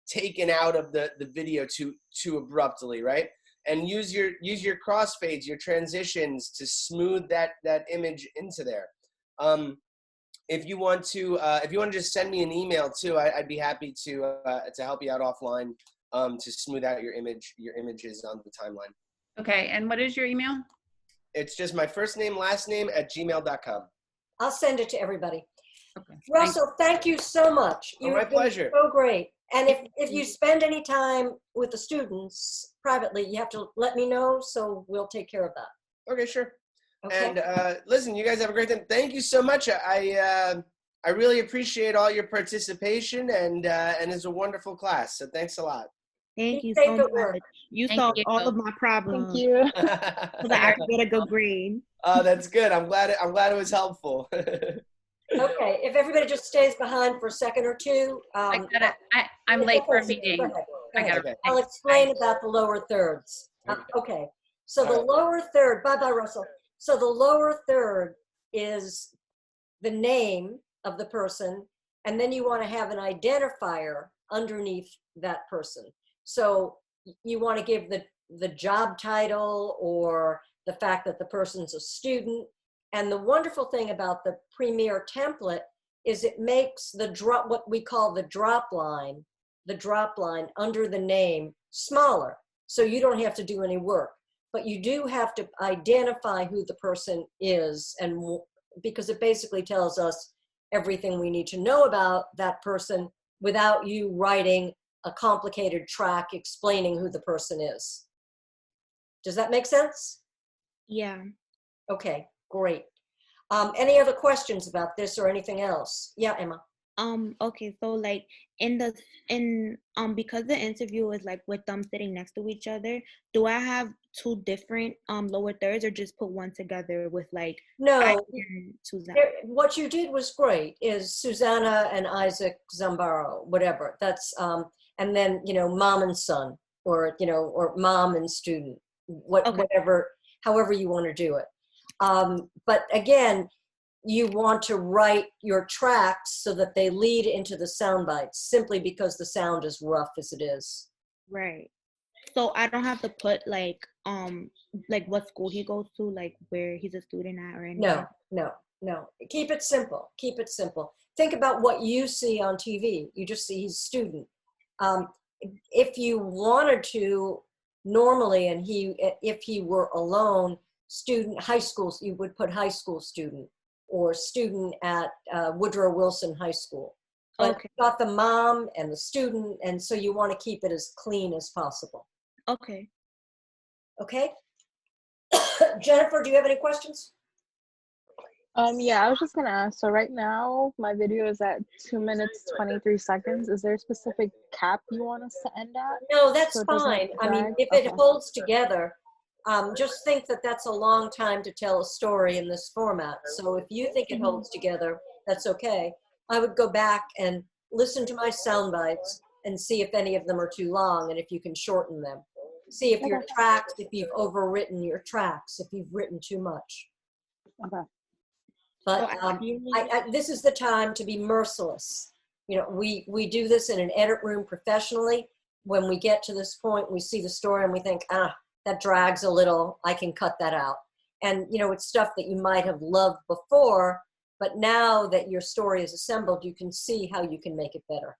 Speaker 1: taken out of the video too abruptly, right? And use your crossfades, your transitions to smooth that image into there. If you want to just send me an email too, I'd be happy to help you out offline to smooth out your images on the timeline.
Speaker 6: Okay, and what is your email?
Speaker 1: It's just my first name, last name @gmail.com.
Speaker 8: I'll send it to everybody. Okay. Russell, thank you so much.
Speaker 1: My pleasure.
Speaker 8: So great. And if you spend any time with the students privately, you have to let me know, so we'll take care of that.
Speaker 1: Okay, sure.
Speaker 8: Okay.
Speaker 1: And listen, you guys have a great time. Thank you so much. I really appreciate all your participation, and it's a wonderful class. So thanks a lot.
Speaker 4: Thank you so much. You solved all of my problems.
Speaker 3: Thank you.
Speaker 4: So that I can get a good grade.
Speaker 1: Oh, that's good. I'm glad it was helpful.
Speaker 8: Okay, if everybody just stays behind for a second or two.
Speaker 6: I'm late for a meeting.
Speaker 8: Go ahead. I'll explain about the lower thirds. Okay, so the lower third, bye-bye, Russell. So the lower third is the name of the person, and then you want to have an identifier underneath that person. So you want to give the job title or the fact that the person's a student. And the wonderful thing about the Premier template is it makes the drop, what we call the drop line under the name smaller. So you don't have to do any work, but you do have to identify who the person is, and because it basically tells us everything we need to know about that person without you writing a complicated track explaining who the person is. Does that make sense?
Speaker 4: Yeah.
Speaker 8: Okay, great. Any other questions about this or anything else? Yeah, Emma.
Speaker 4: Okay, so like because the interview is like with them sitting next to each other, do I have two different lower thirds, or just put one together with like
Speaker 8: no,
Speaker 4: Susanna?
Speaker 8: What you did was great, is Susanna and Isaac Zambaro, whatever. That's and then, you know, mom and son, or, you know, or mom and student, whatever, however you want to do it. But again, you want to write your tracks so that they lead into the sound bites, simply because the sound is rough as it is.
Speaker 4: Right. So I don't have to put like what school he goes to, like where he's a student at, or anything?
Speaker 8: No. Keep it simple. Keep it simple. Think about what you see on TV. You just see he's a student. If you wanted to, normally, and if he were alone, student, high school, you would put high school student, or student at Woodrow Wilson High School. But
Speaker 4: okay.
Speaker 8: You've got the mom and the student, and so you want to keep it as clean as possible.
Speaker 4: Okay.
Speaker 8: Okay. Jennifer, do you have any questions?
Speaker 3: Yeah, I was just gonna ask, so right now my video is at 2 minutes 23 seconds. Is there a specific cap you want us to end at?
Speaker 8: No, that's
Speaker 3: so
Speaker 8: fine. I mean, if it holds together, just think that that's a long time to tell a story in this format. So if you think it holds together, that's okay. I would go back and listen to my sound bites and see if any of them are too long, and if you can shorten them. See if your tracks, if you've overwritten your tracks, if you've written too much.
Speaker 3: Okay.
Speaker 8: But this is the time to be merciless. You know, we do this in an edit room professionally. When we get to this point, we see the story and we think, that drags a little, I can cut that out. And, you know, it's stuff that you might have loved before, but now that your story is assembled, you can see how you can make it better.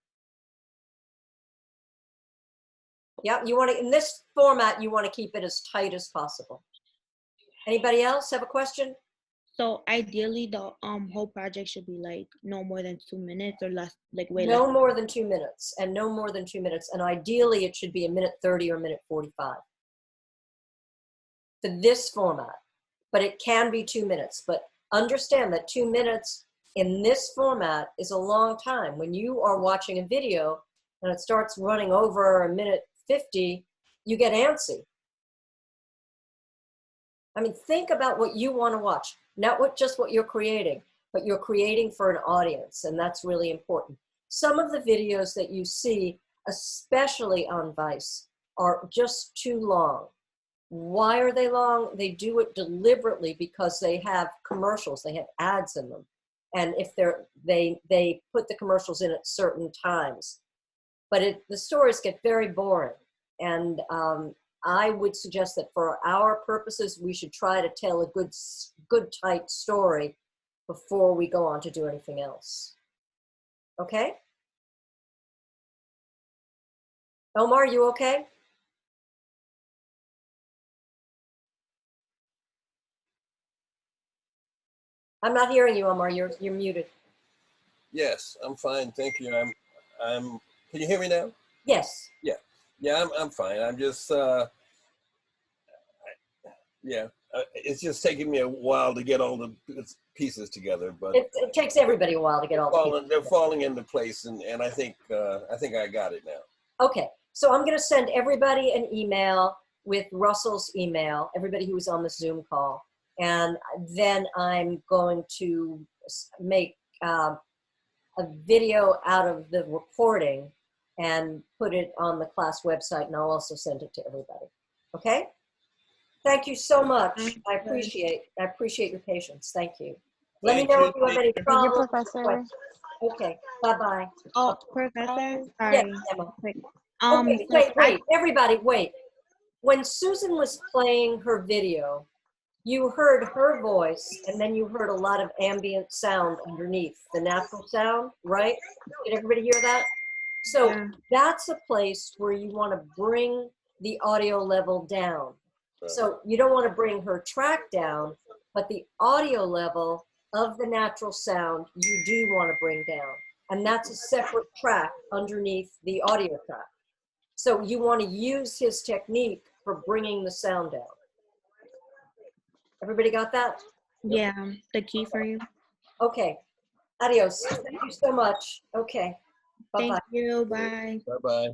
Speaker 8: Yeah, you want to, in this format, you want to keep it as tight as possible. Anybody else have a question?
Speaker 4: So ideally, the whole project should be like no more than 2 minutes, or less, like way
Speaker 8: No
Speaker 4: less.
Speaker 8: more than 2 minutes, and no more than 2 minutes. And ideally, it should be 1:30 or 1:45 for this format. But it can be 2 minutes. But understand that 2 minutes in this format is a long time. When you are watching a video and it starts running over 1:50, you get antsy. I mean, think about what you want to watch, not just what you're creating, but you're creating for an audience, and that's really important. Some of the videos that you see, especially on Vice, are just too long. Why are they long? They do it deliberately because they have commercials, they have ads in them. And if they put the commercials in at certain times. But the stories get very boring. And I would suggest that for our purposes, we should try to tell a good tight story before we go on to do anything else. Okay? Omar, you okay? I'm not hearing you, Omar. You're muted.
Speaker 7: Yes, I'm fine. Thank you. Can you hear me now?
Speaker 8: Yes.
Speaker 7: Yeah, I'm fine. I'm just, it's just taking me a while to get all the pieces together, but
Speaker 8: it takes everybody a while to get all the pieces.
Speaker 7: They're falling into place, and I think I got it now.
Speaker 8: Okay, so I'm going to send everybody an email with Russell's email, everybody who was on the Zoom call, and then I'm going to make a video out of the recording and put it on the class website, and I'll also send it to everybody. Okay? Thank you so much. I appreciate your patience. Thank you. Let me know if you have any problems.
Speaker 3: Thank you, Professor.
Speaker 8: Okay. Bye-bye.
Speaker 4: Oh, Professor, sorry.
Speaker 8: Yes, Emma.
Speaker 4: Quick.
Speaker 8: Okay, wait. Everybody, wait. when Susan was playing her video, you heard her voice and then you heard a lot of ambient sound underneath, the natural sound, right? Did everybody hear that? So that's a place where you want to bring the audio level down. So you don't want to bring her track down, but the audio level of the natural sound you do want to bring down. And that's a separate track underneath the audio track. So you want to use his technique for bringing the sound down. Everybody got that?
Speaker 4: Yeah, the key for you.
Speaker 8: Okay. Adios. Thank you so much. Okay. Bye-bye.
Speaker 4: Thank you. Bye.
Speaker 7: Bye-bye.